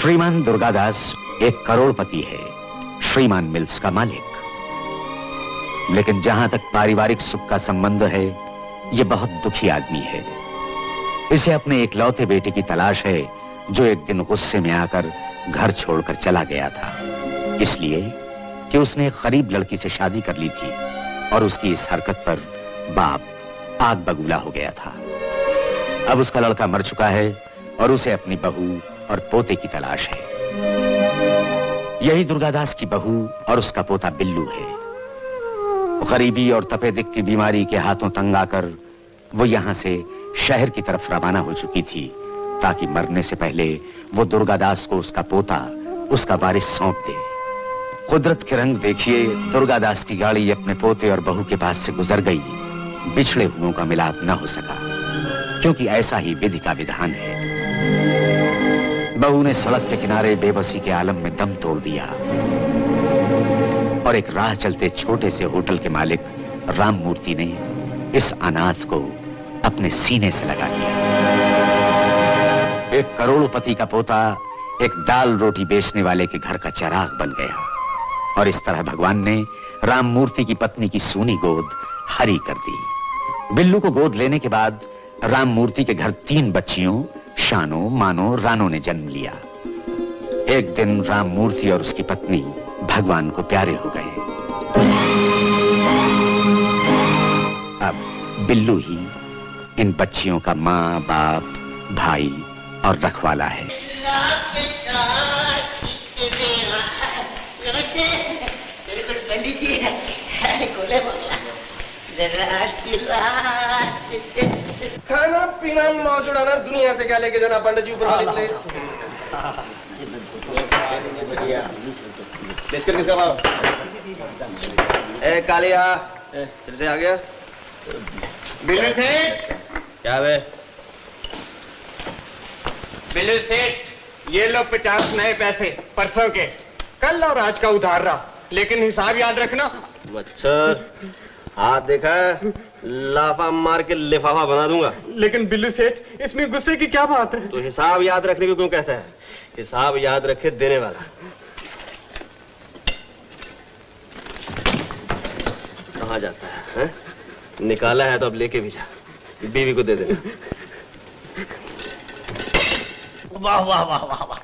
श्रीमान दुर्गादास एक करोड़पति है, श्रीमान मिल्स का मालिक। लेकिन जहां तक पारिवारिक सुख का संबंध है, ये बहुत दुखी आदमी है। इसे अपने एकलौते बेटे की तलाश है, जो एक दिन गुस्से में आकर घर छोड़कर चला गया था, इसलिए कि उसने एक गरीब लड़की से शादी कर ली थी और उसकी इस हरकत पर बाप आग बबूला हो गया था। अब उसका लड़का मर चुका है और उसे अपनी बहू और पोते की तलाश है। यही दुर्गादास की बहू और उसका पोता बिल्लू है। गरीबी और तपेदिक की बीमारी के हाथों तंग आकर वो यहां से शहर की तरफ रवाना हो चुकी थी, ताकि मरने से पहले वो दुर्गादास को उसका पोता, उसका वारिस सौंप दे। कुदरत के रंग देखिए, दुर्गादास की गाड़ी अपने पोते और बहू के पास से गुजर गई। बिछड़े हुओं का मिलाप न हो सका, क्योंकि ऐसा ही विधि का विधान है। बहू ने सड़क के किनारे बेबसी के आलम में दम तोड़ दिया और एक राह चलते छोटे से होटल के मालिक राममूर्ति ने इस अनाथ को अपने सीने से लगा लिया। एक करोड़पति का पोता एक दाल रोटी बेचने वाले के घर का चिराग बन गया और इस तरह भगवान ने राममूर्ति की पत्नी की सूनी गोद हरी कर दी। बिल्लू को गोद लेने के बाद राममूर्ति के घर 3 बच्चियों शानो, मानो, रानो ने जन्म लिया। एक दिन राममूर्ति और उसकी पत्नी भगवान को प्यारे हो गए। अब बिल्लू ही इन बच्चियों का माँ, बाप, भाई और रखवाला है। खाना पीना मौज उड़ाना, दुनिया से क्या लेके जाना पंडित जी ऊपर वाली प्लेट। बिस्किट किसका भाव? ए कालिया, फिर से आ गया। बिल्लू सेठ। क्या वे? बिल्लू सेठ, ये लो 50 नए पैसे परसों के, कल और आज का उधार रहा, लेकिन हिसाब याद रखना। मच्छर हाथ देखा है, लाफा मार के लिफाफा बना दूंगा। लेकिन बिल्लू सेठ, इसमें गुस्से की क्या बात है? तो हिसाब याद रखने को क्यों कहता है? हिसाब याद रखे देने वाला। कहाँ जाता है? निकाला है तो अब लेके भी जा, बीवी को दे देना। वाह वाह वाह वाह वाह,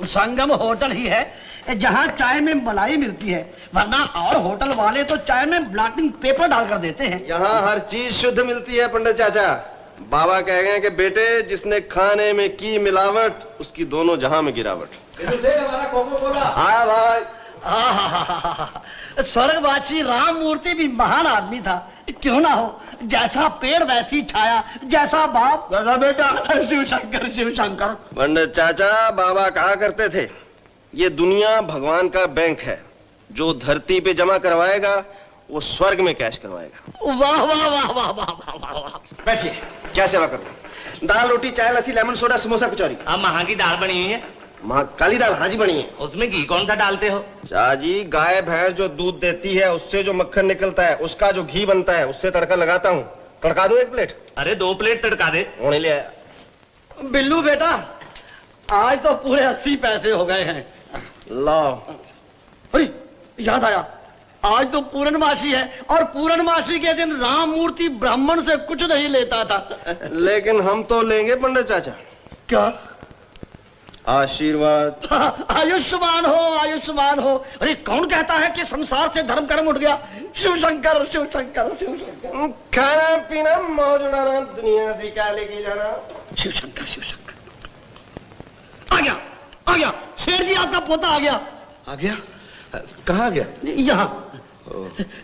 संगम होटल ही है जहाँ चाय में मलाई मिलती है, वरना और होटल वाले तो चाय में ब्लॉटिंग पेपर डालकर देते हैं। यहाँ हर चीज शुद्ध मिलती है पंडित चाचा। बाबा कह गए कि बेटे, जिसने खाने में की मिलावट, उसकी दोनों जहां में गिरावट। हमारा कोको कोला। हाँ भाई। स्वर्गवासी राममूर्ति भी महान आदमी था, क्यों ना हो। जैसा पेड़ वैसी छाया, जैसा बाप वैसा बेटा। शिव शंकर शिव शंकर। पंडित चाचा, बाबा कहा करते थे, ये दुनिया भगवान का बैंक है, जो धरती पे जमा करवाएगा वो स्वर्ग में कैश करवाएगा। वाह वाह वाह वाह वाह वाह वाह। बैठिए, क्या सेवा करूं? दाल रोटी चाय लस्सी लेमन सोडा समोसा कचौरी। अब महाँ की दाल बनी हुई है। काली दाल हाजी बनी है। उसमें घी कौन सा डालते हो? चाची, गाय भैंस जो दूध देती है उससे जो मक्खन निकलता है, उसका जो घी बनता है, उससे तड़का लगाता हूँ। तड़का दो 1 प्लेट। अरे 2 प्लेट तड़का दे। होने ले आया। बिल्लू बेटा, आज तो पूरे 80 पैसे हो गए हैं। लो। अरे याद आया, आज तो पूर्णमासी है और पूर्णमासी के दिन राममूर्ति ब्राह्मण से कुछ नहीं लेता था। लेकिन हम तो लेंगे पंडित चाचा। क्या? आशीर्वाद। आयुष्मान हो, आयुष्मान हो। अरे कौन कहता है कि संसार से धर्म कर्म उठ गया? शिव शंकर शिव शंकर शिव शंकर। खाना पीना मौज उड़ाना, दुनिया से क्या लेके जाना। शिव शंकर शिव शंकर। आ गया आ गया, शेर जी आपका पोता आ गया। आ गया? कहाँ आ गया? यहाँ।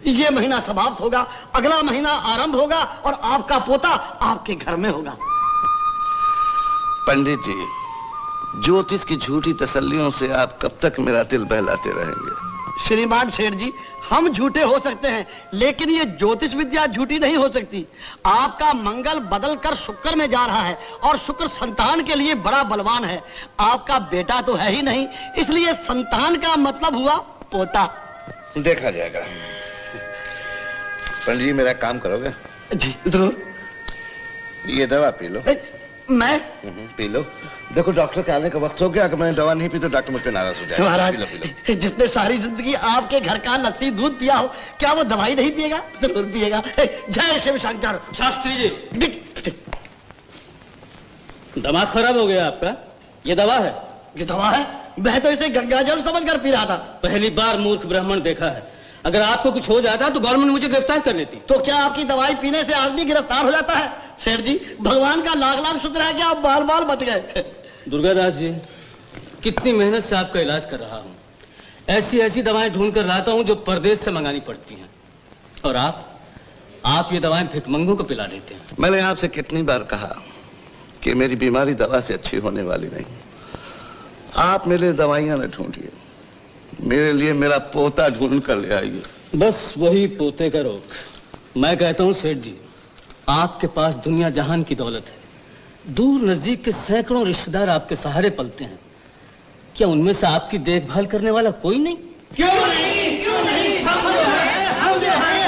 ये महीना समाप्त होगा, अगला महीना आरंभ होगा और आपका पोता आपके घर में होगा। पंडित जी, ज्योतिष की झूठी तसल्लियों से आप कब तक मेरा दिल बहलाते रहेंगे? श्रीमान शेर जी, हम झूठे हो सकते हैं, लेकिन ये ज्योतिष विद्या झूठी नहीं हो सकती। आपका मंगल बदल कर शुक्र में जा रहा है और शुक्र संतान के लिए बड़ा बलवान है। आपका बेटा तो है ही नहीं, इसलिए संतान का मतलब हुआ पोता। देखा जाएगा। पंडित जी, मेरा काम करोगे? जी जरूर। ये दवा पी लो। मैं पी लो। देखो डॉक्टर के आने का वक्त हो गया, अगर मैंने दवा नहीं पी तो डॉक्टर मुझ पर नाराज हो जाएगा। महाराज, पी लो, पी लो। जिसने सारी जिंदगी आपके घर का लस्सी दूध पिया हो, क्या वो दवाई नहीं पिएगा? जरूर पिएगा। जय शिव शंकर। शास्त्री जी, दिमाग खराब हो गया आपका? ये दवा है? ये दवा है? मैं तो इसे गंगाजल समझ कर पी रहा था। पहली बार मूर्ख ब्राह्मण देखा है। अगर आपको कुछ हो जाता तो गवर्नमेंट मुझे गिरफ्तार कर लेती। तो क्या आपकी दवाई पीने से आदमी गिरफ्तार हो जाता है? सेठ जी, भगवान का लाख लाख शुक्र है कि आप बाल बाल बच गए। दुर्गादास जी, कितनी मेहनत से आपका इलाज कर रहा हूँ। ऐसी ऐसी दवाएं ढूंढ कर लाता हूँ जो परदेश से मंगानी पड़ती हैं, और आप ये दवाएं भिखमंगों को पिला देते हैं। मैंने आपसे कितनी बार कहा कि मेरी बीमारी दवा से अच्छी होने वाली नहीं। आप मेरे लिए दवाइयां न ढूंढिए, मेरे लिए मेरा पोता ढूंढ कर ले आइए। बस वही पोते का रोग। मैं कहता हूँ सेठ जी, आपके पास दुनिया जहान की दौलत है, दूर नजदीक के सैकड़ों रिश्तेदार आपके सहारे पलते हैं, क्या उनमें से आपकी देखभाल करने वाला कोई नहीं? क्यों नहीं, क्यों नहीं? हम जो हैं।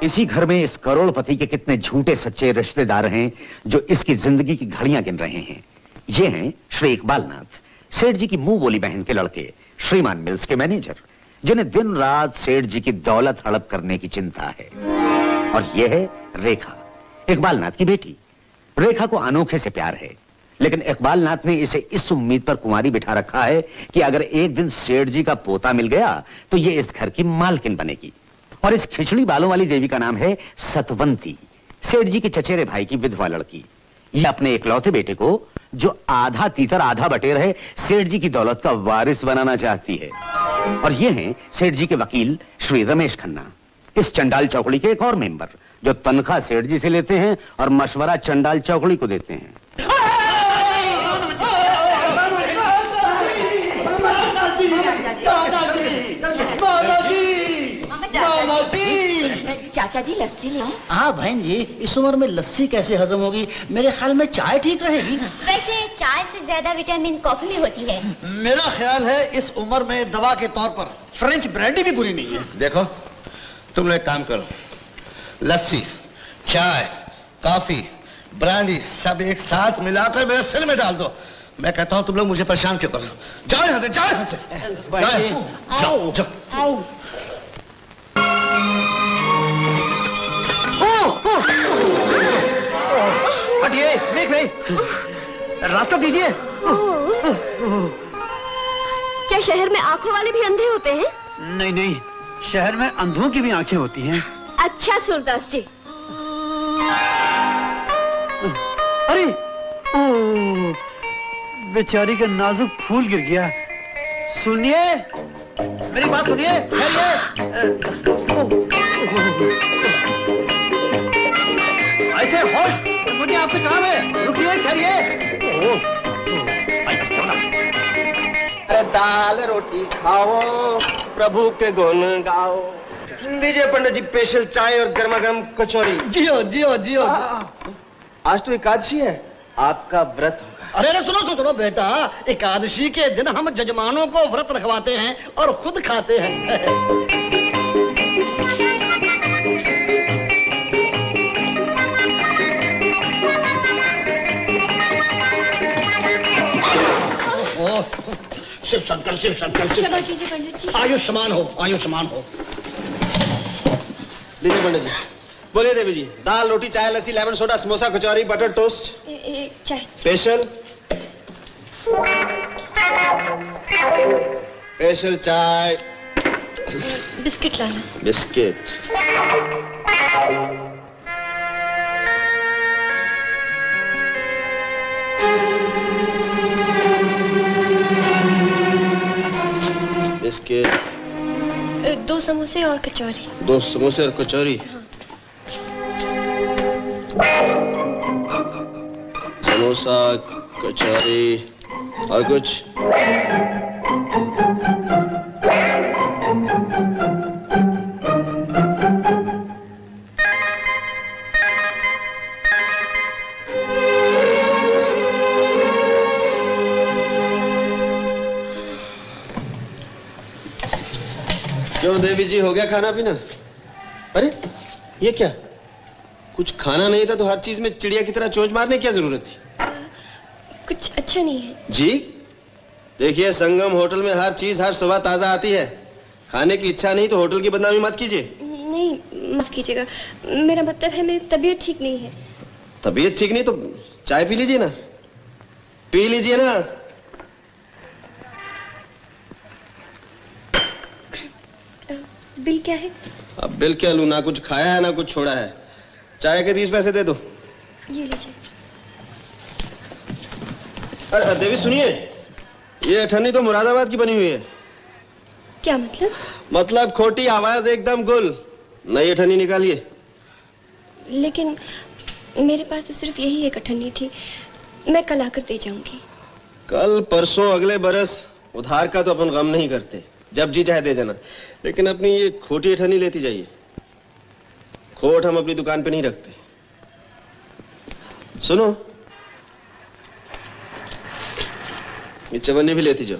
इसी घर में इस करोड़पति के कितने झूठे सच्चे रिश्तेदार हैं जो इसकी जिंदगी की घड़ियां गिन रहे हैं। ये हैं श्री इकबाल नाथ, सेठ जी की मुंह बोली बहन के लड़के, श्रीमान मिल्स के मैनेजर, जिन्हें दिन रात सेठ जी की दौलत हड़प करने की चिंता है। और यह है रेखा, इकबाल नाथ की बेटी। रेखा को अनोखे से प्यार है, लेकिन इकबाल नाथ ने इसे इस उम्मीद पर कुंवारी बिठा रखा है कि अगर एक दिन सेठ जी का पोता मिल गया तो ये इस घर की मालकिन बनेगी। और इस खिचड़ी बालों वाली देवी का नाम है सतवंती, सेठ जी के चचेरे भाई की विधवा लड़की। ये अपने इकलौते बेटे को, जो आधा तीतर आधा बटेर है, सेठ जी की दौलत का वारिस बनाना चाहती है। और ये हैं सेठ जी के वकील श्री रमेश खन्ना, इस चंडाल चौकड़ी के एक और मेंबर, जो तनख्वाह सेठ जी से लेते हैं और मशवरा चंडाल चौकड़ी को देते हैं। चाचा जी लस्सी ले। हाँ बहन जी, इस उम्र में लस्सी कैसे हजम होगी? मेरे ख्याल में चाय ठीक रहेगी। वैसे चाय से ज्यादा विटामिन कॉफी में होती है। मेरा ख्याल है इस उम्र में दवा के तौर पर फ्रेंच ब्रांडी भी बुरी नहीं है। देखो तुम लोग एक काम करो, लस्सी, चाय, कॉफी, ब्रांडी सब एक साथ मिलाकर मेरे सिर में डाल दो। मैं कहता हूँ तुम लोग मुझे परेशान क्यों कर रहे हो? जाओ यहाँ से, जाओ यहाँ से, जाओ, जाओ। हटिए, देख रहे, रास्ता दीजिए। क्या शहर में आंखों वाले भी अंधे होते हैं? नहीं नहीं, शहर में अंधों की भी आंखें होती हैं। अच्छा सूरदास जी। अरे ओ, बेचारी का नाजुक फूल गिर गया। सुनिए, मेरी बात सुनिए। ऐसे होश, मुझे आपसे काम है, रुकिए, ठहरिए। अरे दाल रोटी खाओ, प्रभु के गुण गाओ। लीजिए पंडित जी, स्पेशल चाय और गर्मा गर्म कचौरी। जियो जियो जियो। आज तो एकादशी है, आपका व्रत होगा। अरे सुनो बेटा, एकादशी के दिन हम जजमानों को व्रत रखवाते हैं और खुद खाते हैं। शिव शंकर, शिव शंकर, क्षमा कीजिए पंडित जी। आयुष्मान हो, आयुष्मान हो। लीजिए पंडित जी। बोलिए देवी जी, दाल रोटी चाय लस्सी लेमन सोडा समोसा कचौरी बटर टोस्ट। चाय स्पेशल स्पेशल चाय। बिस्किट लाना। बिस्किट। बिस्किट। 2 समोसे और कचौरी। 2 समोसे और कचौरी। समोसा कचौरी और कुछ। क्यों देवी जी, हो गया खाना पीना? अरे ये क्या, कुछ खाना नहीं था तो हर चीज में चिड़िया की तरह चोंच मारने की क्या जरूरत थी? कुछ अच्छा नहीं है। जी देखिए, संगम होटल में हर चीज हर सुबह ताजा आती है। खाने की इच्छा नहीं तो होटल की बदनामी मत कीजिए। नहीं, माफ कीजिएगा, मेरा मतलब है मेरी तबीयत ठीक नहीं है। तबीयत ठीक नहीं तो चाय पी लीजिए ना, पी लीजिए ना। बिल क्या है? अब बिल क्या लूं? ना कुछ खाया है ना कुछ छोड़ा है। चाय के 20 पैसे दे दो। ये लीजिए। अरे देवी सुनिए, ये अठन्नी तो मुरादाबाद की बनी हुई है। क्या मतलब? मतलब खोटी आवाज एकदम गुल। नई अठन्नी निकालिए। लेकिन मेरे पास तो सिर्फ यही एक अठन्नी थी, मैं कल आकर दे जाऊंगी। कल परसों अगले बरस उधार का तो अपन गम नहीं करते, जब जी चाहे दे देना। लेकिन अपनी ये खोटी अठन्नी लेती जाइए। खोट हम अपनी दुकान पे नहीं रखते। सुनो, ये चवन्नी भी लेती जाओ।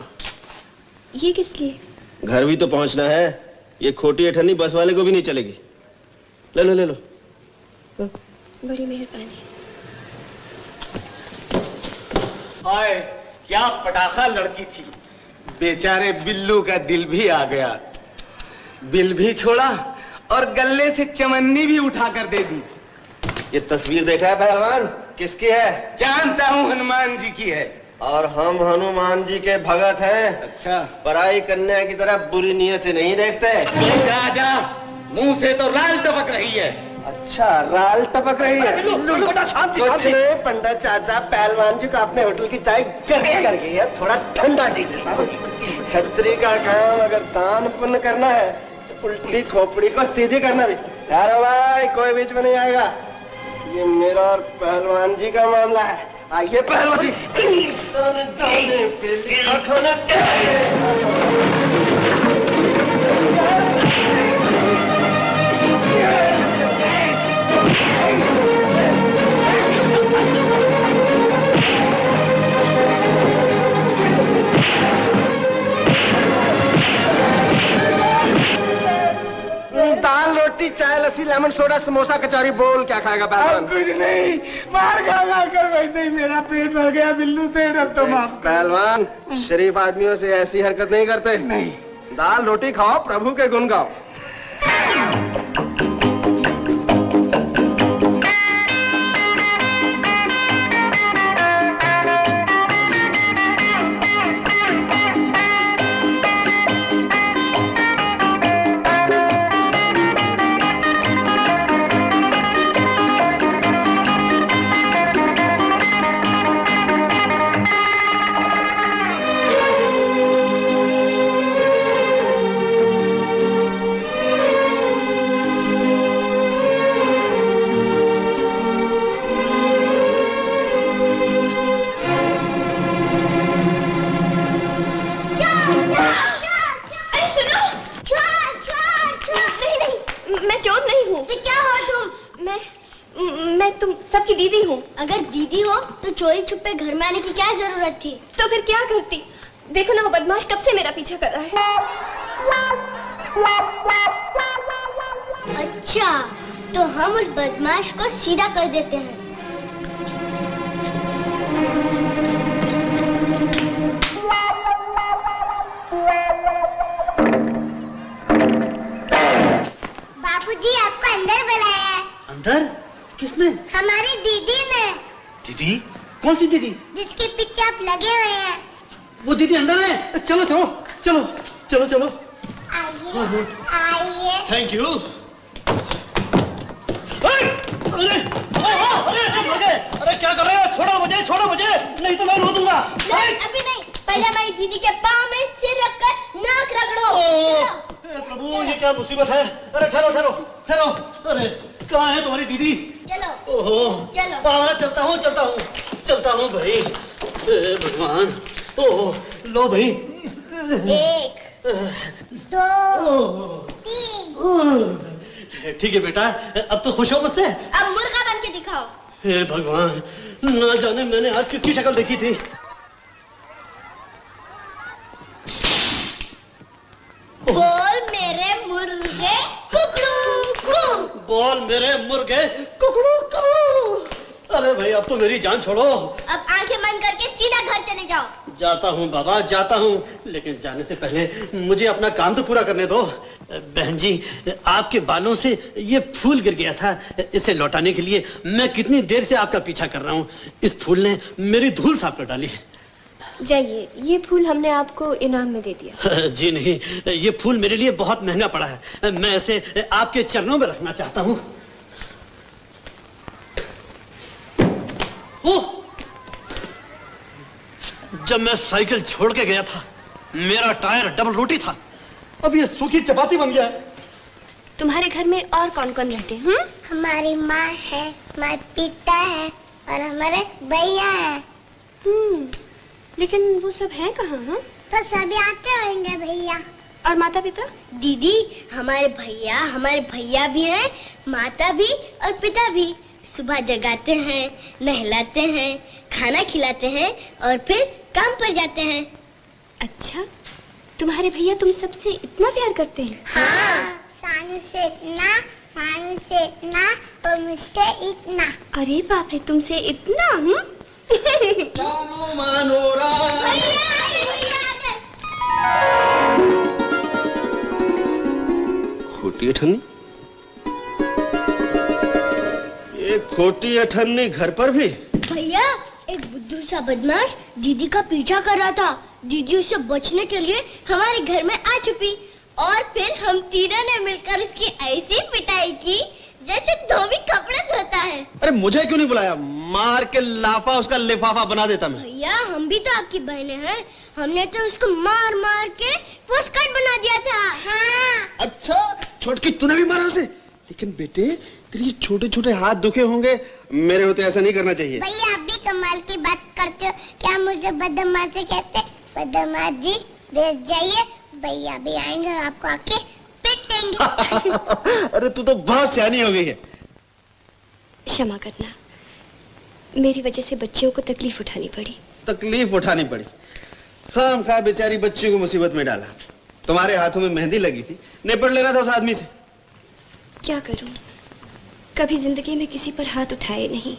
ये किस लिए? घर भी तो पहुंचना है। ये खोटी अठन्नी बस वाले को भी नहीं चलेगी। ले लो ले लो। बड़ी मेहरबानी। हाय, क्या पटाखा लड़की थी। बेचारे बिल्लू का दिल भी आ गया। बिल भी छोड़ा और गले से चमन्नी भी उठाकर दे दी। ये तस्वीर देखा है पहलवान? किसकी है? जानता हूँ, हनुमान जी की है। और हम हनुमान जी के भगत हैं। अच्छा, पराई कन्या की तरह बुरी नीयत से नहीं देखते। जा जा, मुंह से तो लाल टपक रही है। अच्छा, राल टपक रही है। कुछ नहीं पंडित चाचा, पहलवान जी को अपने होटल की चाय गर्म कर गई है, थोड़ा ठंडा दीजिए। छतरी का काम अगर दान पुण्य करना है तो उल्टी खोपड़ी को सीधी करना भी। यार भाई, कोई बीच में नहीं आएगा। ये मेरा और पहलवान जी का मामला है। आइए पहलवान जी। दाल रोटी चाय लस्सी लेमन सोडा समोसा कचौरी। बोल क्या खाएगा पहलवान? कुछ नहीं, मार कर वैसे ही मेरा पेट भर गया बिल्लू से। रब तो माफ। पहलवान, शरीफ आदमियों से ऐसी हरकत नहीं करते। नहीं, दाल रोटी खाओ, प्रभु के गुण गाओ। अगर दीदी हो तो चोरी छुपे घर में आने की क्या जरूरत थी? तो फिर क्या करती? देखो ना, वो बदमाश कब से मेरा पीछा कर रहा है। अच्छा, तो हम उस बदमाश को सीधा कर देते हैं। बाबूजी, आपको अंदर बुलाया है। अंदर? किसने? हमारी दीदी ने। दीदी? कौन सी दीदी? जिसके पीछे आप लगे हुए हैं। वो दीदी अंदर है? चलो चलो चलो चलो चलो। आइए आइए। Thank you. अरे अरे क्या कर रहे हो? छोड़ो मुझे नहीं तो मैं रो दूंगा। अभी नहीं, पहले हमारी दीदी के पाँव में सिर रखकर नाक रगड़ो। प्रभु, ये क्या मुसीबत है? अरे ठहरो। अरे कहाँ है तुम्हारी दीदी? चलो। ओहो, चलो। चलता हूँ भाई। भगवान, ओह लो भाई। 1 2 3। ठीक है बेटा, अब तो खुश हो मुझसे? अब मुर्गा बन के दिखाओ। हे भगवान, ना जाने मैंने आज किसकी शक्ल देखी थी। बोल मेरे मुर्गे कुकड़ू कू। बोल मेरे मुर्गे कुकड़ू कू। अरे भाई अब तो मेरी जान छोड़ो। अब आंखें बंद करके सीधा घर चले जाओ। जाता हूँ बाबा जाता हूँ, लेकिन जाने से पहले मुझे अपना काम तो पूरा करने दो। बहन जी, आपके बालों से ये फूल गिर गया था, इसे लौटाने के लिए मैं कितनी देर से आपका पीछा कर रहा हूँ। इस फूल ने मेरी धूल साफ कर डाली। जाइए, ये फूल हमने आपको इनाम में दे दिया। जी नहीं, ये फूल मेरे लिए बहुत महंगा पड़ा है। मैं इसे आपके चरणों में रखना चाहता हूँ। जब मैं साइकिल छोड़ के गया था, मेरा टायर डबल रोटी था, अब ये सूखी चपाती बन गया है। तुम्हारे घर में और कौन कौन रहते हैं? हमारी माँ है, हमारे पिता है और हमारे भैया है। लेकिन वो सब हैं कहाँ? तो सभी आते होंगे भैया। और माता पिता? दीदी, हमारे भैया भी हैं, माता भी और पिता भी। सुबह जगाते हैं, नहलाते हैं, खाना खिलाते हैं और फिर काम पर जाते हैं। अच्छा, तुम्हारे भैया तुम सबसे इतना प्यार करते हैं? हाँ, सानू से इतना और मुझसे इतना। अरे बाप रे, तुमसे इतना? खोटी अठन्नी, ये खोटी अठन्नी घर पर भी? भैया, एक बुद्धू सा बदमाश दीदी का पीछा कर रहा था। दीदी उससे बचने के लिए हमारे घर में आ छुपी और फिर हम तीनों ने मिलकर उसकी ऐसी पिटाई की जैसे धोबी कपड़े धोता है। अरे मुझे क्यों नहीं बुलाया? मार के लाफा उसका लिफाफा बना देता मैं। भैया, हम भी तो आपकी बहनें हैं, हमने तो उसको मार मार के पोस्टकार्ड बना दिया था। हाँ। अच्छा, छोटकी तूने भी मारा उसे? लेकिन बेटे, तेरे छोटे छोटे हाथ दुखे होंगे, मेरे होते ऐसा नहीं करना चाहिए। भैया, आप भी कमाल की बात करते हो। क्या मुझे बदमाशी कहते? बदमाश जी, बैठ जाइए, भैया भी आएंगे और आपको आके पिटेंगे। अरे तू तो बहुत सियानी हो गई है। क्षमा करना, मेरी वजह से बच्चियों को तकलीफ उठानी पड़ी। तकलीफ उठानी पड़ी? खामखा बेचारी बच्ची को मुसीबत में डाला। तुम्हारे हाथों में मेहंदी लगी थी, निपट लेना था उस आदमी से। क्या करूं, कभी जिंदगी में किसी पर हाथ उठाए नहीं,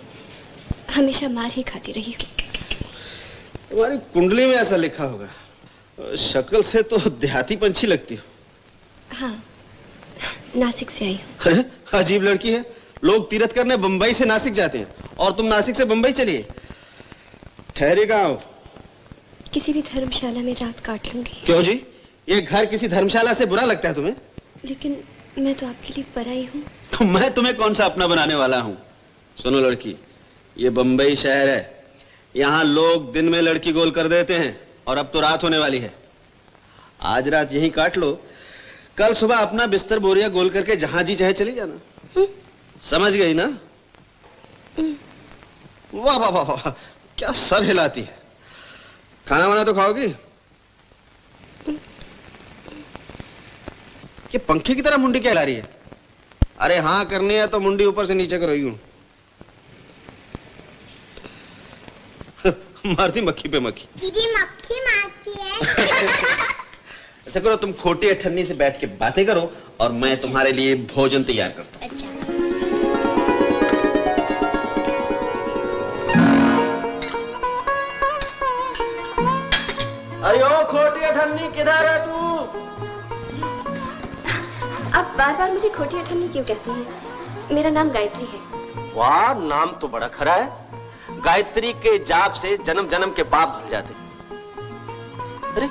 हमेशा मार ही खाती रही हूँ। तुम्हारी कुंडली में ऐसा लिखा होगा। शक्ल से तो देहाती पंछी लगती हो। हाँ, नासिक से आई हूँ। अजीब लड़की है। लोग तीर्थ करने बंबई से नासिक जाते हैं और तुम नासिक से बंबई चलिए। ठहरी कहाँ हो? किसी भी धर्मशाला में रात काट लूंगी। क्यों जी? ये घर किसी धर्मशाला से बुरा लगता है तुम्हें? लेकिन मैं तो आपके लिए पराई हूँ। तो मैं तुम्हें कौन सा अपना बनाने वाला हूँ? सुनो लड़की, ये बंबई शहर है, यहाँ लोग दिन में लड़की गोल कर देते हैं और अब तो रात होने वाली है। आज रात यहीं काट लो, कल सुबह अपना बिस्तर बोरिया गोल करके जहां जी चाहे चली जाना। समझ गई ना? वाह वाह वाह वाह, क्या सर हिलाती है। खाना वाना तो खाओगी? ये पंखे की तरह मुंडी क्या हिला रही है? अरे हाँ करनी है तो मुंडी ऊपर से नीचे करो यूं। मारती मक्खी पे मक्खी। दीदी मक्खी मारती है। ऐसा करो, तुम खोटी अठन्नी से बैठ के बातें करो और मैं तुम्हारे लिए भोजन तैयार करता हूँ। अच्छा। अरे ओ खोटी अठन्नी, किधर है तू? आप बार बार मुझे खोटी अठन्नी क्यों कहती हैं? मेरा नाम गायत्री है। वाह, नाम तो बड़ा खरा है। गायत्री के जाप से जन्म जन्म के पाप धुल जाते। अरे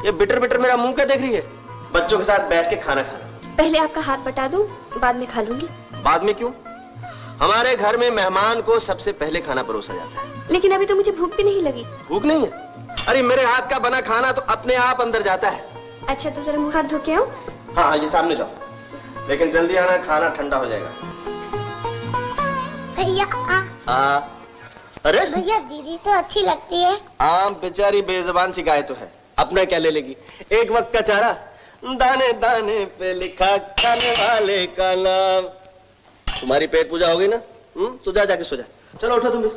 ये बिटर बिटर मेरा मुंह क्या देख रही है? बच्चों के साथ बैठ के खाना खाना। पहले आपका हाथ बटा दूं, बाद में खा लूंगी। बाद में क्यों? हमारे घर में मेहमान को सबसे पहले खाना परोसा जाता है। लेकिन अभी तो मुझे भूख भी नहीं लगी। भूख नहीं है? अरे मेरे हाथ का बना खाना तो अपने आप अंदर जाता है। अच्छा, तो जरा मुंह हाथ धो के आओ। हाँ, ये सामने जाओ, लेकिन जल्दी आना, खाना ठंडा हो जाएगा। भैया अरे भैया, दीदी तो अच्छी लगती है। बेचारी बेजुबान सी गाय तो है, अपना क्या ले लेगी? एक वक्त का चारा, दाने दाने पे लिखा खाने वाले का नाम। तुम्हारी पेट पूजा होगी ना? सो जा, जाके सो जा। चलो उठो तुम भी।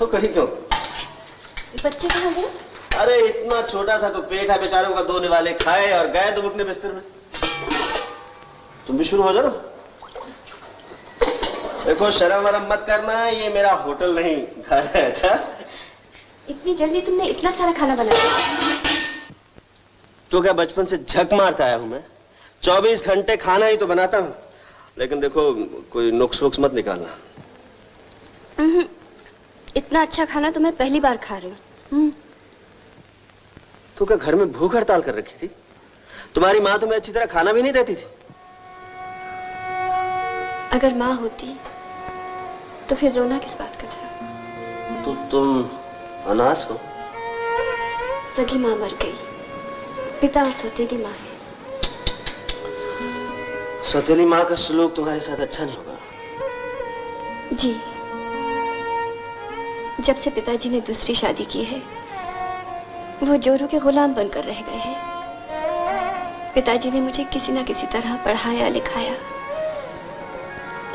क्यों कड़ी क्यों? बच्चे कहाँ गए? अरे इतना छोटा सा तो पेट है बेचारों का, 2 निवाले खाए और गए तुम अपने बिस्तर में। तुम भी शुरू हो जाओ। देखो शर्म वरम मत करना, ये मेरा होटल नहीं घर है। अच्छा इतनी जल्दी तुमने इतना सारा खाना बनाया? तो क्या बचपन से झक मारता आया हूं मैं? 24 घंटे खाना ही तो बनाता हूं। लेकिन देखो कोई नुक्स वुक्स मत निकालना। इतना अच्छा खाना तो मैं पहली बार खा रही हूँ। तो क्या घर में भूख हड़ताल कर रखी थी? तुम्हारी माँ तुम्हें अच्छी तरह खाना भी नहीं देती थी? अगर माँ होती तो फिर रोना किस बात का था? तो तुम अनाथ हो? सगी माँ मर गई, पिता और सौतेली माँ है। सौतेली माँ का सलूक तुम्हारे साथ अच्छा नहीं होगा। जी, जब से पिताजी ने दूसरी शादी की है वो जोरों के गुलाम बनकर रह गए हैं। पिताजी ने मुझे किसी न किसी तरह पढ़ाया लिखाया,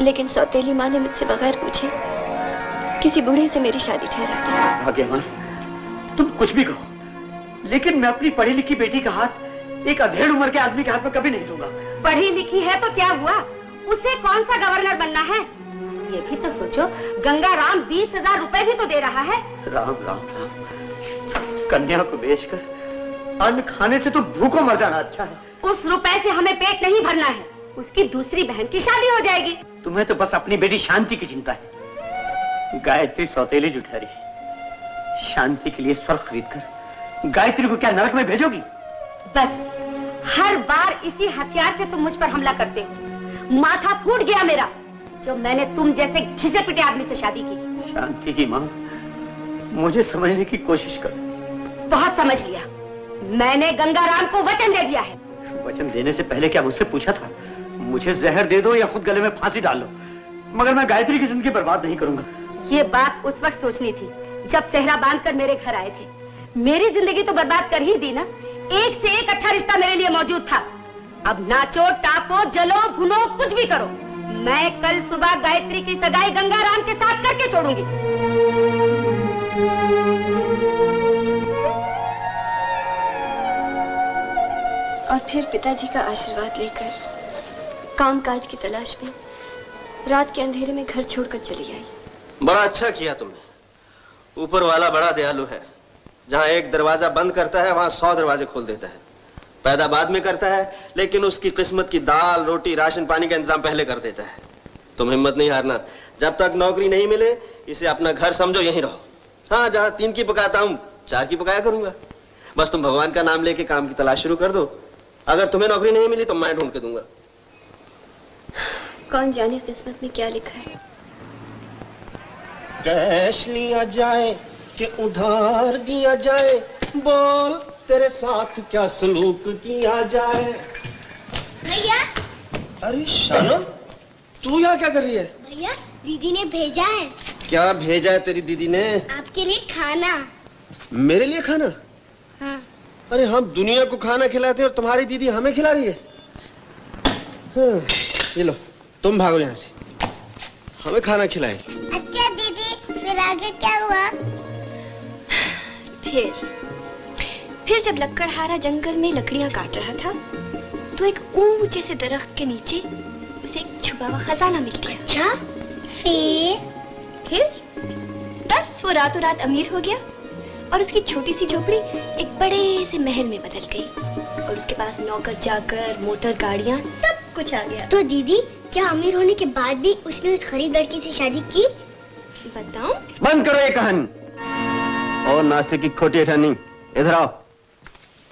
लेकिन सौतेली माँ ने मुझसे बगैर पूछे किसी बूढ़े से मेरी शादी ठहरा दी। भाग्यवान, तुम कुछ भी कहो, लेकिन मैं अपनी पढ़ी लिखी बेटी का हाथ एक अधेड़ उम्र के आदमी के हाथ में कभी नहीं दूंगा। पढ़ी लिखी है तो क्या हुआ, उसे कौन सा गवर्नर बनना है? ये भी तो सोचो, गंगाराम 20,000 रुपए भी तो दे रहा है। राम राम राम, कन्या को बेचकर अन्न खाने से तो भूखों मर जाना अच्छा है। उस रुपए से हमें पेट नहीं भरना है, उसकी दूसरी बहन की शादी हो जाएगी। तुम्हें तो बस अपनी बेटी शांति की चिंता है। गायत्री सौतेली जुठहरी, शांति के लिए स्वर्ग खरीद कर गायत्री को क्या नरक में भेजोगी? बस हर बार इसी हथियार से तुम मुझ पर हमला करते हो। माथा फूट गया मेरा जो मैंने तुम जैसे घिसे पिटे आदमी से शादी की। शांति की माँ, मुझे समझने की कोशिश करो। बहुत समझ लिया, मैंने गंगाराम को वचन दे दिया है। वचन देने से पहले क्या मुझसे पूछा था? मुझे जहर दे दो या खुद गले में फांसी डाल लो, मगर मैं गायत्री की जिंदगी बर्बाद नहीं करूंगा। ये बात उस वक्त सोचनी थी जब सेहरा बांधकर मेरे घर आए थे। मेरी जिंदगी तो बर्बाद कर ही दी ना। एक से एक अच्छा रिश्ता मेरे लिए मौजूद था। अब नाचो टापो जलो भुनो कुछ भी करो, मैं कल सुबह गायत्री की सगाई गंगाराम के साथ करके छोड़ूंगी। और फिर पिताजी का आशीर्वाद लेकर कामकाज की तलाश में रात के अंधेरे में घर छोड़कर चली आई। बड़ा अच्छा किया तुमने। ऊपर वाला बड़ा दयालु है। जहां एक दरवाजा बंद करता है वहां 100 दरवाजे खोल देता है। पैदा बाद में करता है, लेकिन उसकी किस्मत की दाल रोटी राशन पानी का इंतजाम पहले कर देता है। तुम हिम्मत नहीं हारना। जब तक नौकरी नहीं मिले इसे अपना घर समझो, यहीं रहो। हाँ, जहां 3 की पकाता हूं 4 की पकाया करूंगा। बस तुम भगवान का नाम लेके काम की तलाश शुरू कर दो। अगर तुम्हें नौकरी नहीं मिली तो मैं ढूंढ के दूंगा। कौन जाने किस्मत में क्या लिखा है। कैश लिया जाए कि उधार दिया जाए, बोल तेरे साथ क्या सलूक किया जाए। भैया, अरे शानो, तू यहाँ क्या कर रही है? भैया दीदी ने भेजा है। क्या भेजा है तेरी दीदी ने? आपके लिए खाना। मेरे लिए खाना? हाँ। अरे हम दुनिया को खाना खिलाते हैं और तुम्हारी दीदी हमें खिला रही है। हाँ, ये लो तुम भागो यहाँ से, हमें खाना खिलाएं। अच्छा दीदी, फिर आगे क्या हुआ? फिर जब लकड़हारा जंगल में लकड़ियां काट रहा था तो एक ऊंचे से दरख्त के नीचे उसे एक छुपा हुआ खजाना मिल गया। अच्छा, फिर बस वो रातों रात अमीर हो गया और उसकी छोटी सी झोपड़ी एक बड़े से महल में बदल गई और उसके पास नौकर चाकर मोटर गाड़ियां सब कुछ आ गया। तो दीदी, क्या अमीर होने के बाद भी उसने उस गरीब लड़की से शादी की? बताऊं? बंद करो ये कहानी और नासिक की खोटी अठानी। इधर आओ।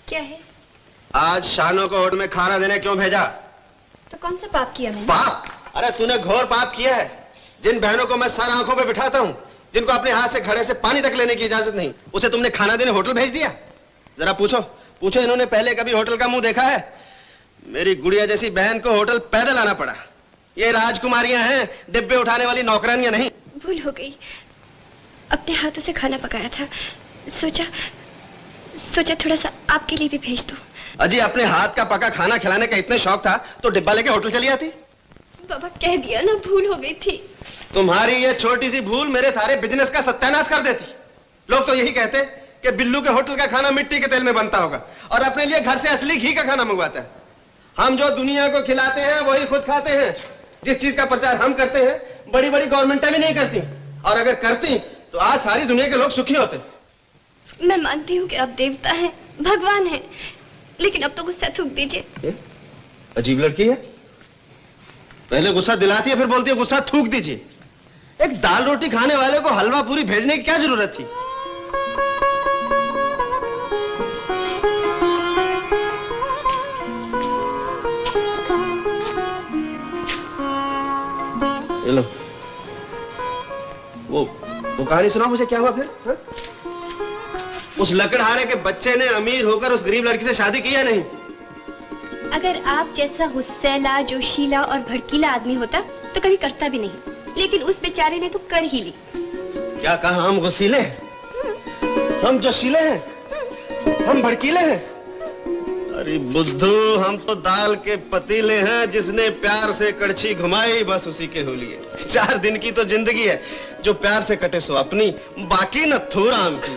क्या है? आज शानो को होटल में खाना देने क्यों भेजा? तो कौन सा पाप किया मैंने? पाप? अरे तूने घोर पाप किया है। जिन बहनों को मैं सर आंखों पे बिठाता हूँ, जिनको अपने हाथ से घड़े से पानी तक लेने की इजाजत नहीं, उसे तुमने खाना देने होटल भेज दिया। जरा पूछो इन्होंने पहले कभी होटल का मुंह देखा है? मेरी गुड़िया जैसी बहन को होटल पैदल आना पड़ा। ये राजकुमारियां हैं, डिब्बे उठाने वाली नौकरानियां नहीं। भूल हो गई, अपने हाथों से खाना पकाया था, सोचा थोड़ा सा आपके लिए भी भेज दो। अजी, अपने हाथ का पका खाना खिलाने का इतना शौक था तो डिब्बा लेके होटल चली आती। बाबा कह दिया ना, भूल हो गई थी। तुम्हारी ये छोटी सी भूल मेरे सारे बिजनेस का सत्यानाश कर देती। लोग तो यही कहते कि बिल्लू के होटल का खाना मिट्टी के तेल में बनता होगा और अपने लिए घर से असली घी का खाना मंगवाता है। हम जो दुनिया को खिलाते हैं वही खुद खाते हैं। जिस चीज का प्रचार हम करते हैं बड़ी बड़ी गवर्नमेंटें भी नहीं करती, और अगर करती तो आज सारी दुनिया के लोग सुखी होते। मैं मानती हूँ कि आप देवता हैं, भगवान हैं, लेकिन अब तो गुस्सा थूक दीजिए। अजीब लड़की है, पहले गुस्सा दिलाती है फिर बोलती है गुस्सा थूक दीजिए। एक दाल रोटी खाने वाले को हलवा पूरी भेजने की क्या जरूरत थी? लो, वो कहानी सुनाओ मुझे, क्या हुआ फिर? हा? उस लकड़हारे के बच्चे ने अमीर होकर उस गरीब लड़की से शादी की या नहीं? अगर आप जैसा गुस्सैला, जोशीला और भड़कीला आदमी होता तो कभी करता भी नहीं, लेकिन उस बेचारे ने तो कर ही ली। क्या कहा? हम गुस्सीले हैं, हम जोशीले हैं, हम भड़कीले हैं? अरे बुद्धू, हम तो दाल के पतीले हैं, जिसने प्यार से कड़छी घुमाई बस उसी के हो लिए। 4 दिन की तो जिंदगी है, जो प्यार से कटे सो अपनी, बाकी न थू राम की।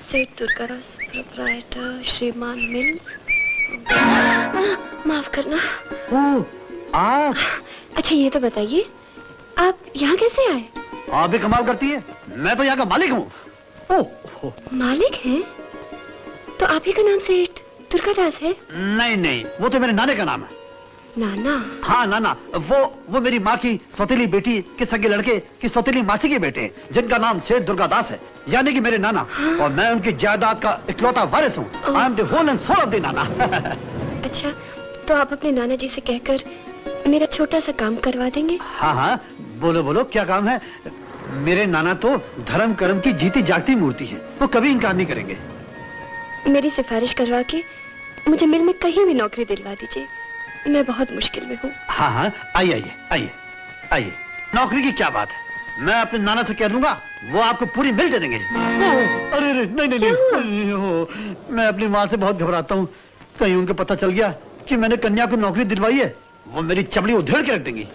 सेठ दुर्गादास प्रोप्राइटर श्रीमान मिल्स। माफ करना। आप? अच्छा ये तो बताइए, आप यहाँ कैसे आए? आप भी कमाल करती है, मैं तो यहाँ का मालिक हूँ। मालिक हैं? तो आप ही का नाम सेठ दुर्गादास है? नहीं नहीं, वो तो मेरे नाने का नाम है। नाना? हाँ नाना, वो मेरी माँ की सौतेली बेटी के सगे लड़के की सौतेली मासी के बेटे, जिनका नाम सेठ दुर्गादास है, यानी कि मेरे नाना। हाँ? और मैं उनकी जायदाद का इकलौता वारिस हूँ। I am the whole and sole of the nana. अच्छा, तो आप अपने नाना जी से कहकर मेरा छोटा सा काम करवा देंगे? हाँ हाँ, बोलो बोलो, क्या काम है? मेरे नाना तो धर्म कर्म की जीती जागती मूर्ति है, वो कभी इनकार नहीं करेंगे। मेरी सिफारिश करवा के मुझे मिल में कहीं भी नौकरी दिलवा दीजिए, मैं बहुत मुश्किल में हूँ। हाँ हाँ, आइए आइए आइए, नौकरी की क्या बात है, मैं अपने नाना से कह दूंगा, वो आपको पूरी मिल दे देंगे। अरे नहीं, मैं अपनी माँ से बहुत घबराता हूँ, कहीं उनको पता चल गया कि मैंने कन्या को नौकरी दिलवाई है, वो मेरी चपड़ी उधेड़ के रख देंगी।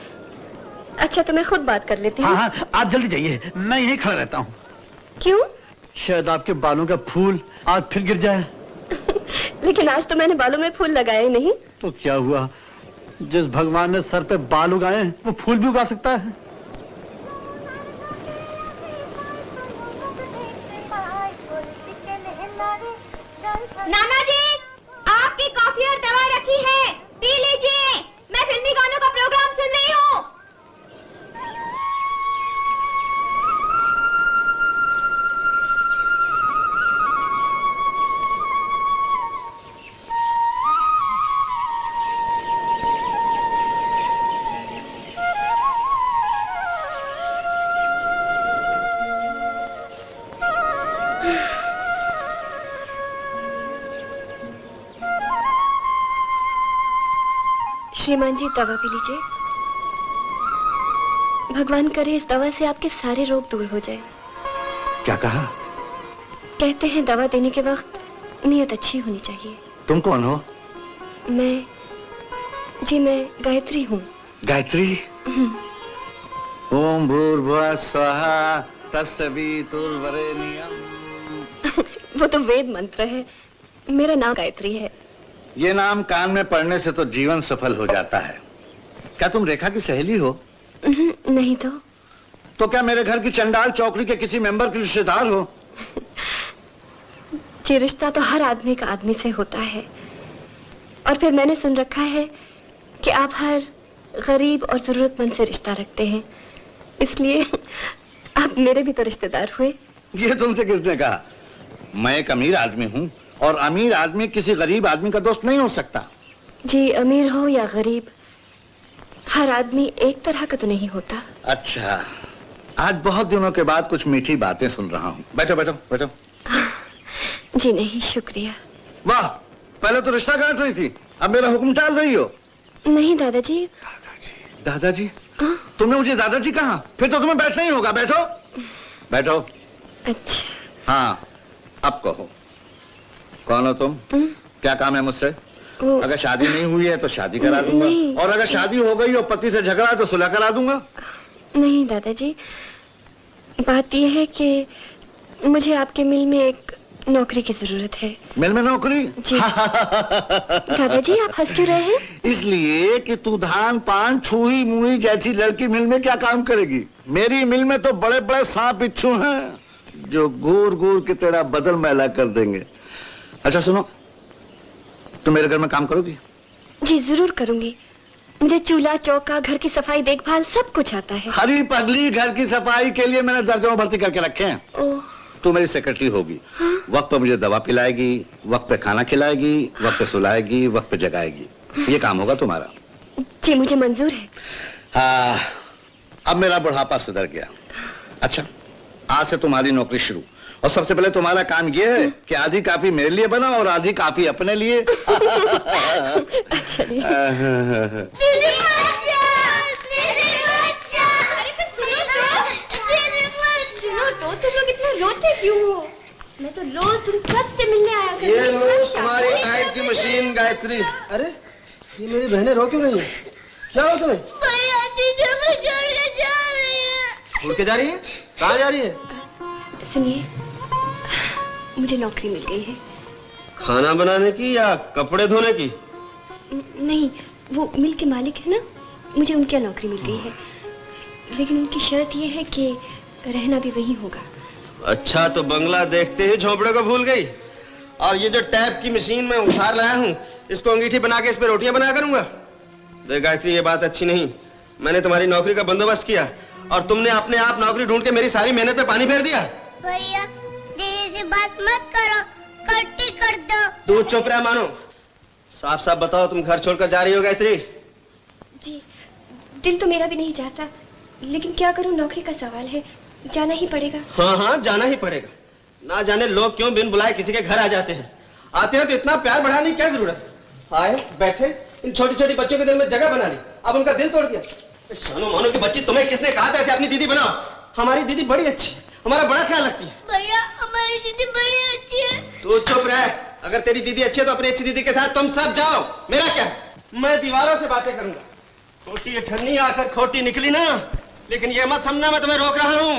अच्छा तो मैं खुद बात कर लेती हूँ। हाँ हाँ, आप जल्दी जाइए, मैं यहीं खड़ा रहता हूँ। क्यों? शायद आपके बालों का फूल आज फिर गिर जाए। लेकिन आज तो मैंने बालों में फूल लगाए नहीं। तो क्या हुआ, जिस भगवान ने सर पे बाल उगाए वो फूल भी उगा सकता है। नाना जी, आपकी कॉफी और दवा रखी है, पी लीजिए। मैं फिल्मी गानों का प्रोग्राम सुन रही हूँ। श्रीमान जी, दवा पी लीजिए। भगवान करे इस दवा से आपके सारे रोग दूर हो जाए। क्या कहा? कहते हैं दवा देने के वक्त नियत अच्छी होनी चाहिए। तुम कौन हो? मैं गायत्री हूँ। गायत्री? ओम भूर्भुवः स्वः तत्सवितुर्वरेण्यम्। वो तो वेद मंत्र है, मेरा नाम गायत्री है। ये नाम कान में पढ़ने से तो जीवन सफल हो जाता है। क्या तुम रेखा की सहेली हो? नहीं तो क्या मेरे घर की चंडाल चौकड़ी के किसी मेंबर की रिश्तेदार हो? ये रिश्ता तो हर आदमी का आदमी से होता है, और फिर मैंने सुन रखा है कि आप हर गरीब और जरूरतमंद से रिश्ता रखते हैं, इसलिए आप मेरे भी तो रिश्तेदार हुए। ये तुमसे किसने कहा? मैं एक अमीर आदमी हूँ, और अमीर आदमी किसी गरीब आदमी का दोस्त नहीं हो सकता। जी, अमीर हो या गरीब, हर आदमी एक तरह का तो नहीं होता। अच्छा, आज बहुत दिनों के बाद कुछ मीठी बातें सुन रहा हूँ। बैठो बैठो बैठो। जी नहीं, शुक्रिया। वाह, पहले तो रिश्ता काट रही थी, अब मेरा हुक्म टाल रही हो। नहीं दादाजी। दादाजी? तुमने मुझे दादाजी कहा? फिर तो तुम्हें बैठना ही होगा। बैठो बैठो। अच्छा। हाँ, अब कहो, कौन हो तुम? क्या काम है मुझसे? अगर शादी नहीं हुई है तो शादी करा दूंगा, और अगर शादी हो गई और पति से झगड़ा तो सुलह करा दूंगा। नहीं दादाजी, बात यह है कि मुझे आपके मिल में एक नौकरी की जरूरत है। मिल में नौकरी? जी। दादाजी आप हंस क्यों रहे हैं? इसलिए कि तू धान पान छुई मुई जैसी लड़की मिल में क्या काम करेगी? मेरी मिल में तो बड़े बड़े सांप बिच्छू हैं जो घूर घूर के तेरा बदन मैला कर देंगे। अच्छा सुनो, तुम मेरे घर में काम करोगी? जी जरूर करूंगी। मुझे चूल्हा चौका घर की सफाई देखभाल सब कुछ आता है। हरी पगली, घर की सफाई के लिए मैंने दर्जनों भर्ती करके रखे हैं। तू मेरी सेक्रेटरी होगी। हाँ? वक्त पे मुझे दवा पिलाएगी, वक्त पे खाना खिलाएगी, वक्त पे सुलाएगी, वक्त पे जगाएगी। ये काम होगा तुम्हारा। जी मुझे मंजूर है। हाँ, अब मेरा बुढ़ापा सुधर गया। अच्छा, आज से तुम्हारी नौकरी शुरू, और सबसे पहले तुम्हारा काम ये है कि आधी काफी मेरे लिए बना और आधी काफी अपने लिए। तुम लोग इतना रोते क्यों हो? मैं तो रोज तुम सबसे मिलने आया करती। ये लो तुम्हारी टाइप की मशीन गायत्री। अरे ये मेरी बहनें रो क्यों रही है? क्या हो तुम्हें? भैया दीदी मुझे छोड़ के जा रही है। छोड़ के जा रही है? कहाँ जा रही है? सुनिए, मुझे नौकरी मिल गई है। खाना बनाने की या कपड़े धोने की? नहीं, वो मिल के मालिक है ना, मुझे उनके यहाँ नौकरी मिल गई है, लेकिन उनकी शर्त ये है कि रहना भी वही होगा। अच्छा, तो बंगला देखते ही झोपड़े को भूल गई। और ये जो टैप की मशीन मैं उधार लाया हूँ, इसको अंगीठी बना के इस पे रोटियां बना करूंगा। देख गायत्री, ये बात अच्छी नहीं। मैंने तुम्हारी नौकरी का बंदोबस्त किया और तुमने अपने आप नौकरी ढूंढ के मेरी सारी मेहनत पे पानी फेर दिया। भैया दीदी से बात मत करो, कट्टी कर दो। तू चुप रह मानो। साफ साफ बताओ, तुम घर छोड़कर जा रही हो गायत्री? जी, दिल तो मेरा भी नहीं चाहता, लेकिन क्या करूं, नौकरी का सवाल है, जाना ही पड़ेगा। हाँ हाँ, जाना ही पड़ेगा। ना जाने लोग क्यों बिन बुलाए किसी के घर आ जाते हैं। आते हैं तो इतना प्यार बढ़ाने की क्या जरूरत है? आए बैठे, इन छोटी छोटी बच्चों के दिल में जगह बना ली, अब उनका दिल तोड़ दिया। शानो मानो की बच्ची, तुम्हें किसने कहा था ऐसे अपनी दीदी बनाओ? हमारी दीदी बड़ी अच्छी है, हमारा बड़ा ख्याल रखती है। भैया हमारी दीदी बड़ी अच्छी है। तू चुप रह। अगर तेरी दीदी अच्छी है तो अपनी अच्छी दीदी के साथ तुम सब जाओ, मेरा क्या? मैं दीवारों से बातें करूंगा। खोटी अठन्नी आकर खोटी निकली ना, लेकिन ये मत समझना मैं तुम्हें रोक रहा हूँ।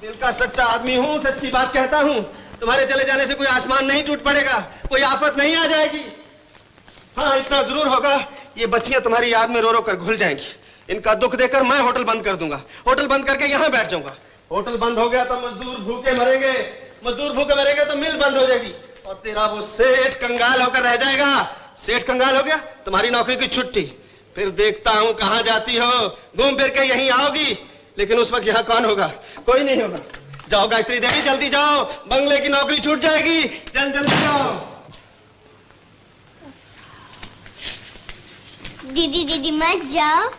दिल का सच्चा आदमी हूँ, सच्ची बात कहता हूँ। तुम्हारे चले जाने से कोई आसमान नहीं टूट पड़ेगा, कोई आफत नहीं आ जाएगी। हाँ, इतना जरूर होगा, ये बच्चियां तुम्हारी याद में रो रो कर घुल जाएंगी। इनका दुख देकर मैं होटल बंद कर दूंगा, होटल बंद करके यहाँ बैठ जाऊंगा। होटल बंद हो गया तो मजदूर भूखे मरेंगे, मजदूर भूखे मरेंगे तो मिल बंद हो जाएगी, और तेरा वो सेठ कंगाल होकर रह जाएगा। सेठ कंगाल हो गया, तुम्हारी नौकरी की छुट्टी। फिर देखता हूँ कहाँ जाती हो, घूम फिर के यहीं आओगी, लेकिन उस वक्त यहाँ कौन होगा? कोई नहीं होगा। जाओ गायत्री देवी, जल्दी जाओ, बंगले की नौकरी छूट जाएगी। जल्दी जाओ। दीदी दीदी मत जाओ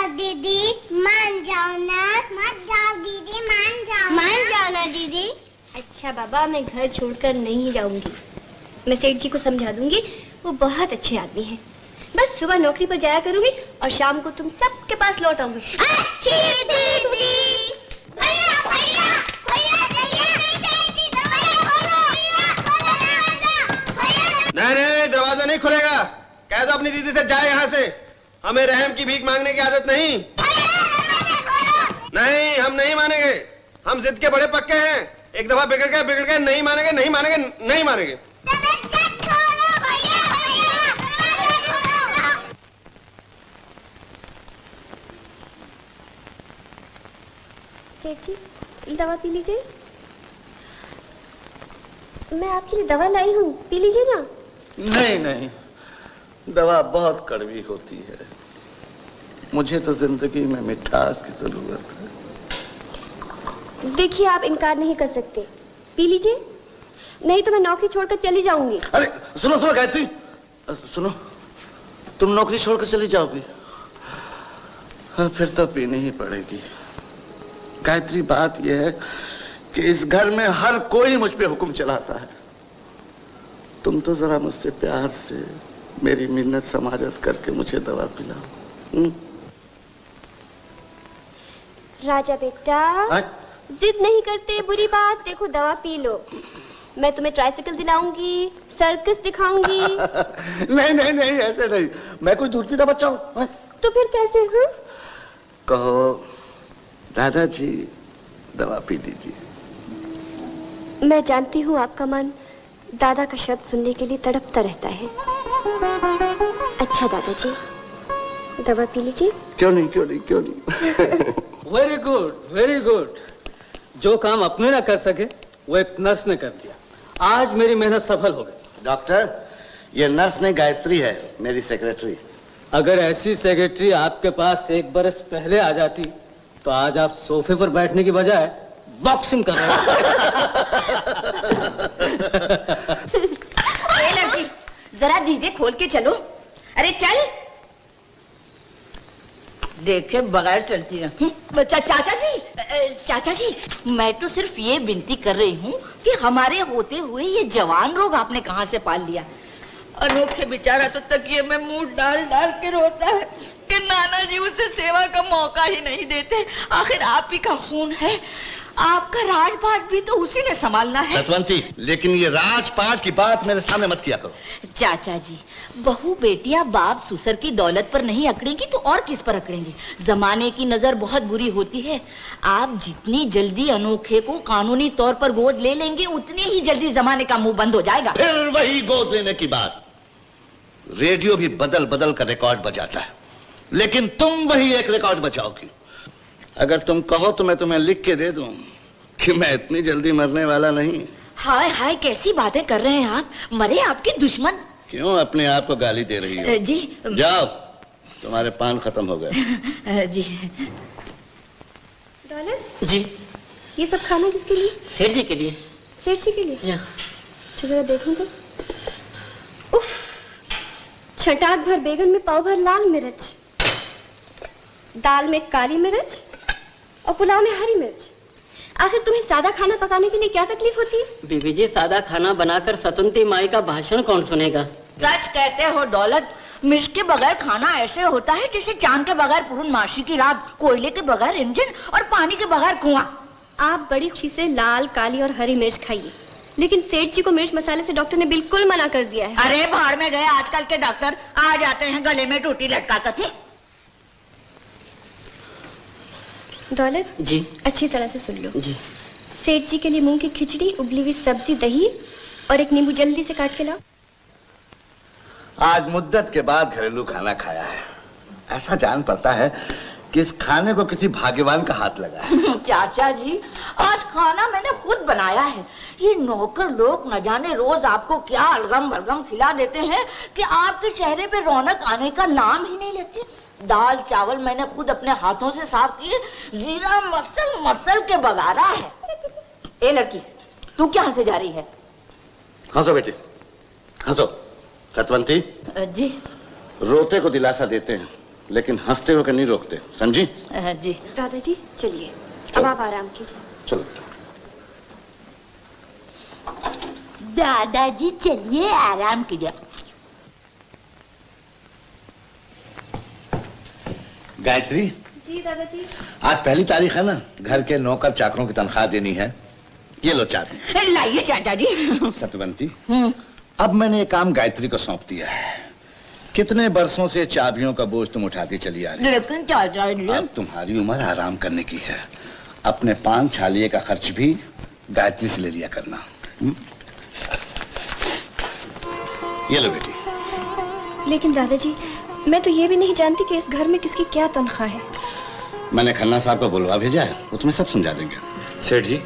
दीदी, मान जाओ ना, मत जाओ दीदी, मान जाओ ना दीदी। अच्छा बाबा, मैं घर छोड़कर नहीं जाऊंगी। मैं सेठ जी को समझा दूंगी, वो बहुत अच्छे आदमी हैं। बस सुबह नौकरी पर जाया करूंगी और शाम को तुम सबके पास लौट आऊंगी। अच्छी दीदी। भैया भैया भैया नहीं, दरवाजा नहीं खुलेगा। कह दो अपनी दीदी से जाए यहाँ से। हमें रहम की भीख मांगने की आदत नहीं। नहीं, हम नहीं मानेंगे। हम जिद के बड़े पक्के हैं। एक दफा बिगड़ गए नहीं मानेंगे, नहीं मानेंगे, नहीं मानेंगे। सेठ जी, दवा पी लीजिए। मैं आपके लिए दवा लाई हूँ, पी लीजिए ना। नहीं नहीं, दवा बहुत कड़वी होती है। मुझे तो जिंदगी में मिठास की जरूरत है। देखिए, आप इनकार नहीं कर सकते, पी लीजिए, नहीं तो मैं नौकरी छोड़कर चली जाऊंगी। अरे सुनो सुनो गायत्री, सुनो, तुम नौकरी छोड़कर चली जाओगी? हाँ, फिर तो पीनी ही पड़ेगी। गायत्री, बात यह है कि इस घर में हर कोई मुझ पे हुक्म चलाता है। तुम तो जरा मुझसे प्यार से मेरी मिन्नत समाजत करके मुझे दवा पिलाओ। राजा बेटा, जिद नहीं करते, बुरी बात, देखो दवा पी लो। मैं तुम्हें ट्राइसाइकिल दिलाऊंगी, सर्कस दिखाऊंगी। नहीं नहीं नहीं, ऐसे नहीं, मैं कोई दूध पीता बच्चा हूँ। तो फिर कैसे? हाँ, कहो दादाजी दवा पी लीजिए। मैं जानती हूँ आपका मन दादा का शब्द सुनने के लिए तड़पता रहता है। अच्छा दादाजी, दवा पी लीजिए। क्यों नहीं क्यों नहीं क्यों नहीं। Very good very good. जो काम अपने ना कर सके वो एक नर्स ने कर दिया। आज मेरी मेहनत सफल हो गई। डॉक्टर, ये नर्स नहीं, गायत्री है, मेरी सेक्रेटरी। अगर ऐसी सेक्रेटरी आपके पास एक बरस पहले आ जाती तो आज आप सोफे पर बैठने की बजाय बॉक्सिंग कर रहे हैं। लड़की, जरा दीदी खोल के चलो। अरे चल। देखे बगैर चलती है। चाचा जी, मैं तो सिर्फ ये विनती कर रही हूँ कि हमारे होते हुए ये जवान रोग आपने कहाँ से पाल लिया। अनोखे बेचारा तो तकिए में मुंह डाल डाल के रोता है कि नाना जी उसे सेवा का मौका ही नहीं देते। आखिर आप ही का खून है, आपका राजपाट भी तो उसी ने संभालना है। सतवंती, लेकिन ये राजपाट की बात मेरे सामने मत किया करो। चाचा जी, बहू बेटियां बाप ससुर की दौलत पर नहीं अकड़ेंगी तो और किस पर अकड़ेंगे? जमाने की नजर बहुत बुरी होती है। आप जितनी जल्दी अनोखे को कानूनी तौर पर गोद ले लेंगे उतनी ही जल्दी जमाने का मुंह बंद हो जाएगा। फिर वही गोद लेने की बात। रेडियो भी बदल बदल कर रिकॉर्ड बजाता है, लेकिन तुम वही एक रिकॉर्ड बजाओगी। अगर तुम कहो तो मैं तुम्हें लिख के दे दूं कि मैं इतनी जल्दी मरने वाला नहीं। हाय हाय, कैसी बातें कर रहे हैं आप? मरे आपके दुश्मन। क्यों अपने आप को गाली दे रही हो? जी जाओ, तुम्हारे पान खत्म हो गए। जी। दौलत जी, ये सब खाना किसके लिए? सेठ जी के लिए। सेठ जी के लिए? अच्छा जरा देखूं तो। उफ, छटाक भर बैगन में पाव भर लाल मिर्च, दाल में काली मिर्च और पुलाव में हरी मिर्च। आखिर तुम्हें सादा खाना पकाने के लिए क्या तकलीफ होती है? बीबी जी, सादा खाना बनाकर सतुंती माई का भाषण कौन सुनेगा? सच कहते हो दौलत, मिर्च के बगैर खाना ऐसे होता है जैसे चांद के बगैर पूर्णमासी की रात, कोयले के बगैर इंजन और पानी के बगैर कुआं। आप बड़ी खुशी से लाल, काली और हरी मिर्च खाइए, लेकिन सेठ जी को मिर्च मसाले से डॉक्टर ने बिल्कुल मना कर दिया है। अरे भाड़ में गए आजकल के डॉक्टर, आ जाते हैं गले में टूटी लटका कर। दौलत जी, अच्छी तरह से सुन लो जी। सेठ जी के लिए मूंग की खिचड़ी, उबली हुई सब्जी, दही और एक नींबू जल्दी से काट के लाओ। आज मुद्दत के बाद घरेलू खाना खाया है। ऐसा जान पड़ता है कि इस खाने को किसी भाग्यवान का हाथ लगा है। चाचा जी, आज खाना मैंने खुद बनाया है। ये नौकर लोग न जाने रोज आपको क्या अलगम बलगम खिला देते हैं कि आपके चेहरे पे रौनक आने का नाम ही नहीं लेती। दाल चावल मैंने खुद अपने हाथों से साफ किए, जीरा मसल मसल के बघारा है। ए लड़की, तू क्या हंसे जा रही है? हंसो बेटी, हंसो। सतवंती जी। रोते को दिलासा देते हैं लेकिन हंसते होकर नहीं रोकते, समझी? जी। दादाजी चलिए, अब आप आराम कीजिए। चलो दादाजी चलिए आराम कीजिए। गायत्री जी दादाजी। आज पहली तारीख है ना, घर के नौकर चाकरों की तनख्वाह देनी है। ये लो चाबी। लाइए चाचा जी। सतवंती, अब मैंने ये काम गायत्री को सौंप दिया है। कितने बरसों से चाबियों का बोझ तुम उठाती चली आ रही। लेकिन चाचा जी, अब तुम्हारी उम्र आराम करने की है। अपने पान छालिए का खर्च भी गायत्री से ले लिया करना। ये लो बेटी। लेकिन दादाजी, मैं तो ये भी नहीं जानती कि इस घर में किसकी क्या तनख्वाह है। मैंने खन्ना साहब को बुलवा भेजा है, वो तुम्हें सब समझा देंगे। सेठ जी,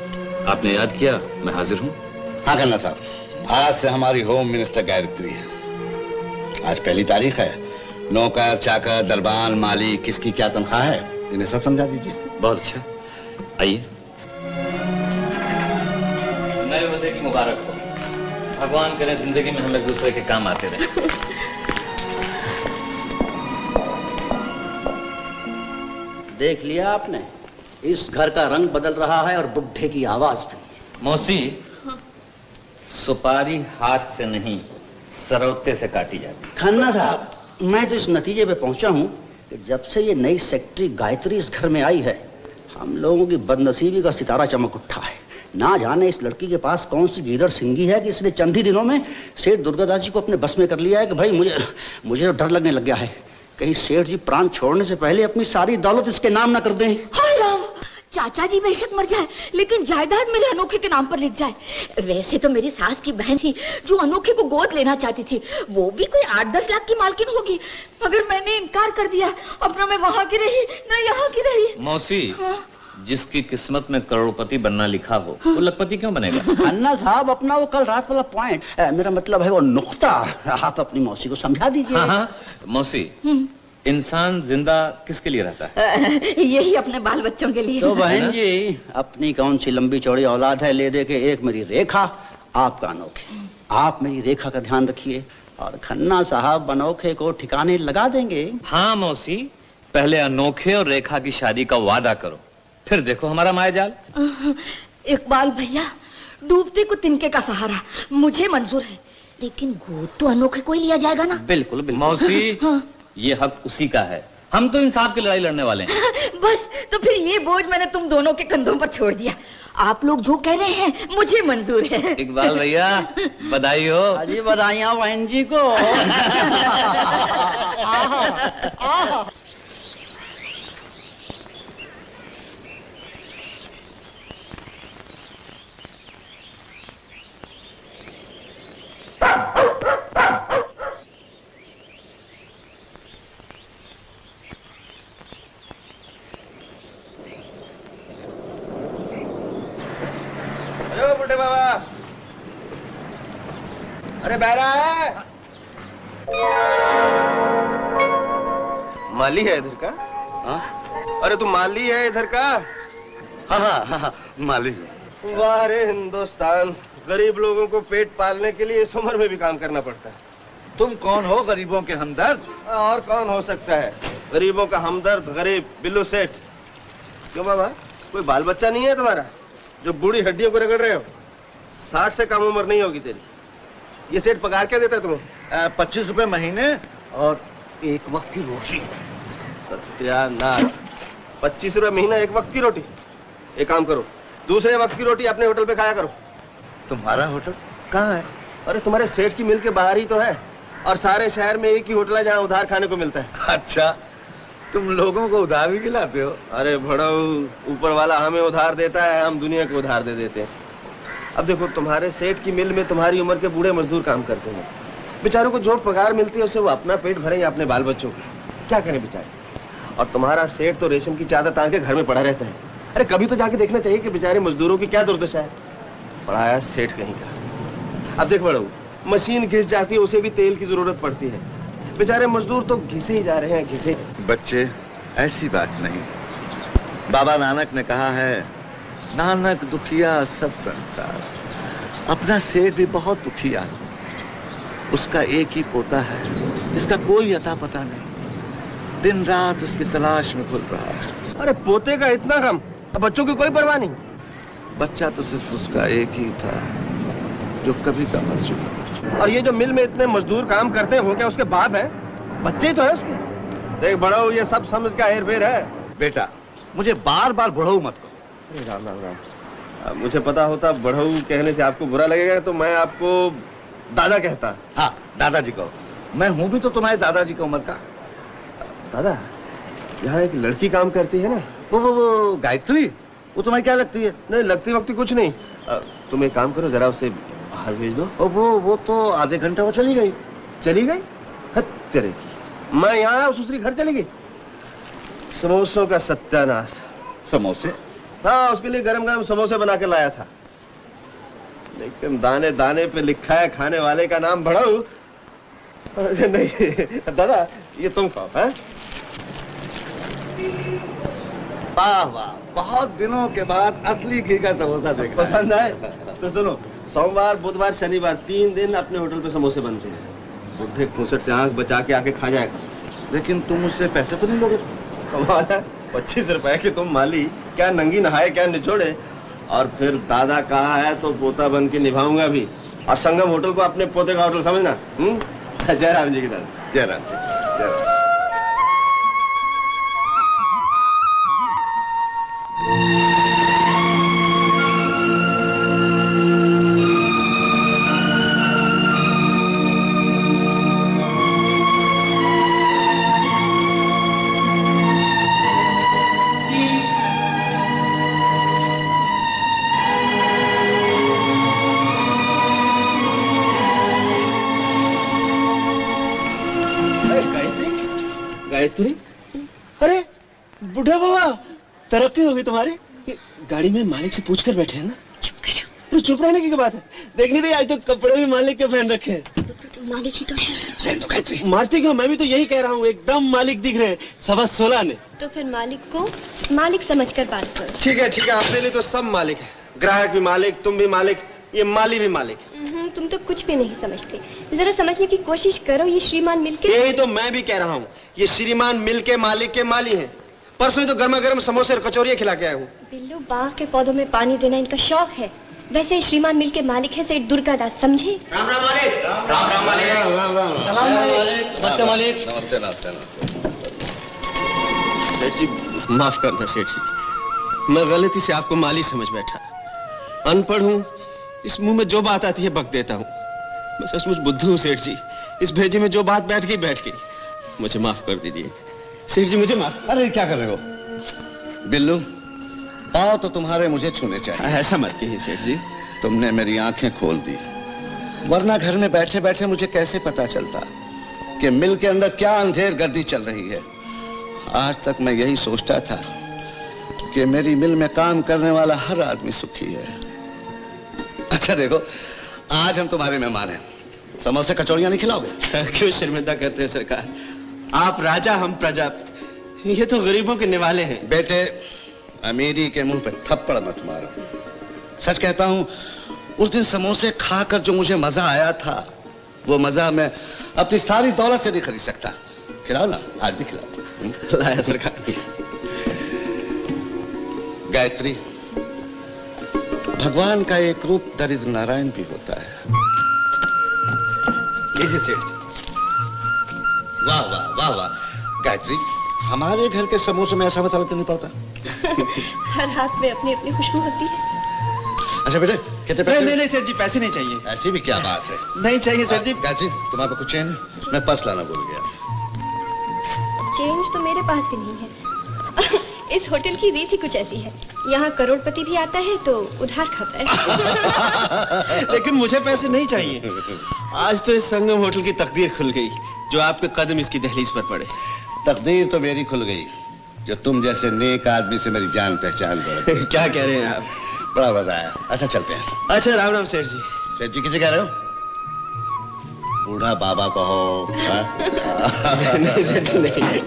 आपने याद किया, मैं हाजिर हूँ। हाँ खन्ना साहब, आज से हमारी होम मिनिस्टर गायत्री है। आज पहली तारीख है। नौकर चाकर दरबान माली किसकी क्या तनख्वाह है, इन्हें सब समझा दीजिए। बहुत अच्छा, आइए। नए वजह की मुबारक हो। भगवान करे जिंदगी में हम एक दूसरे के काम आते रहे। देख लिया आपने, इस घर का रंग बदल रहा है और बुढ़े की आवाज भी। मौसी, सुपारी हाथ से नहीं सरौते से काटी जाती। खन्ना साहब, मैं तो इस नतीजे पे पहुंचा हूं कि जब से ये नई सेक्रेटरी गायत्री इस घर में आई है, हम लोगों की बदनसीबी का सितारा चमक उठा है। ना जाने इस लड़की के पास कौन सी गीदड़ सिंगी है कि इसने चंद ही दिनों में सेठ दुर्गादास जी को अपने बस में कर लिया है कि भाई मुझे तो डर लगने लग गया है कहीं सेठ जी प्राण छोड़ने से पहले अपनी सारी दौलत इसके नाम ना कर दें। हाय राम, चाचा जी बेशक मर जाए लेकिन जायदाद मेरे अनोखे के नाम पर लिख जाए। वैसे तो मेरी सास की बहन थी जो अनोखे को गोद लेना चाहती थी, वो भी कोई 8-10 लाख की मालकिन होगी, मगर मैंने इनकार कर दिया। अब ना मैं वहां की रही ना यहाँ की रही। मौसी, जिसकी किस्मत में करोड़पति बनना लिखा हो वो लखपति क्यों बनेगा? अन्ना साहब, अपना वो कल रात वाला पॉइंट, मेरा मतलब है वो नुक्ता, आप अपनी मौसी को समझा दीजिए। हाँ, मौसी, इंसान जिंदा किसके लिए रहता है? यही अपने बाल बच्चों के लिए। तो बहन जी, अपनी कौन सी लंबी चौड़ी औलाद है, ले दे के एक मेरी रेखा, आपका अनोखे। आप मेरी रेखा का ध्यान रखिए और खन्ना साहब अनोखे को ठिकाने लगा देंगे। हाँ मौसी, पहले अनोखे और रेखा की शादी का वादा करो, फिर देखो हमारा मायाजाल। इकबाल भैया, डूबते को तिनके का सहारा मुझे मंजूर है, लेकिन गोद तो अनोखे को ही लिया जाएगा ना? बिल्कुल बिल्कुल मौसी, हाँ। ये हक उसी का है, हम तो इंसाफ की लड़ाई लड़ने वाले हैं। बस, तो फिर ये बोझ मैंने तुम दोनों के कंधों पर छोड़ दिया। आप लोग जो कह रहे हैं मुझे मंजूर है। इकबाल भैया, बधाई हो। अजी बधाइयां बहन जी को। बुढ़े बाबा, अरे बहरा है? माली है इधर का? हाँ? अरे तू माली है इधर का? हाँ, माली। वाह रे हिंदुस्तान, गरीब लोगों को पेट पालने के लिए इस उम्र में भी काम करना पड़ता है। तुम कौन हो गरीबों के हमदर्द? और कौन हो सकता है गरीबों का हमदर्द? गरीब बिल्लू सेठ। क्यों बाबा, कोई बाल बच्चा नहीं है तुम्हारा जो बूढ़ी हड्डियों को रगड़ रहे हो? 60 से कम उम्र नहीं होगी तेरी। ये सेठ पगार क्या देता है तुम्हें? 25 रुपए महीने और एक वक्त की रोटी। सत्यानाश, 25 रुपए महीना, एक वक्त की रोटी? एक काम करो, दूसरे वक्त की रोटी अपने होटल पे खाया करो। तुम्हारा होटल कहाँ है? अरे तुम्हारे सेठ की मिल के बाहर ही तो है, और सारे शहर में एक ही होटल है जहाँ उधार खाने को मिलता है। अच्छा, तुम लोगों को उधार भी खिलाते हो? अरे भड़ऊ, ऊपर वाला हमें उधार देता है, हम दुनिया को उधार दे देते हैं। अब देखो, तुम्हारे सेठ की मिल में तुम्हारी उम्र के बूढ़े मजदूर काम करते हैं, बेचारों को जो पगार मिलती है उससे वो अपना पेट भरे या अपने बाल बच्चों की क्या करें बेचारे। और तुम्हारा सेठ तो रेशम की चादर तान के घर में पड़ा रहता है। अरे कभी तो जाके देखना चाहिए कि बेचारे मजदूरों की क्या दुर्दशा है। पढ़ाया सेठ कहीं का। अब देख बड़ू, मशीन घिस जाती है, उसे भी तेल की जरूरत पड़ती है, बेचारे मजदूर तो घिसे ही जा रहे हैं, घिसे। बच्चे, ऐसी बात नहीं। बाबा नानक ने कहा है, नानक दुखिया सब संसार। अपना सेठ भी बहुत दुखिया, उसका एक ही पोता है जिसका कोई अता पता नहीं, दिन रात उसकी तलाश में घुल रहा है। अरे पोते का इतना गम, अब बच्चों की कोई परवाह नहीं। बच्चा तो सिर्फ उसका एक ही था जो कभी का मर चुका। और ये जो मिल में इतने मजदूर काम करते हैं, वो क्या उसके बाप है? बच्चे ही तो है उसके। देख बड़ो, ये सब समझ का हेर फेर है। बेटा, मुझे बार बार बढ़ऊ मत कहो। राम राम राम। मुझे पता होता बढ़ऊ कहने से आपको बुरा लगेगा तो मैं आपको दादा कहता। हाँ, दादाजी कहो। मैं हूँ भी तो तुम्हारे दादाजी की उम्र का। दादा, यहाँ एक लड़की काम करती है ना, वो गायत्री, वो तुम्हें क्या लगती है? नहीं लगती वक्ती कुछ नहीं। तुम एक काम करो, जरा उसे बाहर भेज दो। वो तो आधे घंटे वो चली गई। चली गई? तेरे, मैं यहाँ दूसरी घर चली गई। समोसों का सत्यानाश। समोसे? हाँ, उसके लिए गरम गरम समोसे बना के लाया था, लेकिन दाने दाने पे लिखा है खाने वाले का नाम बढ़ऊ। नहीं दादा, ये तुम खाओ। है वाह वाह, बहुत दिनों के बाद असली घी का समोसा देखा। पसंद आए तो सुनो, सोमवार बुधवार शनिवार 3 दिन अपने होटल पे समोसे बनते हैं। बुढ़े खूंसट से आंख बचा के आके खा जाएगा। लेकिन तुम मुझसे पैसे तो नहीं लोगे? कमाल है, 25 रुपए की तुम माली, क्या नंगी नहाए क्या निचोड़े। और फिर दादा कहा है तो पोता बन के निभाऊंगा भी। और संगम होटल को अपने पोते का होटल समझना। जयराम जी की दादा। जयराम जी, जयराम। गायत्री, अरे बुढ़ा बाबा, तरक्की होगी तुम्हारी। गाड़ी में मालिक से पूछकर बैठे हैं ना? चुप करो। चुप रहने की बात है। देख नहीं रही आज तो कपड़े भी मालिक के पहन रखे हैं। तो मालिक ही तो है। मारती क्यों? मैं भी तो यही कह रहा हूँ, एकदम मालिक दिख रहे हैं 16:15 ने। तो फिर मालिक को मालिक समझकर बात करो। ठीक है, अपने लिए तो सब मालिक है। ग्राहक भी मालिक, तुम भी मालिक, ये माली भी मालिक। तुम तो कुछ भी नहीं समझते। जरा समझने की कोशिश करो। ये श्रीमान मिल के। यही तो मैं भी कह रहा हूँ, ये श्रीमान मिल के मालिक के माली हैं। परसों ही तो गर्मा गर्म समोसे और कचौरियाँ खिला के आया हूँ। बिल्लू, बाग के पौधों में पानी देना इनका शौक है। वैसे श्रीमान मिल के मालिक है सेठ दुर्गादास, समझे? राम राम मालिक। राम राम मालिक। राम राम नमस्ते मालिक। नमस्ते नमस्ते नमस्ते। सेठ जी माफ करना सेठ जी, मैं गलती से आपको माली समझ बैठा। अनपढ़ हूँ, इस मुंह में जो बात आती है बक देता हूँ। मैं सचमुच बुद्धू हूँ सेठ जी। इस भेजे में जो बात बैठ गई। मुझे माफ कर दीजिए सेठ जी, मुझे माफ। अरे क्या कर रहे हो बिल्लू? पाँव तो तुम्हारे मुझे छूने चाहिए। ऐसा मत कहिए सेठ जी। तुमने मेरी आंखें खोल दी, वरना घर में बैठे बैठे मुझे कैसे पता चलता कि मिल के अंदर क्या अंधेर गर्दी चल रही है। आज तक मैं यही सोचता था कि मेरी मिल में काम करने वाला हर आदमी सुखी है। अच्छा देखो, आज हम तुम्हारे मेहमान हैं, समोसे कचौड़ियां नहीं खिलाओगे? क्यों शर्मिंदा करते हैं सरकार? आप राजा, हम प्रजा, ये तो गरीबों के निवाले हैं। बेटे, अमीरी के मुंह पे थप्पड़ मत मारो। सच कहता हूं, उस दिन समोसे खाकर जो मुझे मजा आया था, वो मजा मैं अपनी सारी दौलत से नहीं खरीद सकता। खिलाओ ना, आज भी खिलाओ। लाया सरकार। गायत्री, भगवान का एक रूप दरिद्र नारायण भी होता है। लीजिए सेठ जी। वाह वाह वाह वाह। गायत्री, हमारे घर के समोसे में ऐसा मसाला क्यों नहीं पड़ता? हर हाथ में अपनी अपनी खुशबू होती है। अच्छा बेटे, कितने पैसे? नहीं सेठ जी, पैसे नहीं चाहिए। ऐसी भी क्या बात है? नहीं चाहिए सेठ जी। गायत्री, तुम्हारे पास कुछ चेन है? मैं पर्स लाना भूल गया। चेंज तो मेरे पास भी नहीं है। इस होटल की रीत ही कुछ ऐसी है, यहाँ करोड़पति भी आता है तो उधार खाता है। लेकिन मुझे पैसे नहीं चाहिए। आज तो इस संगम होटल की तकदीर खुल गई, जो आपके कदम इसकी दहलीज पर पड़े। तकदीर तो मेरी खुल गई, जो तुम जैसे नेक आदमी से मेरी जान पहचान कर। क्या कह रहे हैं आप? बड़ा मजा आया। अच्छा चलते हैं। अच्छा, राम राम सेठ जी। सेठ जी किसे कह रहे हो? बूढ़ा बाबा कहो। नहीं सेठ जी, नहीं।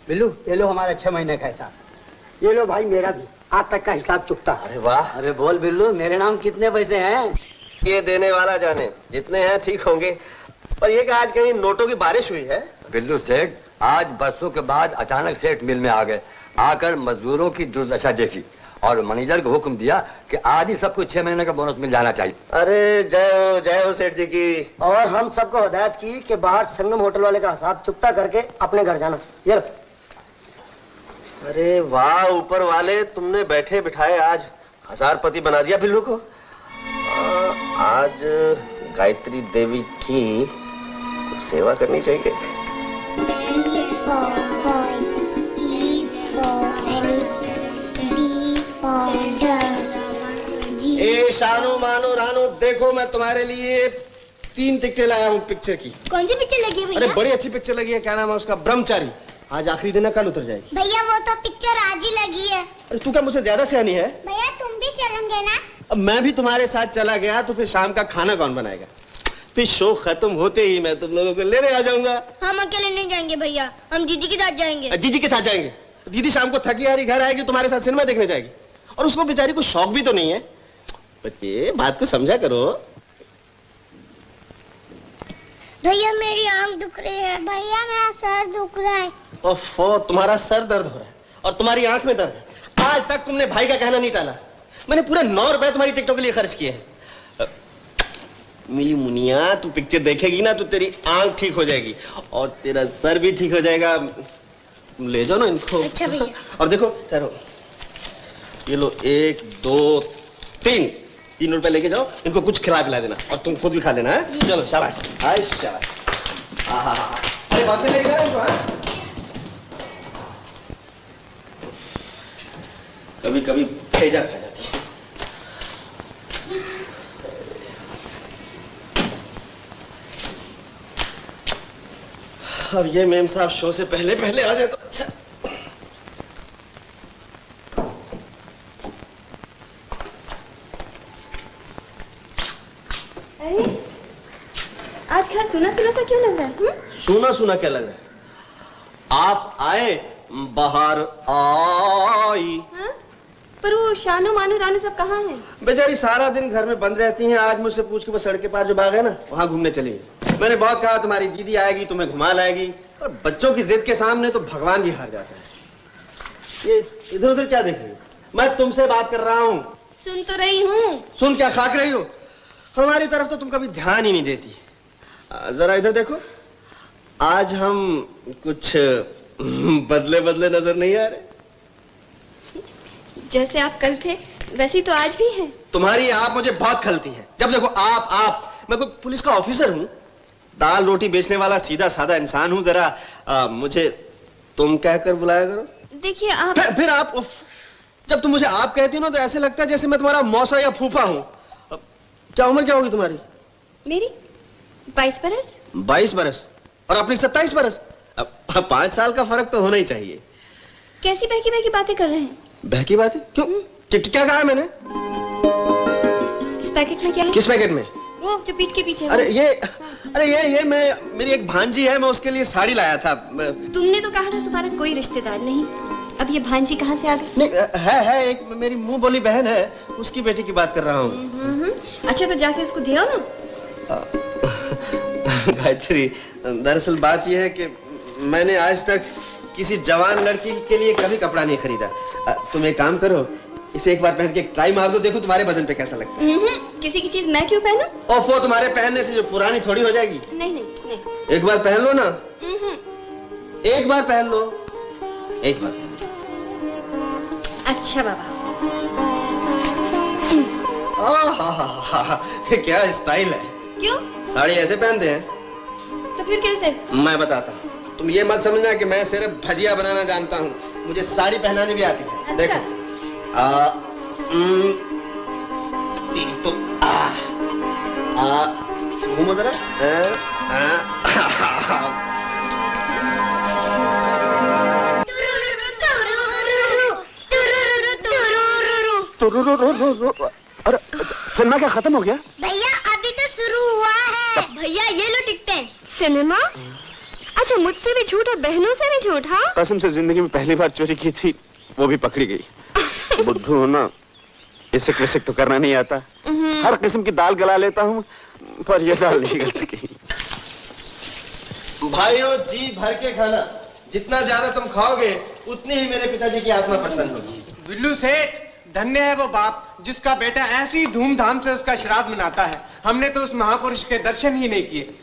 बिल्लू, ये लो हमारा 6 महीने का हिसाब। ये लो भाई मेरा भी, आज तक का हिसाब चुकता। अरे वाह। अरे बोल बिल्लू, मेरे नाम कितने पैसे हैं? ये देने वाला जाने, जितने हैं ठीक होंगे। और ये कि आज कहीं नोटों की बारिश हुई है? बिल्लू सेठ, आज बरसों के बाद अचानक सेठ मिल में आ गए। आकर मजदूरों की दुर्दशा देखी और मैनेजर को हुक्म दिया कि आज ही सबको 6 महीने का बोनस मिल जाना चाहिए। अरे जय हो सेठ जी की। और हम सबको हिदायत की कि बाहर संगम होटल वाले का हिसाब चुकता करके अपने घर जाना। ये लो। अरे वाह ऊपर वाले, तुमने बैठे बिठाए आज हजारपति बना दिया बिल्लू को। आज गायत्री देवी की सेवा करनी चाहिए। ए शानो मानो रानो, देखो मैं तुम्हारे लिए 3 टिकटें लाया हूँ पिक्चर की। कौन सी पिक्चर लगी है भैया? अरे बड़ी अच्छी पिक्चर लगी है, क्या नाम है उसका? ब्रह्मचारी। आज आखिरी दिन है, कल उतर जाएगी। भैया वो तो पिक्चर आज ही लगी है। अरे तू क्या मुझसे ज्यादा सियानी है? भैया तुम भी चलेंगे ना? अब मैं भी तुम्हारे साथ चला गया तो फिर शाम का खाना कौन बनाएगा? फिर शो खत्म होते ही मैं तुम लोगों को लेने आ जाऊंगा। हम अकेले नहीं जाएंगे भैया, हम दीदी के साथ जाएंगे। दीदी के साथ जाएंगे? दीदी शाम को थकी हारी घर आएगी, तुम्हारे साथ सिनेमा देखने जाएगी, और उसको बेचारी को शौक भी तो नहीं है। बच्चे बात को समझा करो। भैया मेरी आंख दुख रही है। भैया मेरा सर दुख रहा है। ओफो, तुम्हारा सर दर्द हो रहा है और तुम्हारी आंख में दर्द है। आज तक तुमने भाई का कहना नहीं टाला। मैंने पूरे 9 रुपए तुम्हारी टिकटों के लिए खर्च किए हैं। मिली मुनिया, तू पिक्चर देखेगी ना तो तेरी आंख ठीक हो जाएगी और तेरा सर भी ठीक हो जाएगा। ले जाओ ना इनको। अच्छा भैया। और देखो ठहरो, ये लो 1 2 3 रुपए लेके जाओ, इनको कुछ खिला पिला देना और तुम खुद भी खा लेना है। चलो शाबाश। हाय शाबाश। अरे बस में लेके जाओ इनको। कभी कभी भेजा खा जाती है। अब ये मेम साहब शो से पहले पहले आ जाए तो अच्छा। अरे आज घर सुना सुना सा क्यों लग रहा है? सुना सुना क्या लग रहा है? आप आए, बाहर आई। हाँ? पर वो शानो मानो रानू सब कहाँ हैं? बेचारी सारा दिन घर में बंद रहती हैं। आज मुझसे पूछ के वो सड़क के पार जो बाग है ना, वहाँ घूमने चली गई। मैंने बहुत कहा तुम्हारी दीदी आएगी, तुम्हें घुमा लाएगी, और बच्चों की जिद के सामने तो भगवान भी हार जाता है। ये इधर उधर क्या देख रही हो? मैं तुमसे बात कर रहा हूँ। सुन तो रही हूँ। सुन क्या खाक रही हो? हमारी तरफ तो तुम कभी ध्यान ही नहीं देती। जरा इधर देखो, आज हम कुछ बदले बदले नजर नहीं आ रहे। जैसे आप कल थे वैसे ही तो आज भी हैं। तुम्हारी आप मुझे बहुत खलती है। जब देखो आप मैं कोई पुलिस का ऑफिसर हूँ, दाल रोटी बेचने वाला सीधा साधा इंसान हूँ। जरा मुझे तुम कहकर बुलाया करो। देखिए आप फिर आप उफ। जब तुम मुझे आप कहती हो ना तो ऐसे लगता है जैसे मैं तुम्हारा मौसा या फूफा हूँ। क्या उम्र क्या होगी तुम्हारी? मेरी 22 बरस। 22 बरस और अपनी 27 बरस। अब 5 साल का फर्क तो होना ही चाहिए। कैसी बहकी बहकी बातें कर रहे हैं? बहकी बातें? क्यों? क्या कहा है मैंने? इस पैकेट में क्या है? किस पैकेट में? वो जो पीठ के पीछे। अरे ये मेरी एक भांजी है, मैं उसके लिए साड़ी लाया था। तुमने तो कहा था तुम्हारा कोई रिश्तेदार नहीं। अब ये भांजी कहाँ से आ गई? नहीं है एक मेरी मुंह बोली बहन है, उसकी बेटी की बात कर रहा हूँ। अच्छा तो जाके उसको दियो ना। गायत्री, दरअसल बात यह है कि मैंने आज तक किसी जवान लड़की के लिए कभी कपड़ा नहीं खरीदा। तुम एक काम करो, इसे एक बार पहन के ट्राई मार दो, देखो तुम्हारे बदन पे कैसा लगता है। किसी की चीज मैं क्यों पहनूं? और वो तुम्हारे पहनने से जो पुरानी थोड़ी हो जाएगी। नहीं। एक बार पहन लो ना। एक बार पहन लो, एक बार। अच्छा बाबा। क्या स्टाइल है। क्यों? साड़ी ऐसे पहनते हैं? तो फिर कैसे? मैं बताता हूँ। तुम ये मत समझना कि मैं सिर्फ भजिया बनाना जानता हूँ, मुझे साड़ी पहनानी भी आती है। अच्छा। देखो तेरी तो घूमो जरा। अरे सिनेमा क्या खत्म हो गया? भैया अभी तो शुरू हुआ है। भैया ये लो टिकटें। सिनेमा? अच्छा मुझसे भी झूठ और बहनों से भी झूठ? हाँ कसम से जिंदगी में पहली बार चोरी की थी, वो भी पकड़ी गई। बुद्धू हो ना, इसिक विसिक तो करना नहीं आता। हर किस्म की दाल गला लेता हूँ, पर ये दाल नहीं गल सकी। भाइयों जी भर के खाना, जितना ज्यादा तुम खाओगे उतनी ही मेरे पिताजी की आत्मा प्रसन्न होगी। बिल्लू सेठ, धन्य है वो बाप जिसका बेटा ऐसी धूमधाम से उसका श्राद्ध मनाता है। हमने तो उस महापुरुष के दर्शन ही नहीं किए।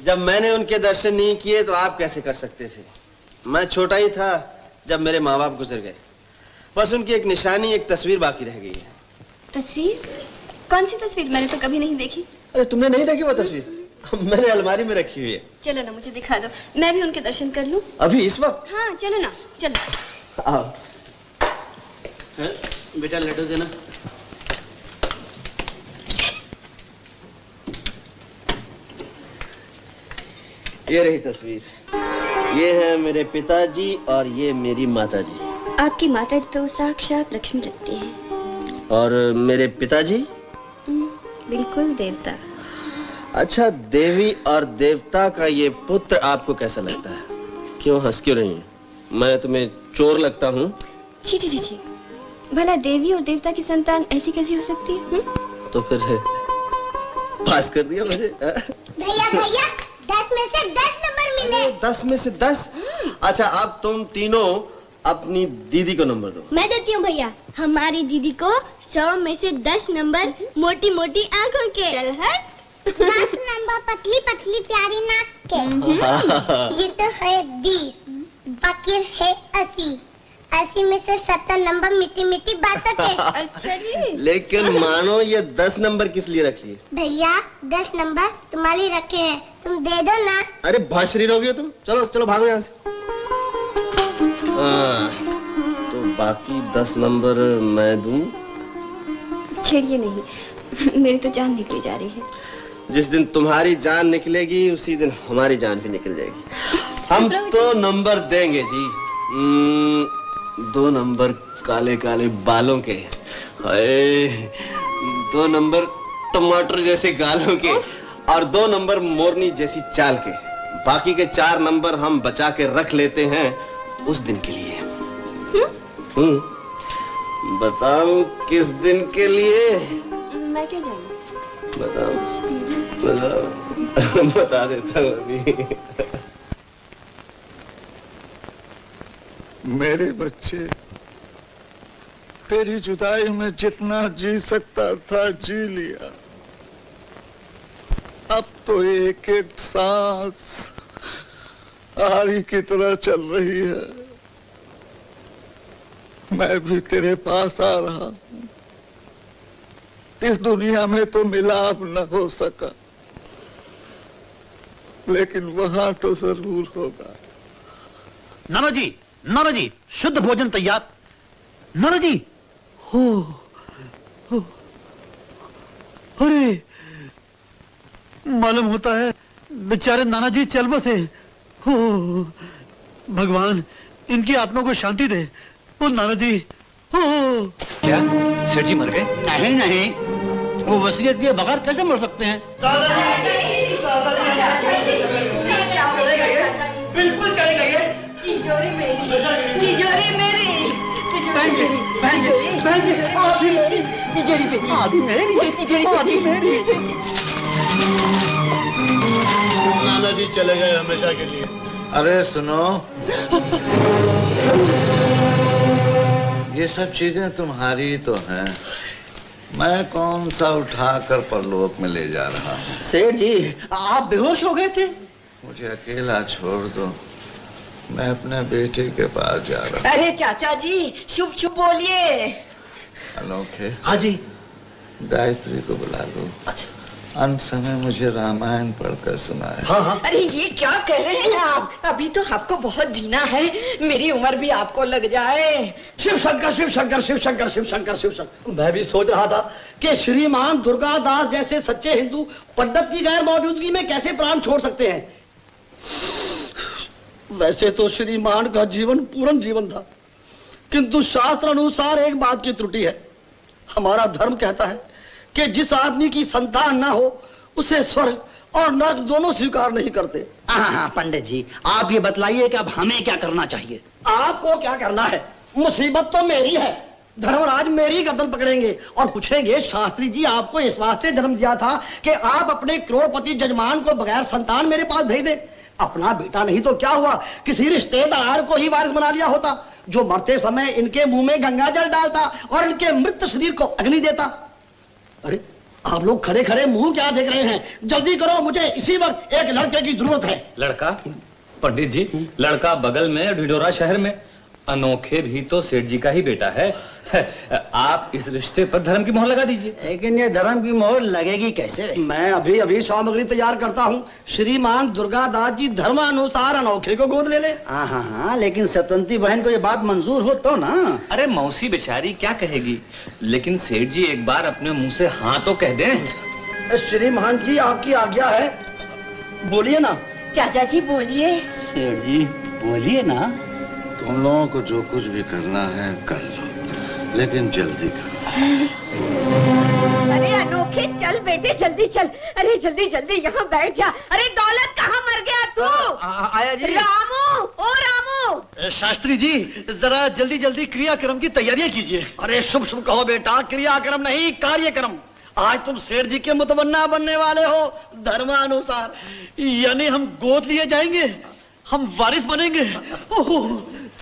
जब मैंने उनके दर्शन नहीं किए तो आप कैसे कर सकते थे? मैं छोटा ही था जब मेरे माँ बाप गुजर गए। बस उनकी एक निशानी, एक तस्वीर बाकी रह गई है। तस्वीर? कौन सी तस्वीर? मैंने तो कभी नहीं देखी। अरे तुमने नहीं देखी वो तस्वीर? मैंने अलमारी में रखी हुई है। चलो ना मुझे दिखा दो, मैं भी उनके दर्शन कर लूं। अभी इस वक्त? हाँ चलो ना, चलो। आओ। बेटा लड्डू देना। ये रही तस्वीर। ये है मेरे पिताजी और ये मेरी माताजी। आपकी माताजी तो साक्षात लक्ष्मी लगती है। और मेरे पिताजी? बिल्कुल देवता। अच्छा, देवी और देवता का ये पुत्र आपको कैसा लगता है? क्यों हंस क्यों रही हैं? मैं तुम्हें चोर लगता हूँ? छी छी छी छी, भला देवी और देवता की संतान ऐसी कैसी हो सकती है? तो फिर पास कर दिया मुझे। भैया भैया 10 में से 10 नंबर मिले। 10 में से 10? अच्छा अब तुम तीनों अपनी दीदी को नंबर दो। मैं देती हूँ भैया। हमारी दीदी को 100 में से 10 नंबर मोटी मोटी आंखों के। 10 नंबर पतली पतली प्यारी नाक के। ये तो है 20, बाकी है 80। 80 में से 70 नंबर मीठी मीठी बातों के। अच्छा जी। लेकिन मानो ये 10 नंबर किस लिए रखी है? भैया 10 नंबर तुम्हारे लिए रखे हैं, तुम दे दो ना। अरे भाषरी रहोगे तुम। चलो चलो भागो यहाँ से। तो बाकी 10 नंबर मैं दूं? छेड़िए नहीं, मेरी तो जान निकली जा रही है। जिस दिन तुम्हारी जान निकलेगी उसी दिन हमारी जान भी निकल जाएगी। हम तो नंबर देंगे जी। 2 नंबर काले काले बालों के, हाय 2 नंबर टमाटर जैसे गालों के, और 2 नंबर मोरनी जैसी चाल के। बाकी के 4 नंबर हम बचा के रख लेते हैं उस दिन के लिए। बताओ किस दिन के लिए? मैं क्या जानूं? बताओ बताओ बता देता हूँ अभी। मेरे बच्चे, तेरी जुदाई में जितना जी सकता था जी लिया। अब तो एक एक सांस आरी की तरह चल रही है। मैं भी तेरे पास आ रहा हूं। इस दुनिया में तो मिलाप न हो सका, लेकिन वहां तो जरूर होगा। नाना जी, शुद्ध भोजन तैयार। नाना जी, हो अरे मालूम होता है बेचारे नाना जी चल बसे। हो भगवान इनकी आत्मा को शांति दे। ओ नाना जी, हो क्या सेठ जी मर गए? नहीं, वो वसीयत दिए बगैर कैसे मर सकते हैं? बिल्कुल चले गए। तिजोरी मेरी, तिजोरी मेरी, आधी मेरी, तिजोरी मेरी, आधी मेरी, तिजोरी आधी मेरी। नाना जी चले गए हमेशा के लिए। अरे सुनो, ये सब चीजें तुम्हारी तो हैं। मैं कौन सा उठाकर परलोक में ले जा रहा हूँ। सेठ जी, आप बेहोश हो गए थे। मुझे अकेला छोड़ दो, मैं अपने बेटे के पास जा रहा हूँ। अरे चाचा जी, शुभ शुभ बोलिए। अनोखे, हाँ जी। गायत्री को बुला लो। अच्छा। अंत समय मुझे रामायण पढ़कर सुनाए। हाँ। अरे ये क्या कह रहे हैं आप? अभी तो आपको बहुत जीना है, मेरी उम्र भी आपको लग जाए। शिव शंकर, शिव शंकर, शिव शंकर, शिव शंकर, शिव शंकर। मैं भी सोच रहा था कि श्रीमान दुर्गा दास जैसे सच्चे हिंदू पंडित की गैर मौजूदगी में कैसे प्राण छोड़ सकते हैं। वैसे तो श्रीमान का जीवन पूर्ण जीवन था, किंतु शास्त्र अनुसार एक बात की त्रुटि है। हमारा धर्म कहता है कि जिस आदमी की संतान ना हो उसे स्वर्ग और नरक दोनों स्वीकार नहीं करते। हाँ पंडित जी, आप ये बतलाइए कि अब हमें क्या करना चाहिए? आपको क्या करना है? मुसीबत तो मेरी है। धर्मराज मेरी गर्दन पकड़ेंगे और पूछेंगे, शास्त्री जी आपको इस वास्ते जन्म दिया था कि आप अपने करोड़पति जजमान को बगैर संतान मेरे पास भेज दें। अपना बेटा नहीं तो क्या हुआ, किसी रिश्तेदार को ही वारिस बना लिया होता, जो मरते समय इनके मुंह में गंगा जल डालता और इनके मृत शरीर को अग्नि देता। अरे आप लोग खड़े खड़े मुंह क्या देख रहे हैं? जल्दी करो, मुझे इसी वक्त एक लड़के की जरूरत है। लड़का? पंडित जी, लड़का बगल में ढिढोरा शहर में। अनोखे भी तो सेठ जी का ही बेटा है। आप इस रिश्ते पर धर्म की मोहर लगा दीजिए। लेकिन ये धर्म की मोहर लगेगी कैसे? मैं अभी सामग्री तैयार करता हूँ। श्रीमान दुर्गा दास जी धर्मानुसार अनोखे को गोद ले ले। हाँ, लेकिन स्वतंत्री बहन को ये बात मंजूर हो तो ना। अरे मौसी बेचारी क्या कहेगी, लेकिन सेठ जी एक बार अपने मुंह से हाँ तो कह दें। श्रीमान जी आपकी आज्ञा है, बोलिए ना। चाचा जी बोलिए। सेठ जी बोलिए ना। तुम लोगों को जो कुछ भी करना है कर लो, लेकिन जल्दी करो। अरे अनोखे चल बेटे, जल्दी चल। अरे जल्दी जल्दी यहाँ बैठ जा। अरे दौलत कहाँ मर गया तू? आया जी। रामू, ओ रामू। शास्त्री जी जरा जल्दी जल्दी क्रियाक्रम की तैयारियां कीजिए। अरे शुभ शुभ कहो बेटा, क्रियाक्रम नहीं कार्यक्रम। आज तुम सेठ जी के मुतमन्ना बनने वाले हो धर्मानुसार, यानी हम गोद लिए जाएंगे, हम वारिस बनेंगे।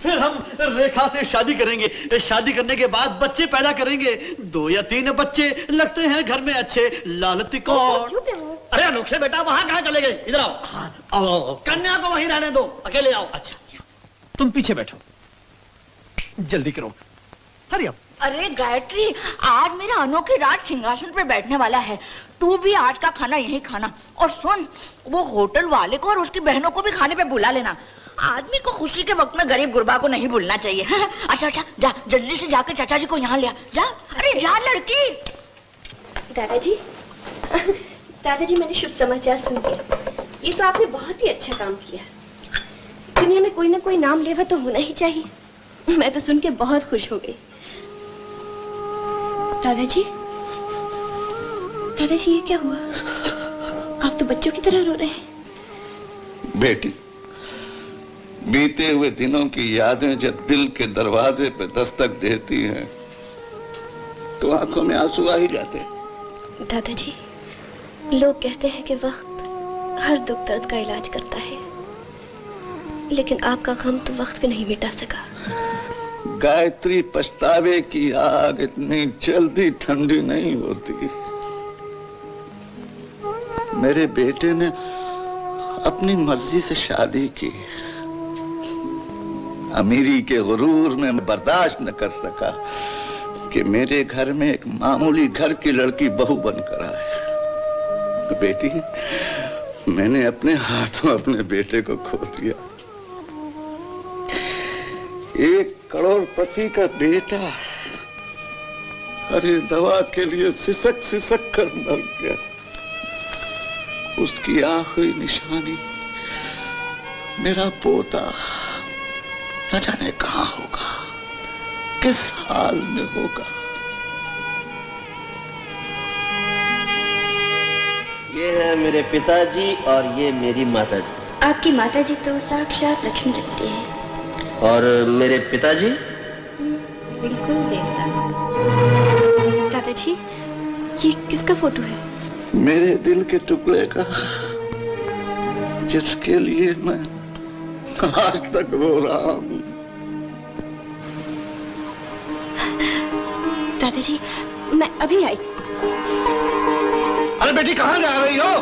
फिर हम रेखा से शादी करेंगे, शादी करने के बाद बच्चे पैदा करेंगे, 2 या 3 बच्चे लगते हैं घर में अच्छे। लालती कौन? अरे अनोखे बेटा वहां कहाँ चले गए? इधर आओ। कन्या को वहीं रहने दो, अकेले आओ। अच्छा, तुम पीछे बैठो, जल्दी करो, हरी आओ। अरे गायत्री, आज मेरा अनोखे राज सिंहासन पे बैठने वाला है, तू भी आज का खाना यहीं खाना। और सुन, वो होटल वाले को और उसकी बहनों को भी खाने पे बुला लेना। आदमी को खुशी के वक्त में गरीब गुरबा को नहीं भूलना चाहिए। अच्छा अच्छा, जा जल्दी से जाकर चाचा जी को यहाँ ले आ। जा, अरे जा लड़की। दादाजी, दादाजी मैंने शुभ समाचार सुन लिया। ये तो आपने बहुत ही अच्छा काम किया। दुनिया में कोई ना कोई नाम लेवा तो होना ही चाहिए। मैं तो सुन के बहुत खुश हो गई। दादाजी, दादाजी ये क्या हुआ? आप तो बच्चों की तरह रो रहे हैं। बेटी, बीते हुए दिनों की यादें जब दिल के दरवाजे पे दस्तक देती हैं तो आंखों में आंसू आ ही जाते हैं। दादाजी, लोग कहते हैं कि वक्त हर दुख दर्द का इलाज करता है, लेकिन आपका गम तो वक्त भी नहीं मिटा सका। गायत्री, पछतावे की आग इतनी जल्दी ठंडी नहीं होती। मेरे बेटे ने अपनी मर्जी से शादी की। अमीरी के गुरूर में बर्दाश्त न कर सका कि मेरे घर में एक मामूली घर की लड़की बहू बनकर आए। बेटी, मैंने अपने हाथों अपने बेटे को खो दिया। 1 करोड़पति का बेटा अरे दवा के लिए सिसक सिसक कर मर गया। उसकी आखिरी निशानी मेरा पोता न जाने कहां होगा, किस हाल में होगा। ये है मेरे पिताजी और ये मेरी माताजी। आपकी माताजी तो साक्षात लक्ष्मी लगती है। और मेरे पिताजी? बिल्कुल देवता। दादाजी, ये किसका फोटो है? मेरे दिल के टुकड़े का, जिसके लिए मैं आज तक रो रहा हूं। दादाजी, मैं अभी आई। अरे बेटी, कहाँ जा रही हो?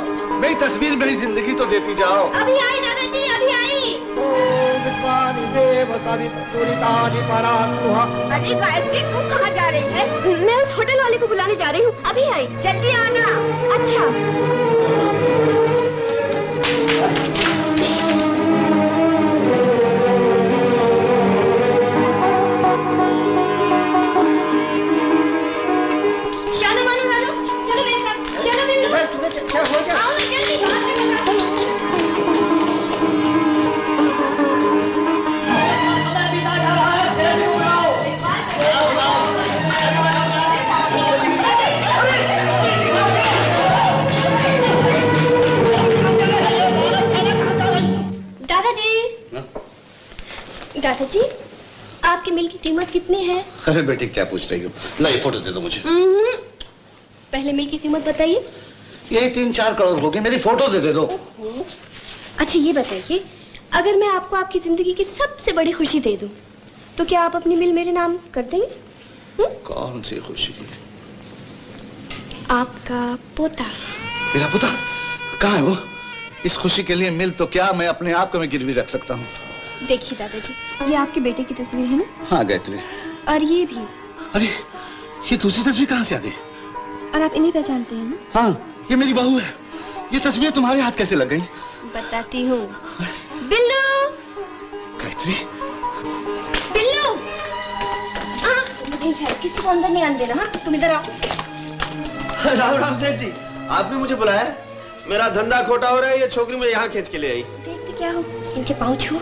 मेरी तस्वीर मेरी जिंदगी तो देती जाओ। अभी आई दादाजी, अभी आई। अरे गायत्री, तू कहाँ जा रही है? मैं उस होटल वाले को बुलाने जा रही हूँ। अभी आई। जल्दी आना। अच्छा। शाना मानो वालो, चलो मेरे साथ, चलो बिल्लू। क्या हुआ क्या? आओ जल्दी, बाहर निकलो। दादाजी, आपके मिल की कीमत कितनी है? अरे बेटी, क्या पूछ रही हो? ला ये फोटो दे दो मुझे। पहले मिल की कीमत बताइए। यही 3-4 करोड़ होगी। मेरी फोटो दे दो। अच्छा ये बताइए, अगर मैं आपको आपकी जिंदगी की सबसे बड़ी खुशी दे दूं, तो क्या आप अपनी मिल मेरे नाम कर देंगे? कौन सी खुशी? आपका पोता। मेरा पोता? कहाँ है वो? इस खुशी के लिए मिल तो क्या, मैं अपने आप को मैं गिरवी रख सकता हूँ। देखिए दादाजी, ये आपके बेटे की तस्वीर है ना? हाँ गायत्री। और ये भी। अरे, ये दूसरी तस्वीर कहाँ से आ गई? और आप इन्हें पहचानते हैं ना? हाँ, ये मेरी बहू है। ये तस्वीर तुम्हारे हाथ कैसे लग गई? बताती हूँ। बिल्लू! गायत्री! बिल्लू! किसी को अंदर नहीं आने देना। हाँ, तुम इधर आओ। राम राम सेठ जी, आपने मुझे बुलाया? मेरा धंधा खोटा हो रहा है, ये छोकरी मुझे यहाँ खींच के ले आई। देखते क्या हो, इनके पाँव छुओ।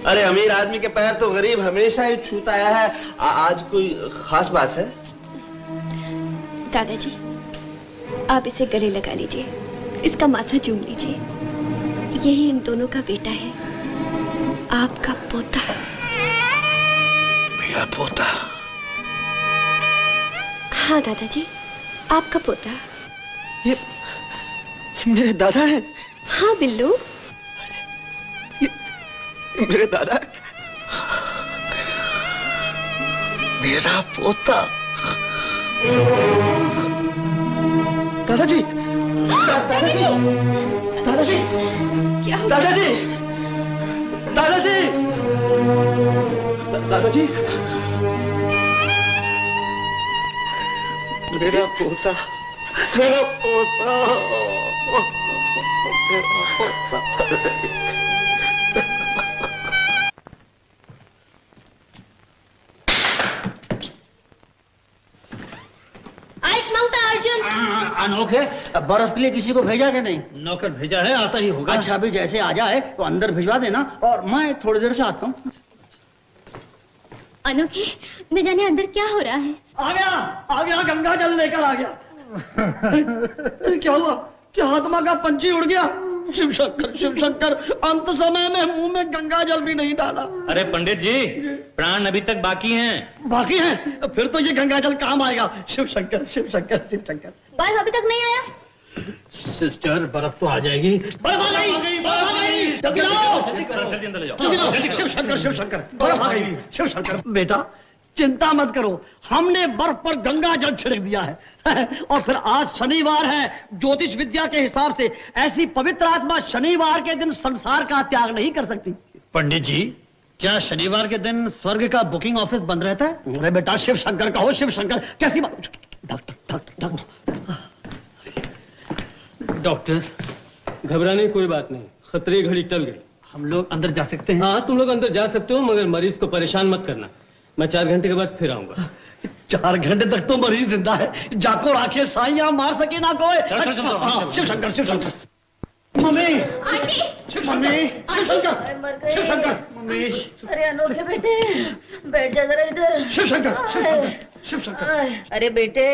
अरे अमीर आदमी के पैर तो गरीब हमेशा ही छूता आया है। आज कोई खास बात है? दादाजी, आप इसे गले लगा लीजिए, इसका माथा चूम लीजिए। यही इन दोनों का बेटा है, आपका पोता। मेरा पोता? हाँ दादाजी, आपका पोता। ये मेरे दादा हैं? हाँ बिल्लू, ये मेरे दादा है? मेरा पोता? दादाजी, दादाजी, दादाजी, क्या हुआ? दादाजी, दादाजी, दादाजी, मेरा पोता, मेरा पोता, मेरा पोता। अनोखे बर्फ के लिए किसी को भेजा कि नहीं? नौकर भेजा है, आता ही होगा। अच्छा, अभी जैसे आ जाए तो अंदर भिजवा देना और मैं थोड़ी देर से आता हूँ। अनोखे, न जाने अंदर क्या हो रहा है। आ गया गंगा जल लेकर आ गया। क्या हुआ? क्या आत्मा का पंछी उड़ गया? शिव शंकर, अंत समय में मुंह में गंगा जल भी नहीं डाला। अरे पंडित जी, प्राण अभी तक बाकी हैं। बाकी हैं? फिर तो ये गंगा जल काम आएगा। शिव शंकर। बर्फ अभी तक नहीं आया? सिस्टर, बर्फ तो आ जाएगी। बर्फ आ गई। जल्दी अंदर ले जाओ। शिव शंकर, बर्फ आ गई। शिव शंकर, बेटा चिंता मत करो, हमने बर्फ पर गंगा जल छिड़क दिया है। और फिर आज शनिवार है। ज्योतिष विद्या के हिसाब से ऐसी पवित्र आत्मा शनिवार के दिन संसार का त्याग नहीं कर सकती। पंडित जी, क्या शनिवार के दिन स्वर्ग का बुकिंग ऑफिस बंद रहता है? अरे बेटा, शिव शंकर कहो, शिव शंकर। कैसी बात? डॉक्टर, घबराने की कोई बात नहीं, खतरे घड़ी टल गई। हम लोग अंदर जा सकते हैं? हाँ, तुम लोग अंदर जा सकते हो, मगर मरीज को परेशान मत करना। मैं 4 घंटे के बाद फिर आऊंगा। 4 घंटे तक तो मरीज जिंदा है। जाको राखे साइयां, मार सके ना कोई। शिव शंकर। मम्मी, शिव शंकर। मम्मी, अरे अनोखे बेटे, बैठ जा जरा इधर। शिव शंकर। अरे बेटे,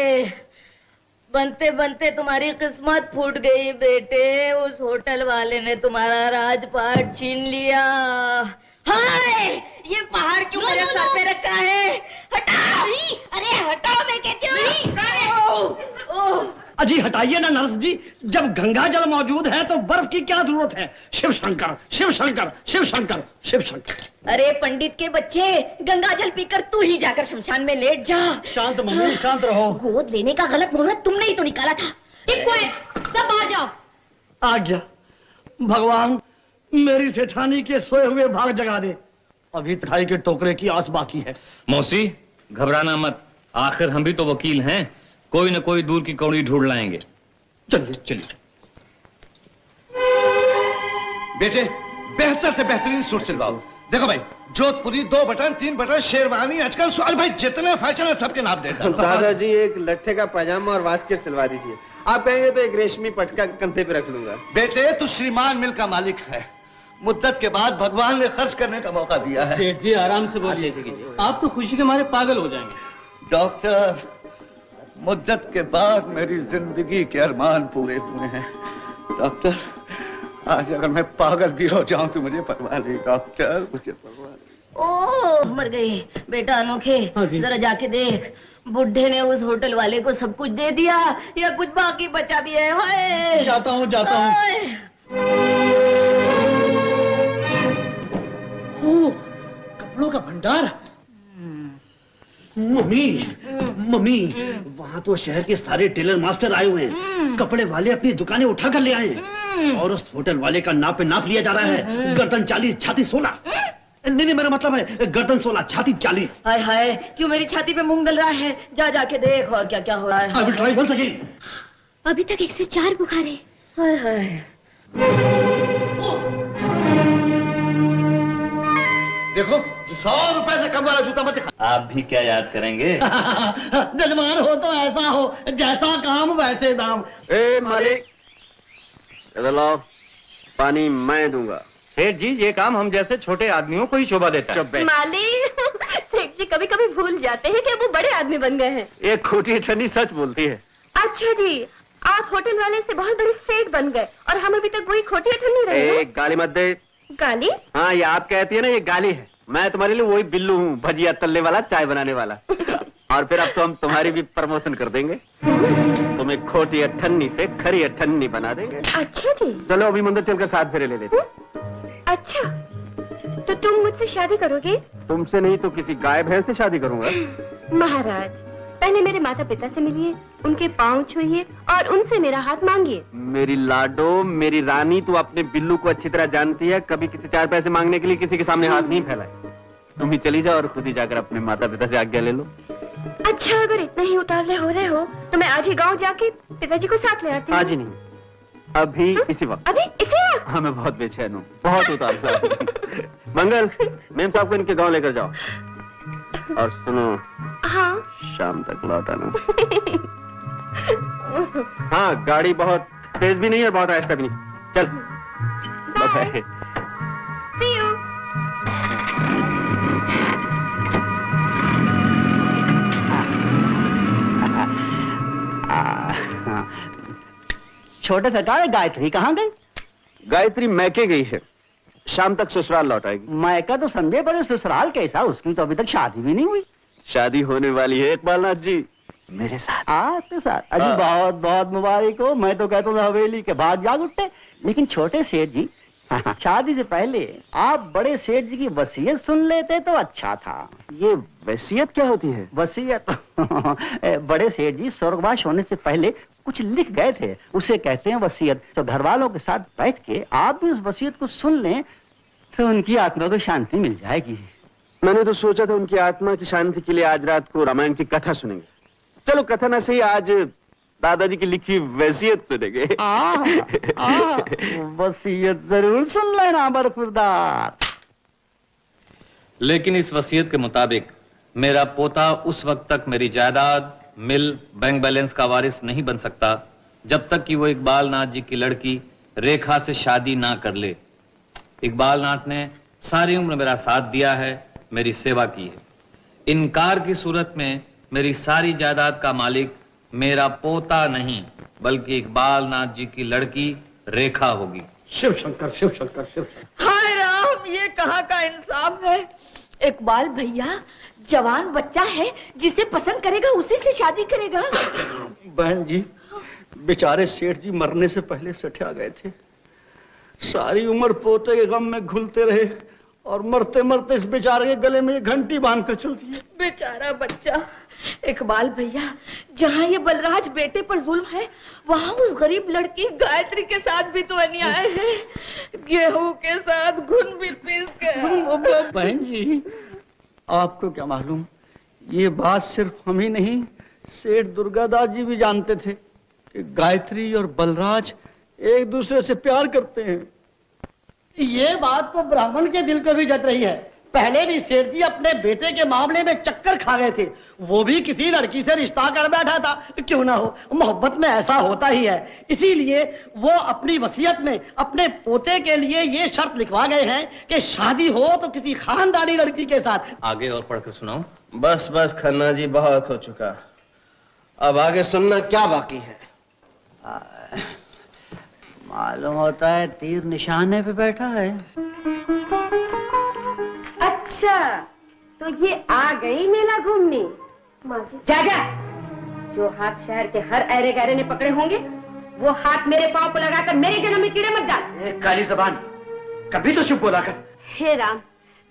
बनते बनते तुम्हारी किस्मत फूट गई बेटे। उस होटल वाले ने तुम्हारा राजपाट छीन लिया। हाय, ये पहाड़ क्यों मेरे सर पे रखा है? हटाओ! अरे हटाओ, मैं कहती हूँ। अजी हटाइए ना नर्स जी, जब गंगा जल मौजूद है तो बर्फ की क्या जरूरत है? शिव शंकर। अरे पंडित के बच्चे, गंगा जल पीकर तू ही जाकर शमशान में लेट जा। शांत मम्मी, शांत रहो। गोद लेने का गलत मुहूर्त तुमने ही तो निकाला था। सब आ जाओ। आ गया। भगवान, मेरी सेठानी के सोए हुए भाग जगा दे। अभी मिठाई के टोकरे की आस बाकी है। मौसी, घबराना मत, आखिर हम भी तो वकील हैं, कोई न कोई दूर की कौड़ी ढूंढ लाएंगे। चलिए। बेटे, बेहतर से बेहतरीन सूट सिलवाओ। देखो भाई, जोधपुरी 2 बटन 3 बटन शेरवानी, आजकल सवाल भाई जितने फैशन है सबके नाम देता। दादाजी, एक लट्ठे का पैजामा और वास्केट सिलवा दीजिए। आप कहेंगे तो एक रेशमी पटका कंधे पे रख लूंगा। बेटे, तू श्रीमान मिल का मालिक है। मुद्दत के बाद भगवान ने खर्च करने का मौका दिया है। सेठ जी, आराम से बोलिए, आप तो खुशी के मारे पागल हो जाएंगे। डॉक्टर, मुद्दत के बाद मेरी जिंदगी के अरमान पूरे हुए हैं। डॉक्टर, आज अगर मैं पागल भी हो जाऊं तो मुझे परवाह नहीं। डॉक्टर, मुझे परवाह नहीं। ओह, मर गई बेटा अनोखे। जरा जाके देख, बुढ़े ने उस होटल वाले को सब कुछ दे दिया या कुछ बाकी बचा भी है? हाय, जाता हूँ। कपड़ों का भंडार। मम्मी, वहाँ तो शहर के सारे टेलर मास्टर आए हुए हैं। कपड़े वाले अपनी दुकानें उठा कर ले आए हैं और उस होटल वाले का नाप लिया जा रहा है। गर्दन 40, छाती 16। नहीं, मेरा मतलब है गर्दन 16, छाती 40। हाय हाय, क्यों मेरी छाती पे मूंग डल रहा है? जाके देख और क्या क्या हो रहा है। अभी ट्राई कर सके। अभी तक 104 बुखार है। हाय हाय। देखो, 100 रुपए से कम वाला जूता मत दिखा। आप भी क्या याद करेंगे? जजमान हो तो ऐसा हो, जैसा काम वैसे दाम। ए मालिक, इधर लाओ, पानी मैं दूंगा। सेठ जी, ये काम हम जैसे छोटे आदमियों को ही शोभा देता है। मालिक, सेठ जी कभी कभी भूल जाते हैं कि वो बड़े आदमी बन गए हैं। एक खोटी ठन्नी सच बोलती है। अच्छा जी, आप होटल वाले से बहुत बड़े सेठ बन गए और हम अभी तक वही खोटी ठन्नी रहे। गाली मत दे। गाली? हाँ, ये आप कहती है ना, ये गाली है। मैं तुम्हारे लिए वही बिल्लू हूँ, भजिया तलने वाला, चाय बनाने वाला। और फिर अब तो हम तुम्हारी भी प्रमोशन कर देंगे। तुम्हें खोटी अठन्नी से खरी अठन्नी बना देंगे। अच्छा जी। चलो अभी मंदिर चलकर 7 फेरे ले लेते। अच्छा, तो तुम मुझसे शादी करोगे? तुमसे नहीं तो किसी गाय भैंस से शादी करूंगा। महाराज, पहले मेरे माता पिता से मिलिए, उनके पाँव छुइए और उनसे मेरा हाथ मांगिए। मेरी लाडो, मेरी रानी, तू अपने बिल्लू को अच्छी तरह जानती है। कभी किसी 4 पैसे मांगने के लिए किसी के सामने हाथ नहीं फैलाए। तुम ही चली जाओ और खुद ही जाकर अपने माता पिता से आज्ञा ले लो। अच्छा, अगर इतना ही उतावले हो रहे हो तो मैं आज ही गाँव जाके पिताजी को साथ ले आती हूँ। आज ही नहीं, अभी इसी वक्त। अभी इसी वक्त? हाँ, मैं बहुत बेचैन हूँ, बहुत उतावला। मंगल, मेम साहब को इनके गाँव लेकर जाओ। और सुनो, हाँ, शाम तक लौट आना। हाँ, गाड़ी बहुत तेज भी नहीं है, बहुत आहिस्ता भी नहीं। चल बाय। छोटे सरकार, गायत्री कहाँ गई? गायत्री मैके गई है, शाम तक ससुराल लौट आएगी। मैका तो समझे, पर ससुराल कैसा? उसकी तो अभी तक शादी भी नहीं हुई। शादी होने वाली है इकबालनाथ जी, मेरे साथ। आपके साथ? अजी बहुत बहुत मुबारक हो। मैं तो कहता हूँ हवेली के भाग जाग उठते। लेकिन छोटे सेठ जी, शादी से पहले आप बड़े सेठ जी की वसीयत सुन लेते तो अच्छा था। ये वसीयत क्या होती है? वसीयत बड़े सेठ जी स्वर्गवास होने से पहले कुछ लिख गए थे, उसे कहते हैं वसीयत। तो घर वालों के साथ बैठ के आप भी उस वसीयत को सुन लें तो उनकी आत्मा को शांति मिल जाएगी। मैंने तो सोचा था उनकी आत्मा की शांति के लिए आज रात को रामायण की कथा सुनेंगे। चलो कथा ना सही, आज दादाजी की लिखी वसीयत सुनेंगे। वसीयत जरूर सुन लेना बरखुरदार। लेकिन इस वसीयत के मुताबिक मेरा पोता उस वक्त तक मेरी जायदाद, मिल, बैंक बैलेंस का वारिस नहीं बन सकता जब तक कि वो इकबाल नाथ जी की लड़की रेखा से शादी ना कर ले। इकबाल नाथ ने सारी उम्र मेरा साथ दिया है, मेरी सेवा की है। इनकार की सूरत में मेरी सारी जायदाद का मालिक मेरा पोता नहीं बल्कि इकबाल नाथ जी की लड़की रेखा होगी। शिव शंकर, शिव शंकर, शिव शंकर। हाय राम, ये कहाँ का इंसाफ है? इकबाल भैया जवान बच्चा है, जिसे पसंद करेगा उसी से शादी करेगा। बहन जी, बेचारे सेठ जी मरने से पहले सठिया गए थे। सारी उम्र पोते के गम में घुलते रहे और मरते मरते इस बेचारे के गले में ये घंटी बांधकर चलती है। बेचारा बच्चा। इकबाल भैया, जहाँ ये बलराज बेटे पर जुल्म है, वहाँ उस गरीब लड़की गायत्री के साथ भी तो अन्याय है। गेहूं के साथ घुन भी पीस के। बहन जी, आपको क्या मालूम, ये बात सिर्फ हम ही नहीं, सेठ दुर्गादास जी भी जानते थे कि गायत्री और बलराज एक दूसरे से प्यार करते हैं। ये बात तो ब्राह्मण के दिल को भी जत रही है। पहले भी सेठ जी अपने बेटे के मामले में चक्कर खा गए थे, वो भी किसी लड़की से रिश्ता कर बैठा था। क्यों ना हो, मोहब्बत में ऐसा होता ही है। इसीलिए वो अपनी वसीयत में अपने पोते के लिए ये शर्त लिखवा गए हैं कि शादी हो तो किसी खानदानी लड़की के साथ। आगे और पढ़कर सुनाओ। बस बस खन्ना जी, बहुत हो चुका, अब आगे सुनना क्या बाकी है? मालूम होता है तीर निशाने पे बैठा है। अच्छा, तो ये आ गई मेला घूमने। माँ जी, जागा। जो हाथ शहर के हर ऐरे गहरे ने पकड़े होंगे, वो हाथ मेरे पांव को लगाकर मेरे जन्म में कीड़े मत डाल। काली जबान, कभी तो चुप बोला कर। हे राम,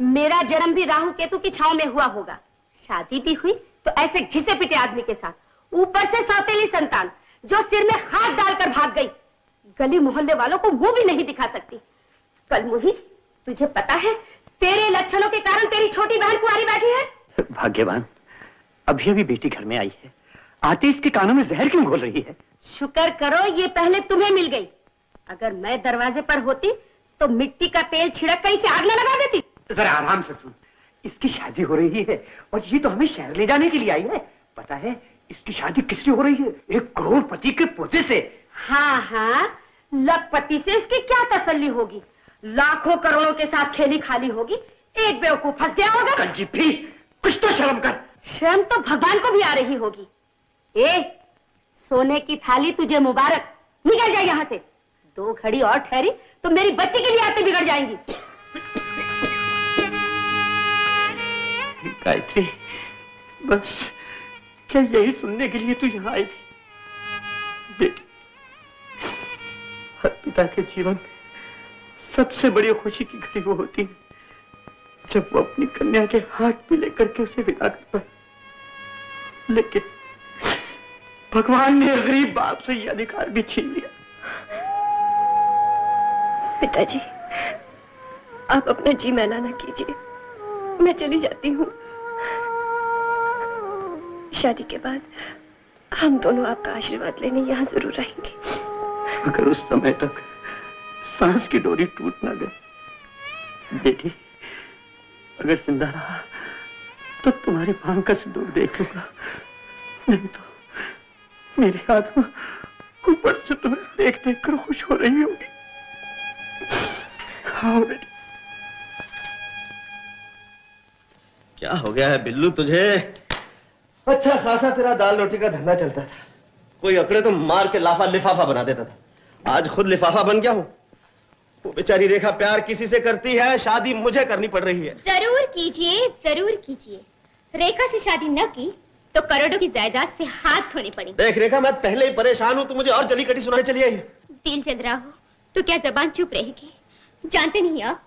मेरा जन्म भी राहु केतु की छांव में हुआ होगा। शादी भी हुई तो ऐसे घिसे पिटे आदमी के साथ, ऊपर से सौतेली संतान जो सिर में हाथ डालकर भाग गई। गली मोहल्ले वालों को मुंह भी नहीं दिखा सकती। कल मुही, तुझे पता है तेरे लक्षणों के कारण तेरी छोटी बहन कुंवारी बैठी है। भाग्यवान, अभी अभी बेटी घर में आई है, आते इसके कानों में जहर क्यों घोल रही है? शुक्र करो ये पहले तुम्हें मिल गई। अगर मैं दरवाजे पर होती तो मिट्टी का तेल छिड़क कर इसे आग न लगा देती। जरा आराम से सुन, इसकी शादी हो रही है और ये तो हमें शहर ले जाने के लिए आई है। पता है इसकी शादी किससे हो रही है? एक करोड़पति के पोते से। हाँ हाँ, लखपति से इसकी क्या तसल्ली होगी? लाखों करोड़ों के साथ खेली खाली होगी, एक बेवकूफ फंस गया होगा। कंजीफी, कुछ तो शर्म कर। शर्म तो भगवान को भी आ रही होगी। ए, सोने की थाली तुझे मुबारक, निकल जाए यहाँ से। 2 घड़ी और ठहरी तो मेरी बच्ची की भी आदतें बिगड़ जाएंगी। गायत्री, बस क्या यही सुनने के लिए तू यहाँ आई थी? बेटी, हर पिता के जीवन में सबसे बड़ी खुशी की घड़ी वो होती है जब वो अपनी कन्या के हाथ में लेकर के उसे विदा करता है। लेकिन भगवान ने गरीब बाप से ये अधिकार भी छीन लिया। पिताजी, आप अपना जी मैला ना कीजिए, मैं चली जाती हूँ। शादी के बाद हम दोनों आपका आशीर्वाद लेने यहाँ जरूर आएंगे। अगर उस समय तक सांस की डोरी टूट ना गई, बेटी, अगर जिंदा रहा तो तुम्हारी मांग का सिंदूर देख लूंगा, मेरी आत्मा ऊपर से तुम्हें देख देख कर खुश हो रही होगी। हाँ बेटी। क्या हो गया है बिल्लू तुझे? अच्छा खासा तेरा दाल रोटी का धंधा चलता था, कोई अकड़े तो मार के लाफा लिफाफा बना देता था, आज खुद लिफाफा बन गया हूं। वो बेचारी रेखा प्यार किसी से करती है, शादी मुझे करनी पड़ रही है। जरूर कीजिए, जरूर कीजिए। रेखा से शादी न की तो करोड़ों की जायदाद से हाथ धोने पड़ेंगे। देख रेखा, मैं पहले ही परेशान हूं, तू मुझे और जली कटी सुनाने चली आई। दिल जल रहा हो तो क्या जबान चुप रहेगी? जानते नहीं आप,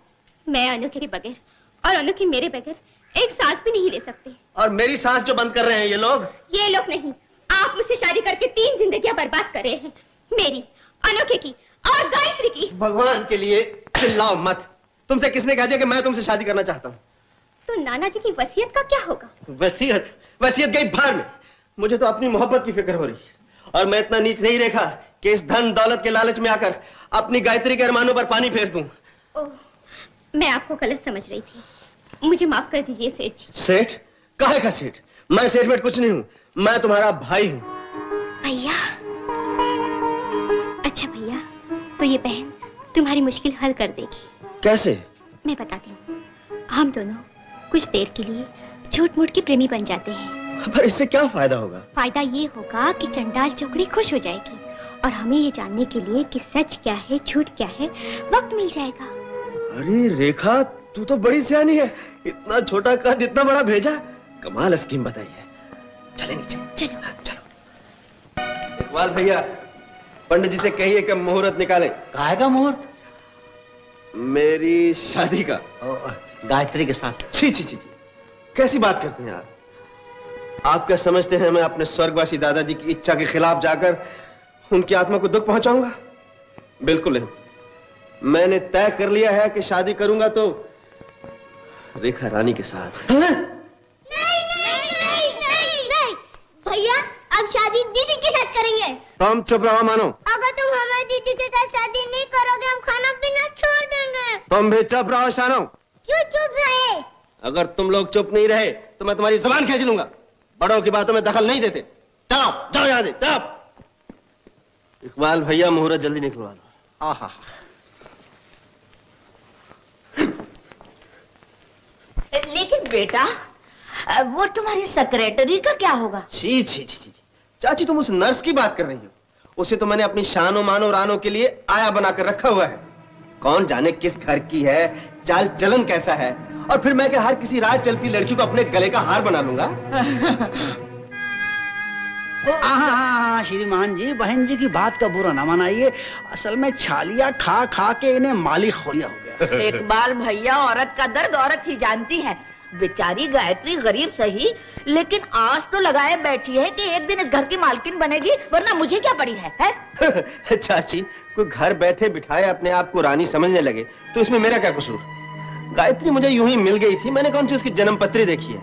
मैं अनोखे के बगैर और अनोखे मेरे बगैर एक सांस भी नहीं ले सकते। और मेरी सांस जो बंद कर रहे हैं ये लोग नहीं, आप मुझसे शादी करके 3 जिंदगियां बर्बाद कर रहे हैं, मेरी, अनोखे की और गायत्री की। भगवान के लिए चिल्लाओ मत। तुमसे किसने कह दिया कि मैं तुमसे शादी करना चाहता हूँ? तो नाना जी की वसीयत का क्या होगा? वसीयत गई भाड़ में। मुझे तो अपनी मोहब्बत की फिक्र हो रही है, और मैं इतना नीच नहीं रेखा कि इस धन दौलत के लालच में आकर अपनी गायत्री के अरमानों पर पानी फेर दूं। मैं आपको गलत समझ रही थी, मुझे माफ कर दीजिए सेठ जी। सेठ? काहे का सेठ? मैं सेठ वेठ कुछ नहीं हूँ, मैं तुम्हारा भाई हूँ। भैया? अच्छा भैया, तो ये बहन तुम्हारी मुश्किल हल कर देगी। कैसे? मैं बताती हूँ। हम दोनों कुछ देर के लिए झूठ मूठ के प्रेमी बन जाते हैं। पर इससे क्या फायदा होगा? फायदा ये होगा कि चंडाल चौकड़ी खुश हो जाएगी, और हमें ये जानने के लिए कि सच क्या है झूठ क्या है वक्त मिल जाएगा। अरे रेखा, तू तो बड़ी सियानी है, इतना छोटा कद इतना बड़ा भेजा, कमाल स्कीम बताई है। चले नीचे। चलो। इकबाल भैया, पंडित जी से कहिए कि मुहूर्त निकाले। काहे का मुहूर्त? मेरी शादी का। गायत्री के साथ। छी छी छी, कैसी बात करते हैं आप क्या समझते हैं मैं अपने स्वर्गवासी दादाजी की इच्छा के खिलाफ जाकर उनकी आत्मा को दुख पहुंचाऊंगा? बिल्कुल नहीं। मैंने तय कर लिया है कि शादी करूंगा तो रेखा रानी के साथ। नहीं भैया, अब शादी दीदी के साथ करेंगे। तुम चुप रहो मानो। अगर तुम हमारी दीदी के साथ शादी नहीं करोगे हम खाना पीना छोड़ देंगे। तुम भी चुप रहो शानो। क्यों चुप रहे? अगर तुम लोग चुप नहीं रहे तो मैं तुम्हारी जुबान खींच लूंगा। बड़ों की बातों में दखल नहीं देते। जाओ जाओ यहाँ से, जाओ। इकबाल भैया, मुहूर्त जल्दी निकलवा लो। आहा। लेकिन बेटा, वो तुम्हारी सेक्रेटरी का क्या होगा? छी छी छी छी, चाची तुम उस नर्स की बात कर रही हो? उसे तो मैंने अपनी शानो मानो रानो के लिए आया बनाकर रखा हुआ है। कौन जाने किस घर की है, चाल चलन कैसा है, और फिर मैं क्या हर किसी राह चलती लड़की को अपने गले का हार बना लूंगा? हाँ श्रीमान जी, बहन जी की बात का बुरा ना मनाइए। असल में छालिया खा खा के इन्हें माली खोलिया हो गया। इकबाल भैया, औरत का दर्द औरत ही जानती है। बेचारी गायत्री गरीब सही, लेकिन आस तो लगाए बैठी है कि एक दिन इस घर की मालकिन बनेगी, वरना मुझे क्या पड़ी है? चाची, कोई घर बैठे बिठाए अपने आप को रानी समझने लगे तो इसमें मेरा क्या कसूर? गायत्री मुझे यूं ही मिल गई थी, मैंने कौन सी उसकी जन्म पत्री देखी है?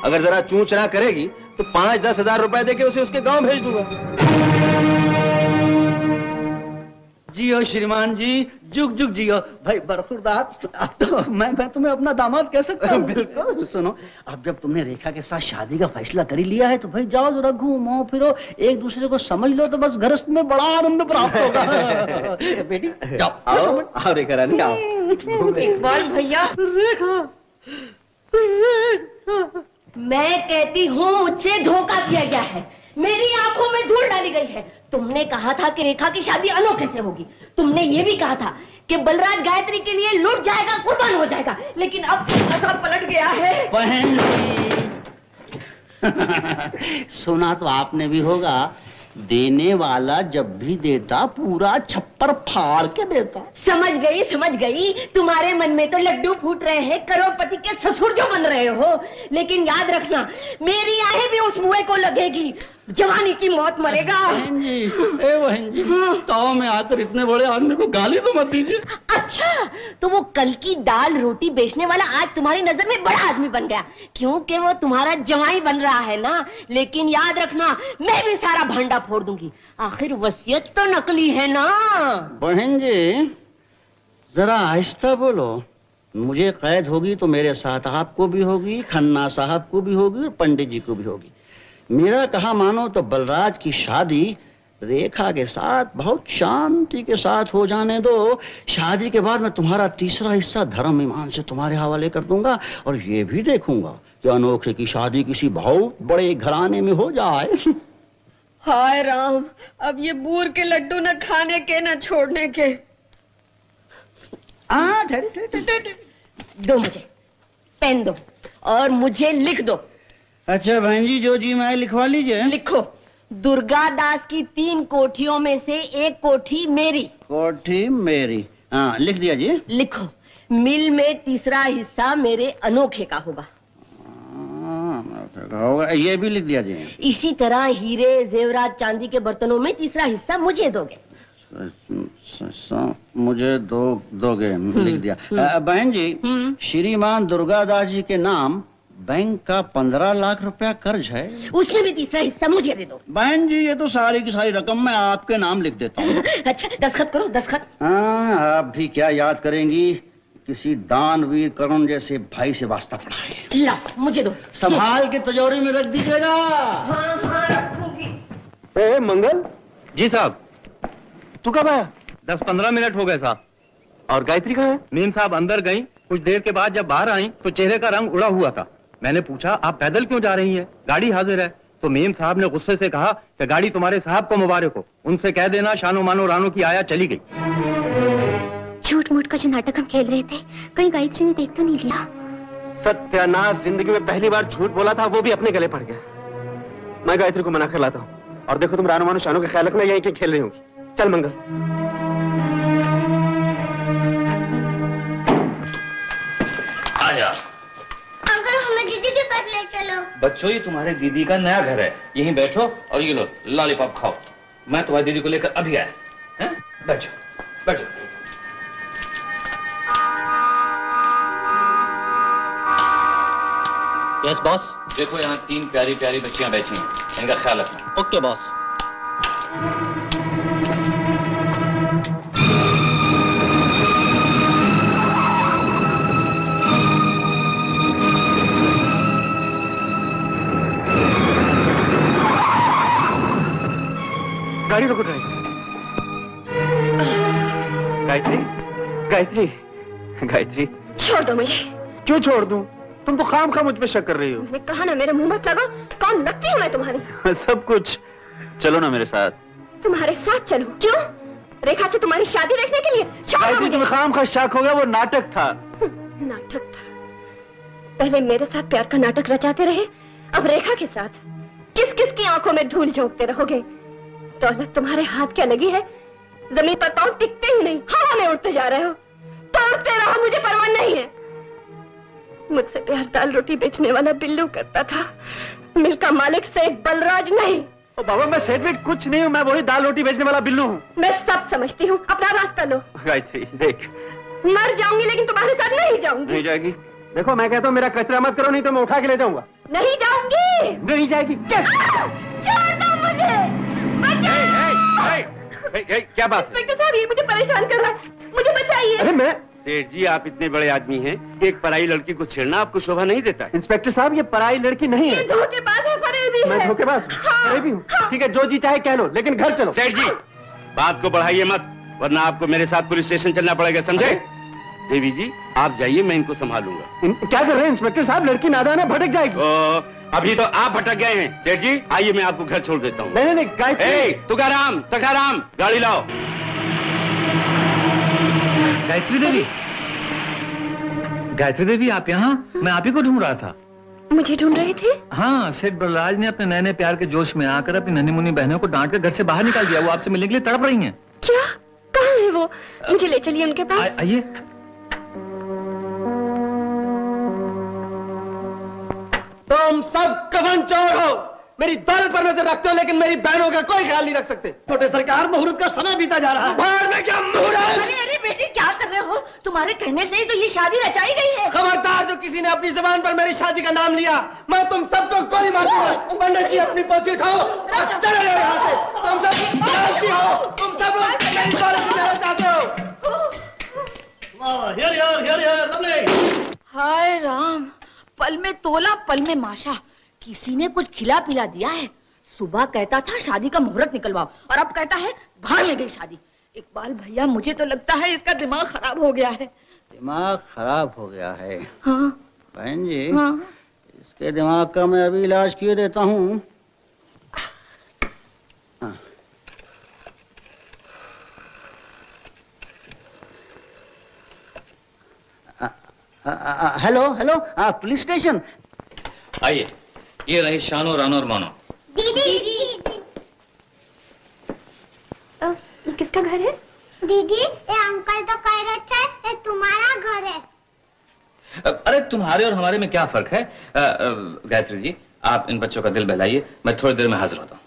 अगर जरा चूंचना करेगी तो 5-10 हजार रुपए देके उसे उसके गांव भेज दूंगा। जियो श्रीमान जी, जुग जुग जियो। भाई बरखुरदार, अब तो मैं तुम्हें अपना दामाद कह सकता हूँ। बिल्कुल। सुनो, अब जब तुमने रेखा के साथ शादी का फैसला कर ही लिया है तो भाई जाओ जरा घूमो फिरो, एक दूसरे को समझ लो, तो बस गृहस्थ में बड़ा आनंद प्राप्त होगा। बेटी जाओ। आओ रेखा रानी, आओ। इकबाल भैया, मैं कहती हूँ मुझसे धोखा किया गया है, मेरी आंखों में धूल डाली गई है। तुमने कहा था कि रेखा की शादी अनोखे से होगी, तुमने ये भी कहा था कि बलराज गायत्री के लिए लुट जाएगा, कुर्बान हो जाएगा, लेकिन अब ऐसा पलट गया है। बहन सुना तो आपने भी होगा, देने वाला जब भी देता पूरा छप्पर फाड़ के देता। समझ गई, तुम्हारे मन में तो लड्डू फूट रहे हैं, करोड़पति के ससुर जो बन रहे हो, लेकिन याद रखना मेरी आहें भी उस मुए को लगेगी, जवानी की मौत मरेगा। बहन जी, ताव में आकर इतने बड़े आदमी को गाली तो मत दीजिए। अच्छा, तो वो कल की दाल रोटी बेचने वाला आज तुम्हारी नजर में बड़ा आदमी बन गया, क्योंकि वो तुम्हारा जवाई बन रहा है ना। लेकिन याद रखना, मैं भी सारा भांडा फोड़ दूंगी, आखिर वसीयत तो नकली है ना। बहन जी जरा आहिस्ता बोलो, मुझे कैद होगी तो मेरे साथ आपको भी होगी, खन्ना साहब को भी होगी और पंडित जी को भी होगी। मेरा कहा मानो तो बलराज की शादी रेखा के साथ बहुत शांति के साथ हो जाने दो। शादी के बाद मैं तुम्हारा तीसरा हिस्सा धर्म ईमान से तुम्हारे हवाले कर दूंगा और ये भी देखूंगा कि अनोखे की शादी किसी बहुत बड़े घराने में हो जाए। हाय राम, अब ये बूर के लड्डू न खाने के न छोड़ने के। दो मुझे पेन दो और मुझे लिख दो। अच्छा बहन जी, जो जी मैं लिखवा लीजिए। लिखो, दुर्गा दास की 3 कोठियों में से एक कोठी मेरी। कोठी मेरी, हाँ लिख दिया जी। लिखो, मिल में तीसरा हिस्सा मेरे अनोखे का होगा। होगा, ये भी लिख दिया जी। इसी तरह हीरे जेवरात चांदी के बर्तनों में तीसरा हिस्सा मुझे दोगे। मुझे दोगे, लिख दिया। बहन जी, श्रीमान दुर्गादास जी के नाम बैंक का 15 लाख रुपया कर्ज है, उसमें भी तीसरा हिस्सा मुझे दे दो। बहन जी ये तो सारी की सारी रकम मैं आपके नाम लिख देता हूँ। अच्छा दस्तखत करो, दस्तखत। हाँ, आप भी क्या याद करेंगी, किसी दानवीर करुण जैसे भाई से वास्ता पड़ा है। ला मुझे दो, संभाल के तिजोरी में रख दीजिएगा। हाँ हाँ रखूंगी। ए मंगल जी साहब। तू कब आया? 10-15 मिनट हो गए साहब। और गायत्री कहाँ है? मीम साहब अंदर गई, कुछ देर के बाद जब बाहर आई तो चेहरे का रंग उड़ा हुआ था। मैंने पूछा आप पैदल क्यों जा रही हैं, गाड़ी हाजिर है। तो मीम साहब ने गुस्से से कहा कि गाड़ी तुम्हारे साहब को मुबारक हो, उनसे कह देना शानो मानो रानो की आया चली गई। झूठ मूठ का जो नाटक हम खेल रहे थे, कहीं गायत्री ने देख तो नहीं लिया? सत्यानाश, जिंदगी में पहली बार झूठ बोला था, वो भी अपने गले पड़ गया। मैं गायत्री को मना कर लाता हूँ। और देखो तुम रानो मानो शानो का ख्याल रखना, यहीं के खेल रही होगी। चल मंगल। आया। अंकल हमें दीदी के पास ले चलो। बच्चों ये तुम्हारे दीदी का नया घर है, यहीं बैठो और ये लो लॉलीपॉप खाओ। मैं तुम्हारी दीदी को लेकर अभी आया। हैं? बैठो बैठो। Yes boss. देखो यहाँ 3 प्यारी प्यारी बच्चियां बैठी हैं, इनका ख्याल रखना। Okay boss. गाड़ी रोको ड्राइवर। गायत्री, गायत्री, गायत्री। छोड़ दो मुझे। क्यों छोड़ दूं? तुम तो खामखा मुझ पे शक कर रही हो। मैंने कहा ना मेरे मुंह मत लगो। कौन लगती हूँ मैं तुम्हारी? सब कुछ। चलो ना मेरे साथ। तुम्हारे साथ चलो? क्यों? रेखा से तुम्हारी शादी देखने के लिए? गायत्री तुम्हें खामखा शक हो गया, वो नाटक था। नाटक था? पहले मेरे साथ प्यार का नाटक रचाते रहे, अब रेखा के साथ किस किस की आंखों में धूल झोंकते रहोगे? दौलत तुम्हारे हाथ क्या लगी है? जमीन पर पांव टिकते ही नहीं, हवा में उड़ते जा रहे हो। तोड़ते रहो, मुझे परवाह नहीं है। मुझसे प्यार दाल रोटी बेचने वाला बिल्लू करता था, मिल का मालिक सेठ बलराज नहीं। ओ बाबा मैं सेठ वेठ कुछ नहीं हूँ, मैं वही दाल रोटी बेचने वाला बिल्लू हूँ। मैं सब समझती हूँ, अपना रास्ता लो। गायत्री देख, मर जाऊंगी लेकिन तुम्हारे साथ नहीं जाऊंगी। नहीं जाएगी? देखो मैं कहता हूँ मेरा कचरा मत करो, नहीं तो मैं उठा के ले जाऊंगा। नहीं जाऊंगी। नहीं जाएगी? छोड़ दो मुझे। क्या बात? इंस्पेक्टर साहब ये मुझे परेशान कर रहा है, मुझे बचाइए। अरे मैं सेठ जी, आप इतने बड़े आदमी हैं, एक पराई लड़की को छेड़ना आपको शोभा नहीं देता। इंस्पेक्टर साहब ये पराई लड़की नहीं है। धोखेबाज है, फरेबी है। मैं धोखेबाज फरेबी हूँ? ठीक है जो जी चाहे कह लो, लेकिन घर चलो। सेठ जी बात को बढ़ाइए मत, वरना आपको मेरे साथ पुलिस स्टेशन चलना पड़ेगा, समझे? देवी जी आप जाइए, मैं इनको संभालूंगा। क्या कर रहे हैं इंस्पेक्टर साहब? लड़की नादान है, भटक जाएगी। अभी तो आप भटक गए हैं। सेठ जी आइए, मैं आपको घर छोड़ देता हूँ। नहीं नहीं गायत्री, तुकाराम सखाराम, गाड़ी लाओ। गायत्री देवी, गायत्री देवी आप यहाँ? मैं आप ही को ढूंढ रहा था। मुझे ढूंढ रहे थे? हाँ, सेठ बलराज ने अपने नए नए प्यार के जोश में आकर अपनी नन्ही मुन्नी बहनों को डांट कर घर से बाहर निकाल दिया। वो आपसे मिलने के लिए तड़प रही हैं। क्या? कहाँ है वो? मुझे ले चलिए उनके पास। आइए। तुम सब कफन चोर हो, मेरी दौलत पर नजर रखते हो, लेकिन मेरी बहनों का कोई ख्याल नहीं रख सकते। छोटे सरकार, मुहूर्त का समय बीता जा रहा है। बाहर में क्या मुहूर्त? अरे अरे बेटी क्या कर रहे हो? तुम्हारे कहने से ही तो ये शादी रचाई गई है। खबरदार जो किसी ने अपनी जुबान पर मेरी शादी का नाम लिया, मैं तुम सबको गोली मार दूंगा। पंडित जी अपनी पोथी उठाओ और चले जाओ यहाँ से। तुम सब लालची हो, तुम सब मेरी दौलत लेना चाहते हो। हाय राम, पल में तोला पल में माशा, किसी ने कुछ खिला पिला दिया है। सुबह कहता था शादी का मुहूर्त निकलवाओ और अब कहता है भाड़ ले गई शादी। इकबाल भैया मुझे तो लगता है इसका दिमाग खराब हो गया है। दिमाग खराब हो गया है? हाँ बहन जी, हाँ। इसके दिमाग का मैं अभी इलाज किए देता हूँ। Hello hello, police station. आइए, ये रही शानो, रानो और मानो। किसका घर है? दीदी, ये अंकल तो कह रहे थे ये तुम्हारा घर है। अरे तुम्हारे और हमारे में क्या फर्क है? गायत्री जी, आप इन बच्चों का दिल बहलाइए, मैं थोड़ी देर में हाजिर होता हूँ।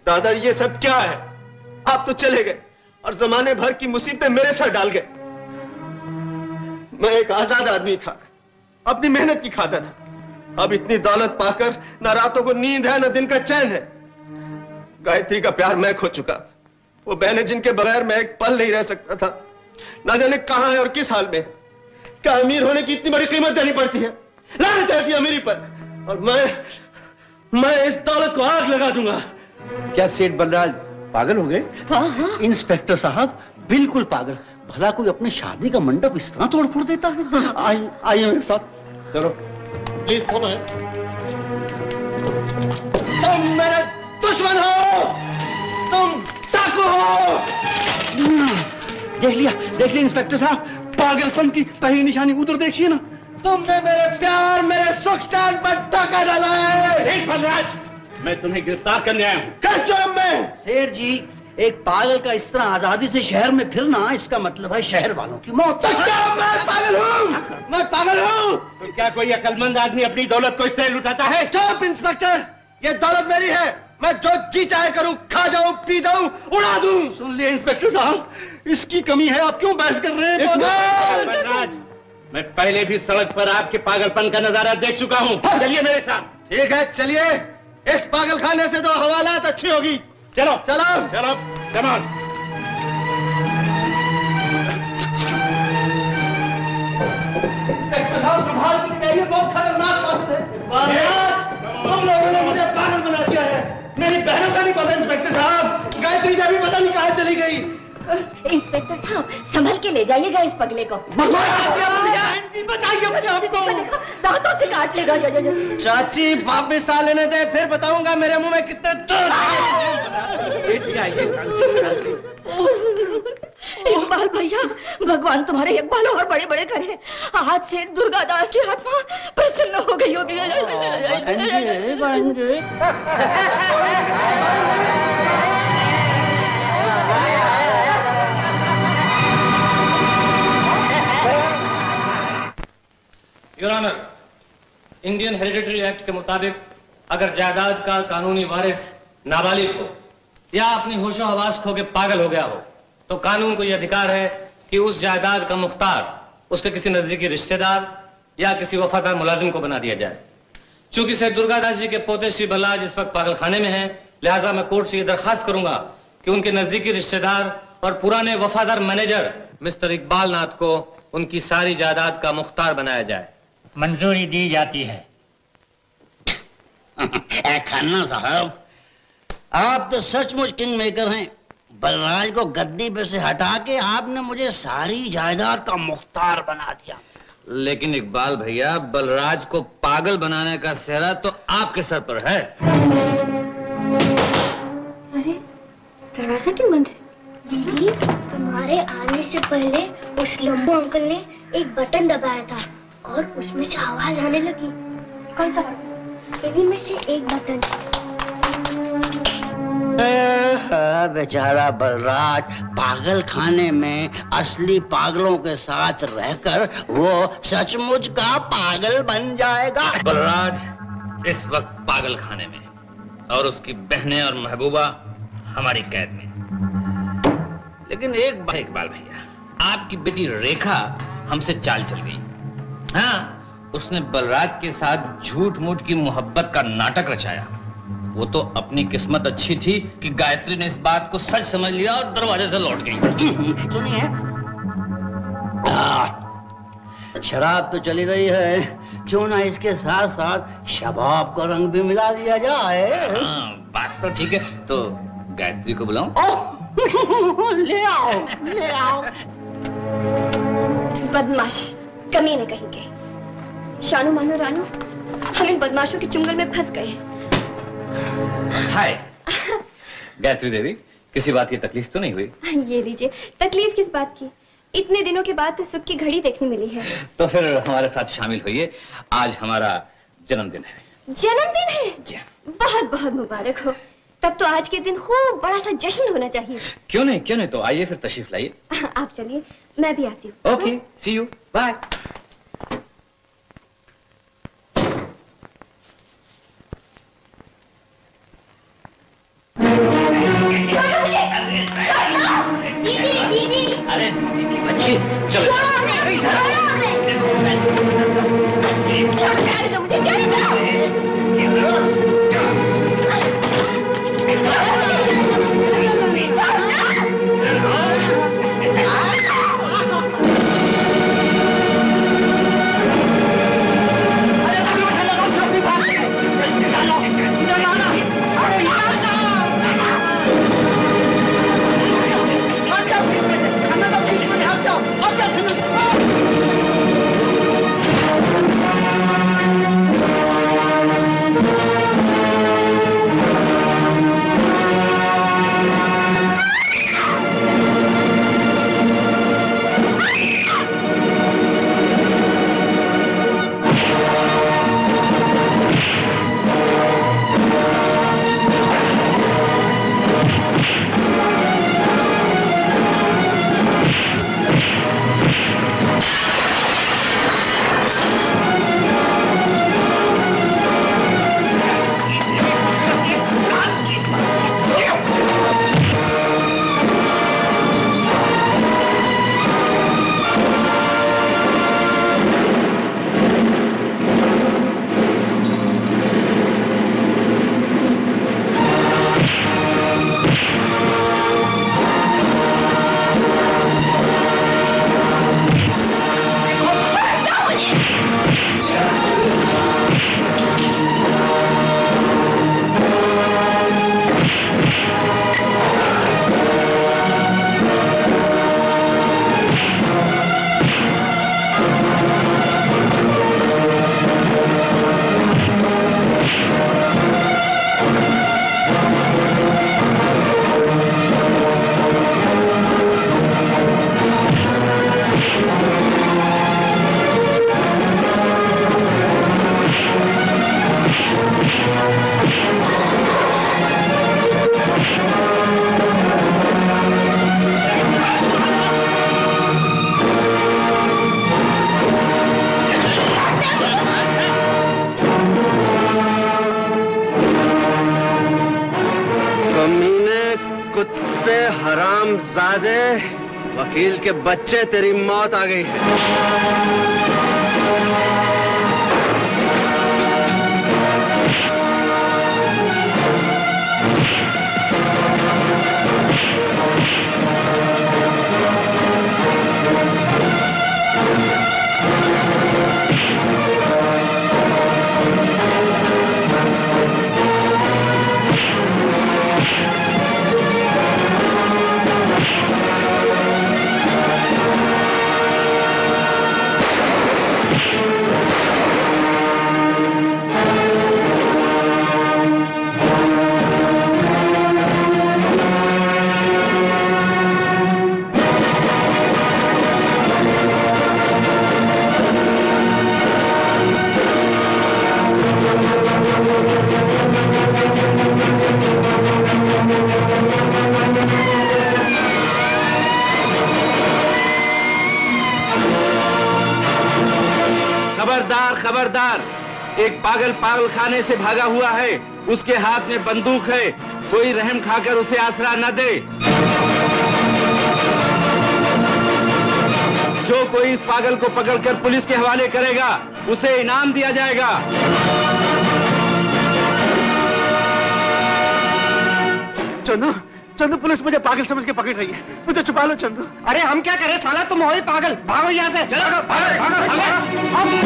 दादा, ये सब क्या है? आप तो चले गए और जमाने भर की मुसीबतें मेरे सर डाल गए। मैं एक आजाद आदमी था, अपनी मेहनत की खाता था। अब इतनी दौलत पाकर न रातों को नींद है, न दिन का चैन है। गायत्री का प्यार मैं खो चुका। वो बहनें जिनके बगैर मैं एक पल नहीं रह सकता था, ना जाने कहां है और किस हाल में। क्या अमीर होने की इतनी बड़ी कीमत देनी पड़ती है? लानत ऐसी अमीरी पर। और मैं इस दौलत को आग लगा दूंगा। क्या सेठ बलराज पागल हो गए? हाँ। इंस्पेक्टर साहब बिल्कुल पागल। भला कोई अपनी शादी का मंडप इस तरह तोड़ फोड़ देता है? आइए मेरे साथ, चलो प्लीज फॉलो है। तुम मेरे दुश्मन हो, तुम डाकू हो। देख लिया इंस्पेक्टर साहब, पागलपन की पहली निशानी उधर देखिए ना। तुमने मेरे प्यार, मेरे सुख चैन पर डाका डाला है। सेठ बलराज, मैं तुम्हें गिरफ्तार करने आया हूँ। किस जुर्म में? सेठ जी, एक पागल का इस तरह आजादी से शहर में फिरना, इसका मतलब है शहर वालों की मौत। मैं पागल हूँ, मैं पागल हूँ। तो क्या कोई अक्लमंद आदमी अपनी दौलत को इस तरह लुटाता है? चुप इंस्पेक्टर, ये दौलत मेरी है। मैं जो जी चाहे करूं, खा जाऊं, पी जाऊं, उड़ा दूं। सुन लिए इंस्पेक्टर साहब, इसकी कमी है, आप क्यों बहस कर रहे हैं? बलराज, मैं पहले भी सड़क पर आपके पागलपन का नजारा देख चुका हूँ। चलिए मेरे साथ। ठीक है, चलिए। इस पागल खाने से तो हवालात अच्छी होगी। चलो चलो चलो, कमान। इंस्पेक्टर साहब, संभाल के कहिए, बहुत खतरनाक बात है। तुम लोगों ने मुझे पागल बना दिया है। मेरी बहनों का नहीं पता इंस्पेक्टर साहब। गायत्री जी अभी पता नहीं कहाँ चली गई। इंस्पेक्टर साहब, संभल के ले जाइएगा इस पगले को। बचाइए मुझे अभी को। दांतों से काट लेगा। चाची, वापिस आ लेने दे, फिर बताऊंगा मेरे मुंह में कितने इकबाल भैया, भगवान तुम्हारे इकबाल और बड़े बड़े करे। आज से दुर्गादास की आत्मा प्रसन्न हो गई होगी। Your honour, Indian hereditary act के मुताबिक अगर जायदाद का कानूनी वारिस नाबालिग हो या अपनी होशो हवास खो के पागल हो गया हो, तो कानून को यह अधिकार है कि उस जायदाद का मुख्तार उसके किसी नजदीकी रिश्तेदार या किसी वफादार मुलाजिम को बना दिया जाए। चूंकि सेठ दुर्गादास जी के पोते श्री बलराज इस वक्त पागल खाने में हैं, लिहाजा मैं कोर्ट से यह दरखास्त करूंगा कि उनके नजदीकी रिश्तेदार और पुराने वफादार मैनेजर मिस्टर इकबाल नाथ को उनकी सारी जायदाद का मुख्तार बनाया जाए। मंजूरी दी जाती है। खन्ना साहब, आप तो सचमुच किंग मेकर हैं। बलराज को गद्दी पे से हटा के आपने मुझे सारी जायदाद का मुख्तार बना दिया। लेकिन इकबाल भैया, बलराज को पागल बनाने का सेहरा तो आपके सर पर है। अरे, दरवाजा क्यों बंद है? दीदी, तुम्हारे आने से पहले उस लंबू अंकल ने एक बटन दबाया था और उसमें से आवाज आने लगी। कौन सा बटन? केबिन में से एक बटन। बेचारा बलराज पागल खाने में असली पागलों के साथ रहकर वो सचमुच का पागल बन जाएगा। बलराज इस वक्त पागल खाने में और उसकी बहनें और महबूबा हमारी कैद में। लेकिन एक बात इकबाल भैया, आपकी बेटी रेखा हमसे चाल चल गई। हाँ, उसने बलराज के साथ झूठ मूठ की मोहब्बत का नाटक रचाया। वो तो अपनी किस्मत अच्छी थी कि गायत्री ने इस बात को सच समझ लिया और दरवाजे से लौट गई। सुनिए, शराब तो चली रही है, क्यों ना इसके साथ साथ शबाब का रंग भी मिला दिया जाए। बात तो ठीक है, तो गायत्री को बुलाऊं? ले आओ, ले आओ। बदमाश, कमीने कहीं के। शानू मानो रानू, हम इन बदमाशों के चुंगल में फंस गए। हाय गायत्री देवी, किसी बात की तकलीफ तो नहीं हुई? ये लीजिए, तकलीफ किस बात की? इतने दिनों के बाद तो सुख की घड़ी देखने मिली है। तो फिर हमारे साथ शामिल होइए, आज हमारा जन्मदिन है। जन्मदिन है? बहुत बहुत मुबारक हो। तब तो आज के दिन खूब बड़ा सा जश्न होना चाहिए। क्यों नहीं, तो आइए फिर तशरीफ लाइए। आप चलिए, मैं भी आती हूँ। Okay, see you, bye. अरे अच्छी चलो। हरामजादे, वकील के बच्चे, तेरी मौत आ गई है। खबरदार, एक पागल पागलखाने से भागा हुआ है, उसके हाथ में बंदूक है, कोई रहम खाकर उसे आसरा न दे। जो कोई इस पागल को पकड़कर पुलिस के हवाले करेगा, उसे इनाम दिया जाएगा। चलो चंदू, पुलिस मुझे पागल समझ के पकड़ रही है, मुझे छुपा लो चंदू। अरे हम क्या करें साला, तुम हो ही पागल, भागो यहाँ से, भागो, भागो, भागो।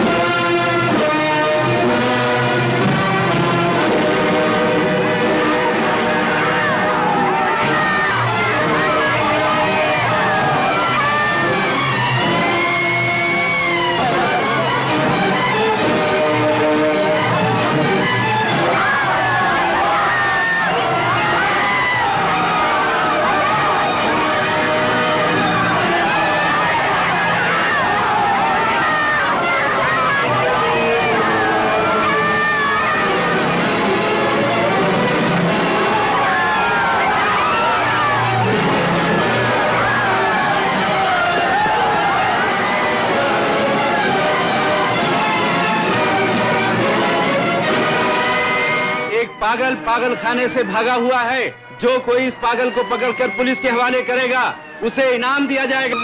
पागल पागल खाने से भागा हुआ है। जो कोई इस पागल को पकड़कर पुलिस के हवाले करेगा उसे इनाम दिया जाएगा।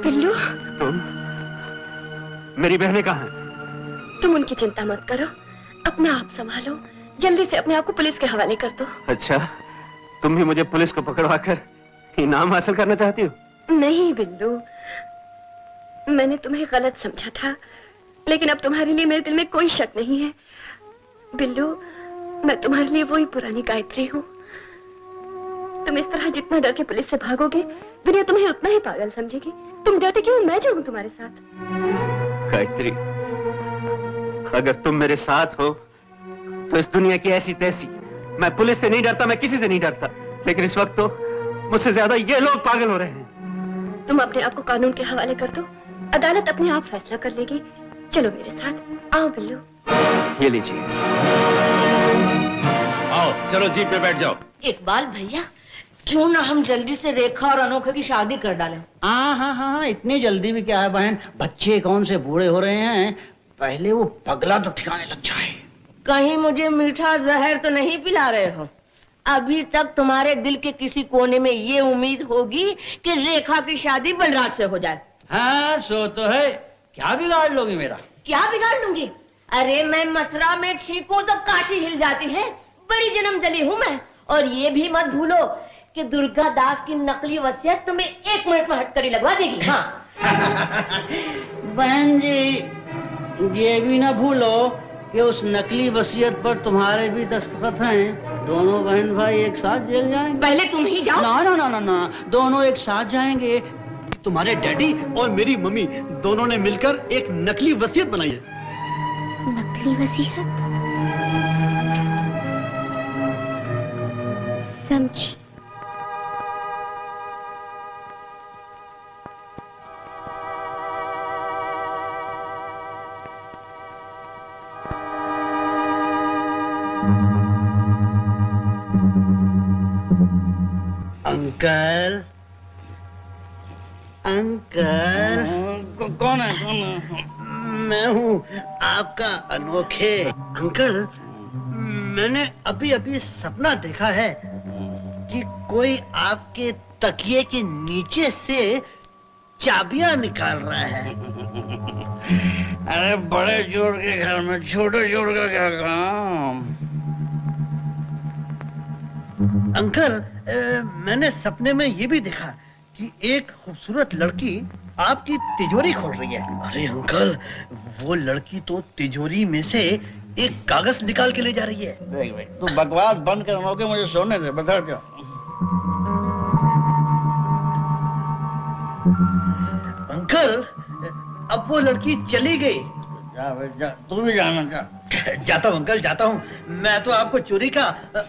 बिल्लू, तुम, मेरी बहनें कहाँ हैं? तुम उनकी चिंता मत करो, अपना आप संभालो, जल्दी से अपने आप को पुलिस के हवाले कर दो। अच्छा, तुम भी मुझे पुलिस को पकड़वाकर इनाम हासिल करना चाहती हो? नहीं बिल्लू, मैंने तुम्हें गलत समझा था, लेकिन अब तुम्हारे लिए मेरे दिल में कोई शक नहीं है। बिल्लू, मैं तुम्हारे लिए वही पुरानी गायत्री हूँ। तुम इस तरह जितना डर के पुलिस से भागोगे, दुनिया तुम्हें उतना ही पागल समझेगी। तुम डरते क्यों? मैं जो हूँ तुम्हारे साथ। गायत्री, अगर तुम मेरे साथ हो तो इस दुनिया की ऐसी तैसी, मैं पुलिस से नहीं डरता, मैं किसी से नहीं डरता, लेकिन इस वक्त तो मुझसे ज्यादा ये लोग पागल हो रहे हैं। तुम अपने आप को कानून के हवाले कर दो, अदालत अपने आप फैसला कर लेगी। चलो मेरे साथ, आओ बिल्लू। ये लीजिए। आओ, चलो जीप पे बैठ जाओ। इकबाल भैया, क्यों ना हम जल्दी से रेखा और अनोखा की शादी कर डालें? हाँ, इतनी जल्दी भी क्या है बहन, बच्चे कौन से बूढ़े हो रहे हैं, पहले वो पगला तो ठिकाने लग जाए। कहीं मुझे मीठा जहर तो नहीं पिला रहे हो? अभी तक तुम्हारे दिल के किसी कोने में ये उम्मीद होगी कि रेखा की शादी बलराज से हो जाए। हाँ, सो तो है। क्या बिगाड़ लोगी मेरा? क्या बिगाड़ लूंगी? अरे मैं मथुरा में छींकूं तो काशी हिल जाती है, बड़ी जन्म जली हूँ मैं। और ये भी मत भूलो कि दुर्गा दास की नकली वसीयत तुम्हें 1 मिनट में हटकड़ी लगवा देगी। हाँ बहन जी, ये भी ना भूलो कि उस नकली वसीयत पर तुम्हारे भी दस्तखत हैं। दोनों बहन भाई एक साथ जेल जाएंगे। पहले तुम ही जाओ। ना, दोनों एक साथ जाएंगे। तुम्हारे डैडी और मेरी मम्मी दोनों ने मिलकर एक नकली वसीयत बनाई है। नकली वसीयत? समझ। अंकल, कौन है? मैं हूँ आपका अनोखे। अंकल, मैंने अभी अभी सपना देखा है कि कोई आपके तकिए के नीचे से चाबियां निकाल रहा है। अरे बड़े जोड़ के घर में छोटे जोड़ का क्या काम? अंकल, मैंने सपने में ये भी देखा कि एक खूबसूरत लड़की आपकी तिजोरी खोल रही है। अरे अंकल, वो लड़की तो तिजोरी में से एक कागज निकाल के ले जा रही है। देख भाई, तू बकवास बंद कर, मुझे सोने दे, बता जाओ। अंकल, अब वो लड़की चली गई। जा भाई जा, तू भी जाना जा। जाता हूँ अंकल, जाता हूँ। मैं तो आपको चोरी का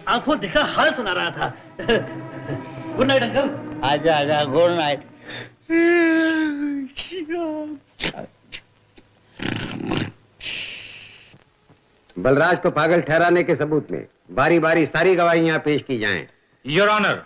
आंखों देखा हाल सुना रहा था। Good night uncle. आजा आजा, गुड नाइट। बलराज को पागल ठहराने के सबूत में बारी बारी सारी गवाहियां पेश की जाएं। योर ऑनर,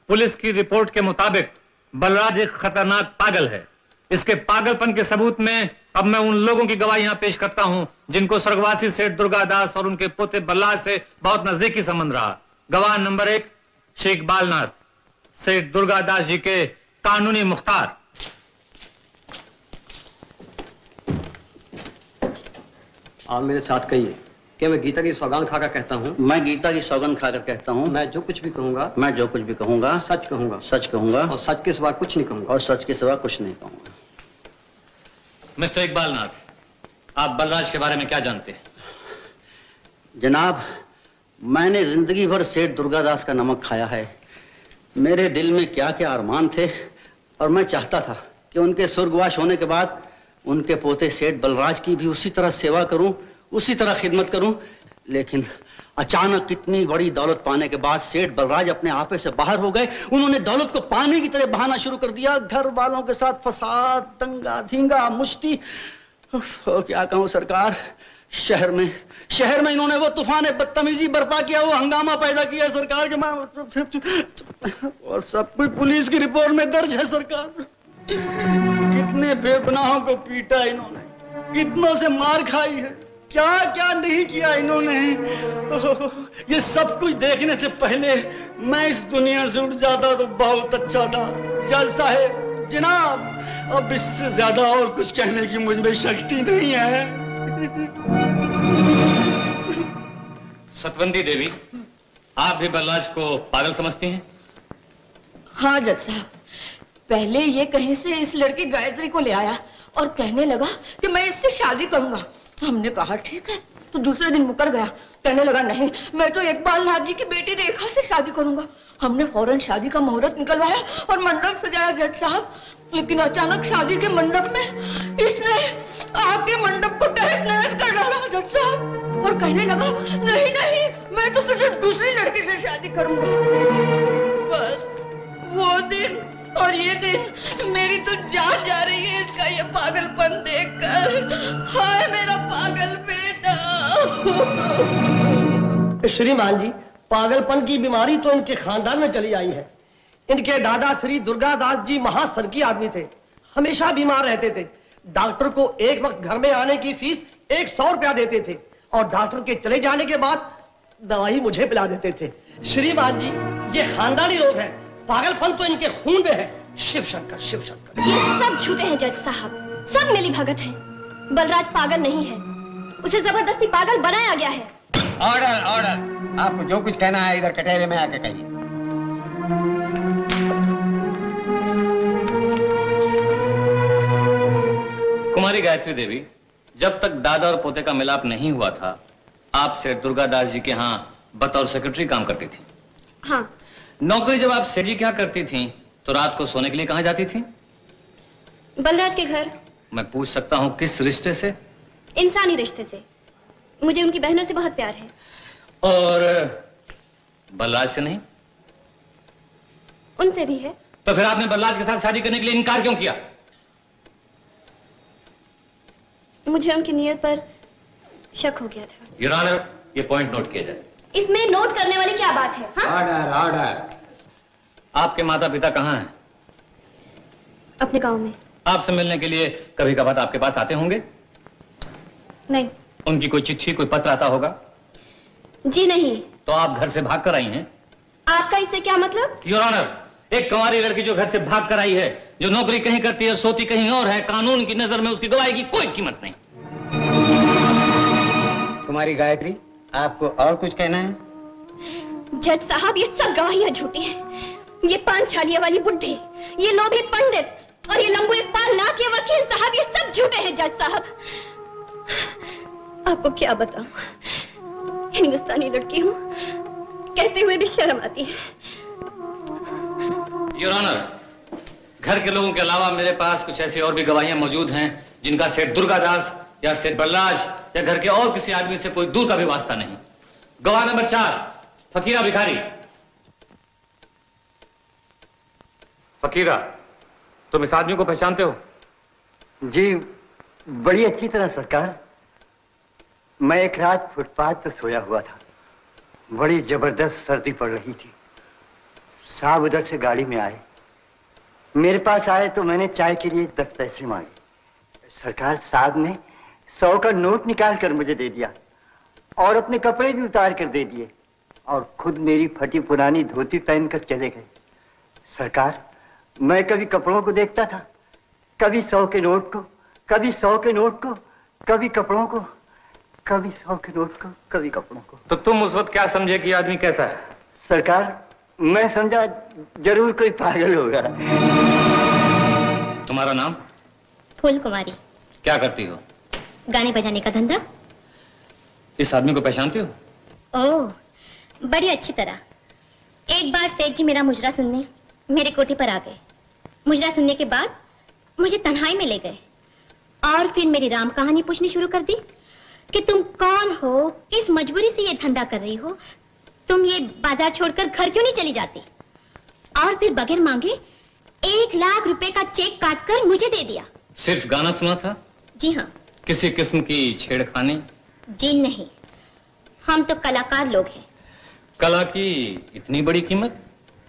पुलिस की रिपोर्ट के मुताबिक बलराज एक खतरनाक पागल है। इसके पागलपन के सबूत में अब मैं उन लोगों की गवाहियां पेश करता हूं जिनको स्वर्गवासी सेठ दुर्गादास और उनके पोते बलराज से बहुत नजदीकी संबंध रहा। गवाह नंबर 1 श्री इकबाल नाथ, सेठ दुर्गादास जी के कानूनी मुख्तार। आप मेरे साथ कहिए। कि मैं गीता की सौगान खाकर कहता हूँ, मैं गीता की सौगंध खाकर कहता हूँ, मैं जो कुछ भी कहूँगा, मैं जो कुछ भी कहूँगा सच कहूँगा, सच कहूँगा और सच के सिवा कुछ नहीं कहूँगा, और सच के सिवा कुछ नहीं कहूँगा। मिस्टर इकबाल नाथ, आप बलराज के बारे में क्या जानते हैं? जनाब, मैंने जिंदगी भर सेठ दुर्गादास का नमक खाया है। मेरे दिल में क्या क्या अरमान थे और मैं चाहता था कि उनके स्वर्गवास होने के बाद उनके पोते सेठ बलराज की भी उसी तरह सेवा करूं, उसी तरह खिदमत करूं। लेकिन अचानक इतनी बड़ी दौलत पाने के बाद सेठ बलराज अपने आपे से बाहर हो गए। उन्होंने दौलत को पानी की तरह बहाना शुरू कर दिया। घर वालों के साथ फसाद, दंगा धींगा, मुश्ती। क्या कहूं सरकार, शहर में इन्होंने वो तूफान बदतमीजी बर्पा किया, वो हंगामा पैदा किया सरकार के और सब कुछ पुलिस की रिपोर्ट में दर्ज है सरकार। कितने बेगुनाहों को पीटा इन्होंने, कितनों से मार खाई है, क्या क्या नहीं किया इन्होंने। ये सब कुछ देखने से पहले मैं इस दुनिया से उठ जाता तो बहुत अच्छा था। जज साहब, जनाब, अब इससे ज्यादा और कुछ कहने की मुझ में शक्ति नहीं है। सतवंती देवी, आप भी बलराज को पागल समझती हैं? हाँ जज साहब, पहले ये कहीं से इस लड़की गायत्री को ले आया और कहने लगा कि मैं इससे शादी करूंगा। हमने कहा ठीक है, तो दूसरे दिन मुकर गया। कहने लगा नहीं, मैं तो इकबाल नाथ जी की बेटी रेखा से शादी करूंगा। हमने फौरन शादी का मुहूर्त निकलवाया और मंडप सजाया जज साहब। लेकिन अचानक शादी के मंडप में इसने आके मंडप को तहस नहस कर डाला जज साहब, और कहने लगा नहीं नहीं, मैं तो सिर्फ दूसरी लड़की से शादी करूंगा। बस वो दिन और ये दिन मेरी तो जान जा रही है इसका ये पागलपन देखकर। हाय मेरा पागल बेटा। श्रीमान जी, पागलपन की बीमारी तो इनके खानदान में चली आई है। इनके दादा श्री दुर्गादास जी महासरकी आदमी थे, हमेशा बीमार रहते थे। डॉक्टर को एक वक्त घर में आने की फीस 100 रुपया देते थे और डॉक्टर के चले जाने के बाद दवाई मुझे पिला देते थे। श्रीमान जी, ये खानदानी रोग है, पागलपन तो इनके खून में है। शिव शंकर, शिव शंकर। ये सब झूठे हैं जज साहब, सब मिली भगत है। बलराज पागल नहीं है, उसे जबरदस्ती पागल बनाया गया है। Order, order. आपको जो कुछ कहना है इधर कटहरे में आके कहिए। कुमारी गायत्री देवी, जब तक दादा और पोते का मिलाप नहीं हुआ था, आप सेठ दुर्गादास जी के यहाँ बतौर सेक्रेटरी काम करती थी। हाँ। नौकरी जब आप सेठ जी क्या करती थी तो रात को सोने के लिए कहाँ जाती थी? बलराज के घर। मैं पूछ सकता हूँ किस रिश्ते से? इंसानी रिश्ते से। मुझे उनकी बहनों से बहुत प्यार है। और बलराज से नहीं? उनसे भी है। तो फिर आपने बलराज के साथ शादी करने के लिए इनकार क्यों किया? मुझे उनकी नीयत पर शक हो गया था। योर ऑनर, ये पॉइंट नोट किया जाए। इसमें नोट करने वाली क्या बात है? हाँ? Order, order. आपके माता पिता कहाँ हैं? अपने गांव में। आपसे मिलने के लिए कभी कभार आपके पास आते होंगे? नहीं। उनकी कोई चिट्ठी, कोई पत्र आता होगा? जी नहीं। तो आप घर से भाग कर आई हैं? आपका इससे क्या मतलब? योर ऑनर, एक कुंवारी लड़की जो घर से भाग कर आई है, जो नौकरी कहीं करती है, सोती कहीं और है, कानून की नजर में उसकी गवाही की कोई कीमत नहीं। तुम्हारी गायत्री, आपको और कुछ कहना है? जज साहब, ये सब गवाहियां झूठी हैं। ये 5 छालिया वाली बुढ़ी, ये लोभी पंडित और ये लंबू इकबाल नाथ के वकील साहब, ये सब झूठे हैं जज साहब। आपको क्या बताऊं, हिंदुस्तानी लड़की हूं, कहते हुए भी शर्म आती है। योर ऑनर, घर के लोगों के अलावा मेरे पास कुछ ऐसी और भी गवाहियां मौजूद हैं जिनका सेठ दुर्गादास या सेठ बलराज या घर के और किसी आदमी से कोई दूर का भी वास्ता नहीं। गवाह नंबर 4, फकीरा भिखारी। फकीरा, तुम इस आदमी को पहचानते हो? जी, बड़ी अच्छी तरह सरकार। मैं एक रात फुटपाथ पर सोया हुआ था। बड़ी जबरदस्त सर्दी पड़ रही थी। साहब उधर से गाड़ी में आए, मेरे पास आए तो मैंने चाय के लिए 10 पैसे मांगे। सरकार, साहब ने 100 का नोट निकाल कर मुझे दे दिया और अपने कपड़े भी उतार कर दे दिए और खुद मेरी फटी पुरानी धोती पहनकर चले गए। सरकार, मैं कभी कपड़ों को देखता था, कभी 100 के नोट को, कभी 100 के नोट को, कभी कपड़ों को। कभी 100 के नोट को, कभी कपड़ों को। तो तुम उस वक्त क्या समझे कि आदमी कैसा है? सरकार, मैं समझा जरूर कोई पागल होगा। तुम्हारा नाम? फूल कुमारी। क्या करती हो? गाने बजाने का धंधा। इस आदमी को पहचानती हो? ओह, बड़ी अच्छी तरह। एक बार सेठ जी मेरा मुजरा सुनने मेरे कोठी पर आ गए। मुजरा सुनने के बाद मुझे तन्हाई में ले गए और फिर मेरी राम कहानी पूछनी शुरू कर दी कि तुम कौन हो, किस मजबूरी से ये धंधा कर रही हो, तुम ये बाजार छोड़कर घर क्यों नहीं चली जाती? और फिर बगैर मांगे 1 लाख रुपए का चेक काटकर मुझे दे दिया। सिर्फ गाना सुना था? जी हाँ। किसी किस्म की छेड़खानी? जी नहीं, हम तो कलाकार लोग हैं। कला की इतनी बड़ी कीमत?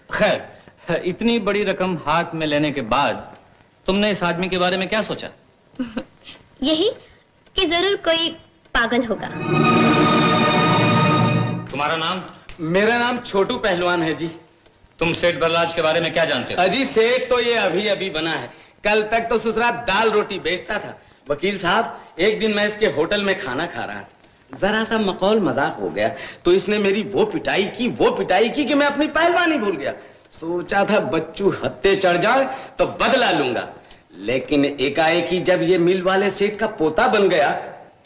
खैर, इतनी बड़ी रकम हाथ में लेने के बाद तुमने इस आदमी के बारे में क्या सोचा? यही कि जरूर कोई पागल होगा। तुम्हारा नाम? मेरा नाम छोटू पहलवान है जी। तुम सेठ बलराज के बारे में क्या जानते हो? अजी सेठ तो ये अभी अभी बना है, कल तक तो ससुरा दाल रोटी बेचता था। वकील साहब, एक दिन मैं इसके होटल में खाना खा रहा था, जरा सा मखौल मजाक हो गया तो इसने मेरी वो पिटाई की कि मैं अपनी पहलवानी भूल गया। सोचा था बच्चू हत्ते चढ़ जाए तो बदला लूंगा, लेकिन एकाएक ही जब ये मिल वाले सेठ का पोता बन गया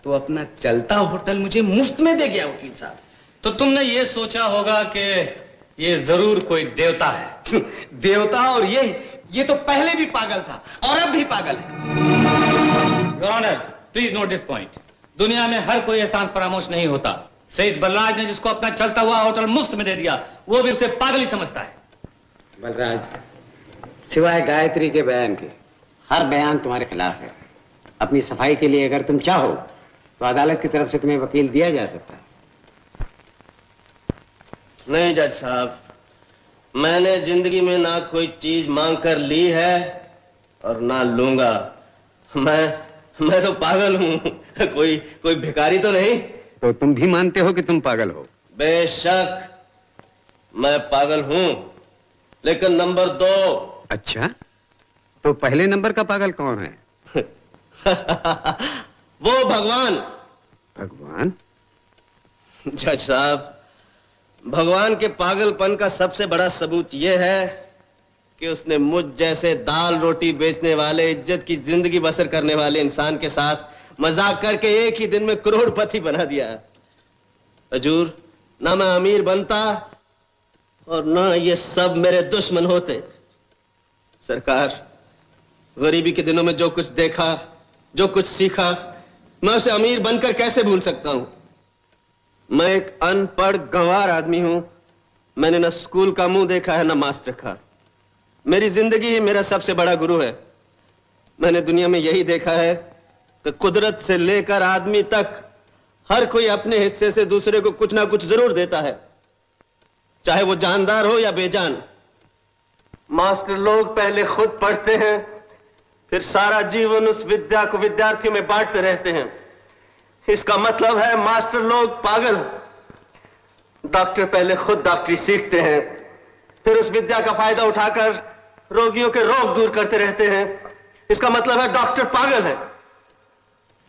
तो अपना चलता होटल मुझे मुफ्त में दे गया वकील साहब। तो तुमने ये सोचा होगा कि ये जरूर कोई देवता है। देवता और ये तो पहले भी पागल था और अब भी पागल है। Your honour, please note this point. दुनिया में हर कोई एहसान फरामोश नहीं होता। सेठ बलराज ने जिसको अपना चलता हुआ होटल मुफ्त में दे दिया, वो भी उसे पागल ही समझता है। बलराज, सिवाय गायत्री के बयान के हर बयान तुम्हारे खिलाफ है। अपनी सफाई के लिए अगर तुम चाहो तो अदालत की तरफ से तुम्हें वकील दिया जा सकता है। नहीं जज साहब, मैंने जिंदगी में ना कोई चीज मांग कर ली है और ना लूंगा। मैं तो पागल हूं, कोई भिखारी तो नहीं। तो तुम भी मानते हो कि तुम पागल हो? बेशक मैं पागल हूं, लेकिन नंबर 2। अच्छा, तो पहले नंबर का पागल कौन है? वो भगवान। भगवान? जज साहब, भगवान के पागलपन का सबसे बड़ा सबूत यह है कि उसने मुझ जैसे दाल रोटी बेचने वाले, इज्जत की जिंदगी बसर करने वाले इंसान के साथ मजाक करके एक ही दिन में करोड़पति बना दिया। हजूर, ना मैं अमीर बनता और ना ये सब मेरे दुश्मन होते। सरकार, गरीबी के दिनों में जो कुछ देखा, जो कुछ सीखा, मैं उसे अमीर बनकर कैसे भूल सकता हूं? मैं एक अनपढ़ गंवार आदमी हूं। मैंने न स्कूल का मुंह देखा है, न मास्टर का। मेरी जिंदगी ही मेरा सबसे बड़ा गुरु है। मैंने दुनिया में यही देखा है कि कुदरत से लेकर आदमी तक हर कोई अपने हिस्से से दूसरे को कुछ ना कुछ जरूर देता है, चाहे वो जानदार हो या बेजान। मास्टर लोग पहले खुद पढ़ते हैं, फिर सारा जीवन उस विद्या को विद्यार्थियों में बांटते रहते हैं। इसका मतलब है मास्टर लोग पागल। डॉक्टर पहले खुद डॉक्टरी सीखते हैं, फिर उस विद्या का फायदा उठाकर रोगियों के रोग दूर करते रहते हैं। इसका मतलब है डॉक्टर पागल है।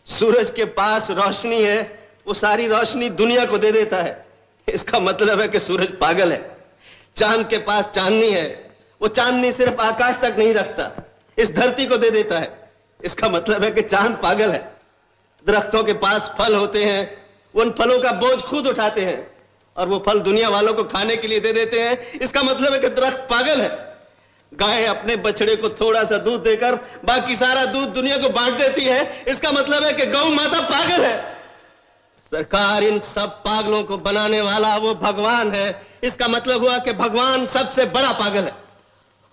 सूरज के पास रोशनी है, वो सारी रोशनी दुनिया को दे देता है। इसका मतलब है कि सूरज पागल है। चांद के पास चांदनी है, वो चांदनी सिर्फ आकाश तक नहीं रखता, इस धरती को दे देता है। इसका मतलब है कि चांद पागल है। दरख्तों के पास फल होते हैं, उन फलों का बोझ खुद उठाते हैं और वो फल दुनिया वालों को खाने के लिए दे देते हैं। इसका मतलब है कि दरख्त पागल है। गाय अपने बछड़े को थोड़ा सा दूध देकर बाकी सारा दूध दुनिया को बांट देती है। इसका मतलब है कि गौ माता पागल है। सरकार, इन सब पागलों को बनाने वाला वो भगवान है। इसका मतलब हुआ कि भगवान सबसे बड़ा पागल है।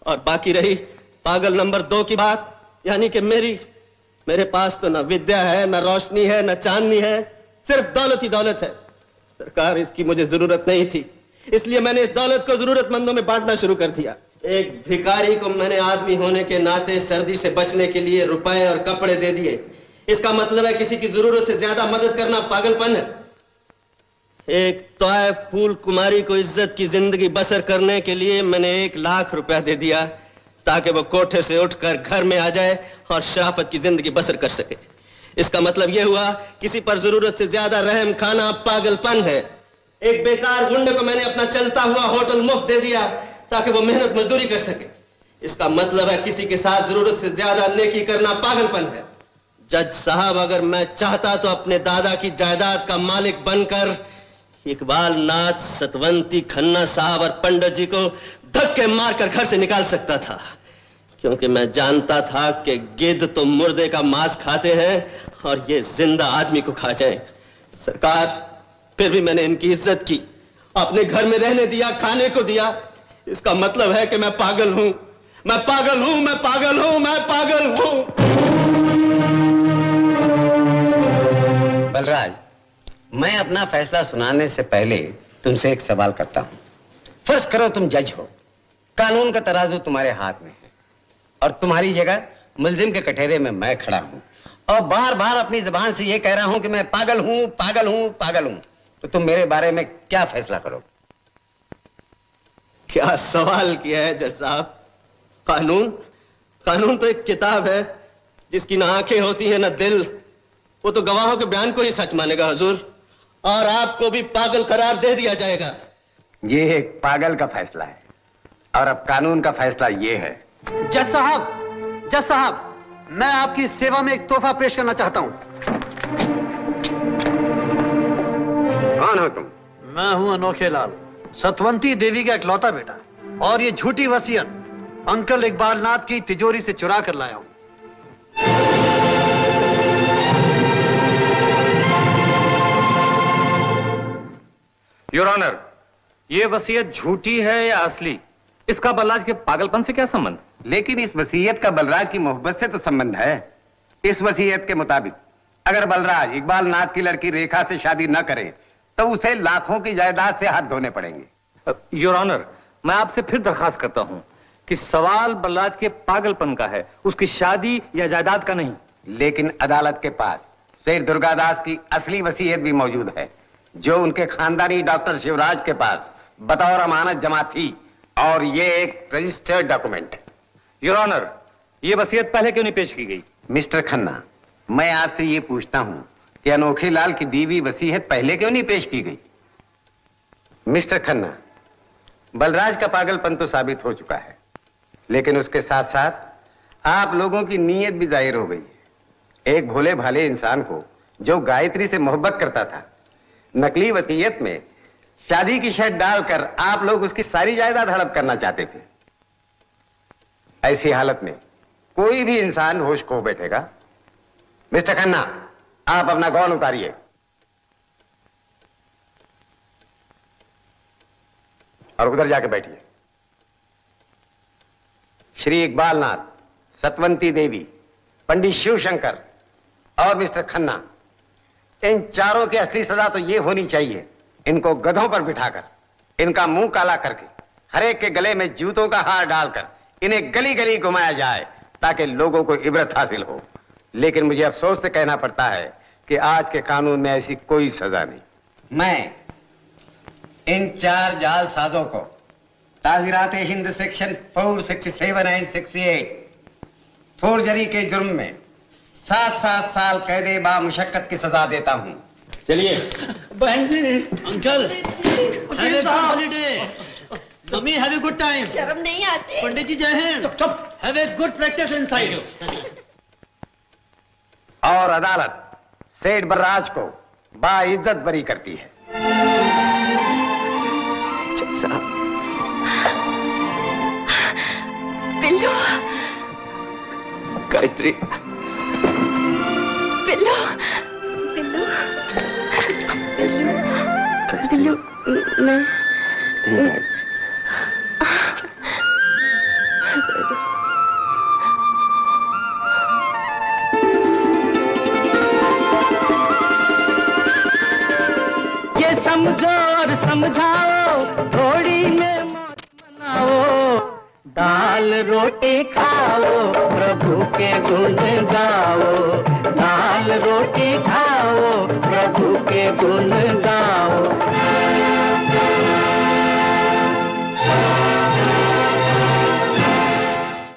और बाकी रही पागल नंबर 2 की बात, यानी कि मेरे पास तो न विद्या है, न रोशनी है, न चांदनी है, सिर्फ दौलत ही दौलत है। सरकार, इसकी मुझे जरूरत नहीं थी, इसलिए मैंने इस दौलत को जरूरतमंदों में बांटना शुरू कर दिया। एक भिखारी को मैंने आदमी होने के नाते सर्दी से बचने के लिए रुपए और कपड़े दे दिए। इसका मतलब है किसी की जरूरत से ज्यादा मदद करना पागलपन है। एक तोय फूल कुमारी को इज्जत की जिंदगी बसर करने के लिए मैंने 1 लाख रुपया दे दिया ताकि वो कोठे से उठकर घर में आ जाए और शराफत की जिंदगी बसर कर सके। इसका मतलब यह हुआ किसी पर जरूरत से ज्यादा रहम खाना पागलपन है। एक बेकार गुंडे को मैंने अपना चलता हुआ होटल मुफ्त दे दिया ताकि वो मेहनत मजदूरी कर सके। इसका मतलब है किसी के साथ जरूरत से ज्यादा नेकी करना पागलपन है। जज साहब, अगर मैं चाहता तो अपने दादा की जायदाद का मालिक बनकर इकबाल नाथ, सतवंती खन्ना साहब और पंडित जी को धक्के मारकर घर से निकाल सकता था, क्योंकि मैं जानता था कि गिद्ध तो मुर्दे का मांस खाते हैं और ये जिंदा आदमी को खा जाए। सरकार, फिर भी मैंने इनकी इज्जत की, अपने घर में रहने दिया, खाने को दिया। इसका मतलब है कि मैं पागल हूं, मैं पागल हूं, मैं पागल हूं, मैं पागल हूं। बलराज, मैं अपना फैसला सुनाने से पहले तुमसे एक सवाल करता हूं। फर्ज करो तुम जज हो, कानून का तराजू तुम्हारे हाथ में है और तुम्हारी जगह मुलजिम के कटहरे में मैं खड़ा हूं और बार बार अपनी जुबान से यह कह रहा हूं कि मैं पागल हूं, पागल हूं, पागल हूं, तो तुम मेरे बारे में क्या फैसला करोगे? क्या सवाल किया है जज साहब? कानून तो एक किताब है जिसकी ना आंखें होती हैं ना दिल। वो तो गवाहों के बयान को ही सच मानेगा हुजूर, और आपको भी पागल करार दे दिया जाएगा। ये एक पागल का फैसला है और अब कानून का फैसला ये है। जज साहब, मैं आपकी सेवा में एक तोहफा पेश करना चाहता हूं। कौन हो तुम? मैं हूं अनोखे लाल, सतवंती देवी का इकलौता बेटा, और ये झूठी वसीयत अंकल इकबाल नाथ की तिजोरी से चुरा कर लाया हूं। योर ऑनर, ये वसीयत झूठी है या असली, इसका बलराज के पागलपन से क्या संबंध? लेकिन इस वसीयत का बलराज की मोहब्बत से तो संबंध है। इस वसीयत के मुताबिक अगर बलराज इकबाल नाथ की लड़की रेखा से शादी न करे तो उसे लाखों की जायदाद से हाथ धोने पड़ेंगे। योर ऑनर, मैं आपसे फिर दरखास्त करता हूं कि सवाल बलराज के पागलपन का है, उसकी शादी या जायदाद का नहीं। लेकिन अदालत के पास शेर दुर्गादास की असली वसीयत भी मौजूद है, जो उनके खानदानी डॉक्टर शिवराज के पास बतौर अमानत जमा थी, और ये एक रजिस्टर्ड डॉक्यूमेंट है। योर ऑनर, ये वसीयत पहले क्यों नहीं पेश की गई? मिस्टर खन्ना, मैं आपसे ये पूछता हूं कि अनोखे लाल की दी हुई वसीयत पहले क्यों नहीं पेश की गई? मिस्टर खन्ना, बलराज का पागलपन तो साबित हो चुका है, लेकिन उसके साथ साथ आप लोगों की नीयत भी जाहिर हो गई। एक भोले भाले इंसान को जो गायत्री से मोहब्बत करता था, नकली वसीयत में शादी की शर्त डालकर आप लोग उसकी सारी जायदाद हड़प करना चाहते थे। ऐसी हालत में कोई भी इंसान होश खो बैठेगा। मिस्टर खन्ना, आप अपना गौन उतारिए और उधर जाके बैठिए। श्री इकबाल नाथ, सतवंती देवी, पंडित शिवशंकर और मिस्टर खन्ना, इन चारों की असली सजा तो ये होनी चाहिए, इनको गधों पर बिठाकर, इनका मुंह काला करके, हर एक के गले में जूतों का हार डालकर इन्हें गली गली घुमाया जाए, ताकि लोगों को इबरत हासिल हो। लेकिन मुझे अफसोस से कहना पड़ता है कि आज के कानून में ऐसी कोई सजा नहीं। मैं इन चार जालसाजों को ताज़ीरात हिंद सेक्शन 467 एंड 68 फोर्जरी के जुर्म में 7-7 साल कैदे बा मुशक्कत की सजा देता हूं। चलिए। बहन जी, uncle, have a good holiday. Mummy, have a good time. शर्म नहीं आती? पंडित जी जय हिंद। चुप। Have a good practice inside. और अदालत सेठ बलराज को बाइज्जत बरी करती है। बिल्लू, गायत्री, बिल्लू, बिल्लू, बिल्लू, मैं ये समझो और समझाओ, थोड़ी में मौज मनाओ, दाल रोटी खाओ, प्रभु के गुण गाओ, दाल रोटी खाओ, प्रभु के गुण गाओ।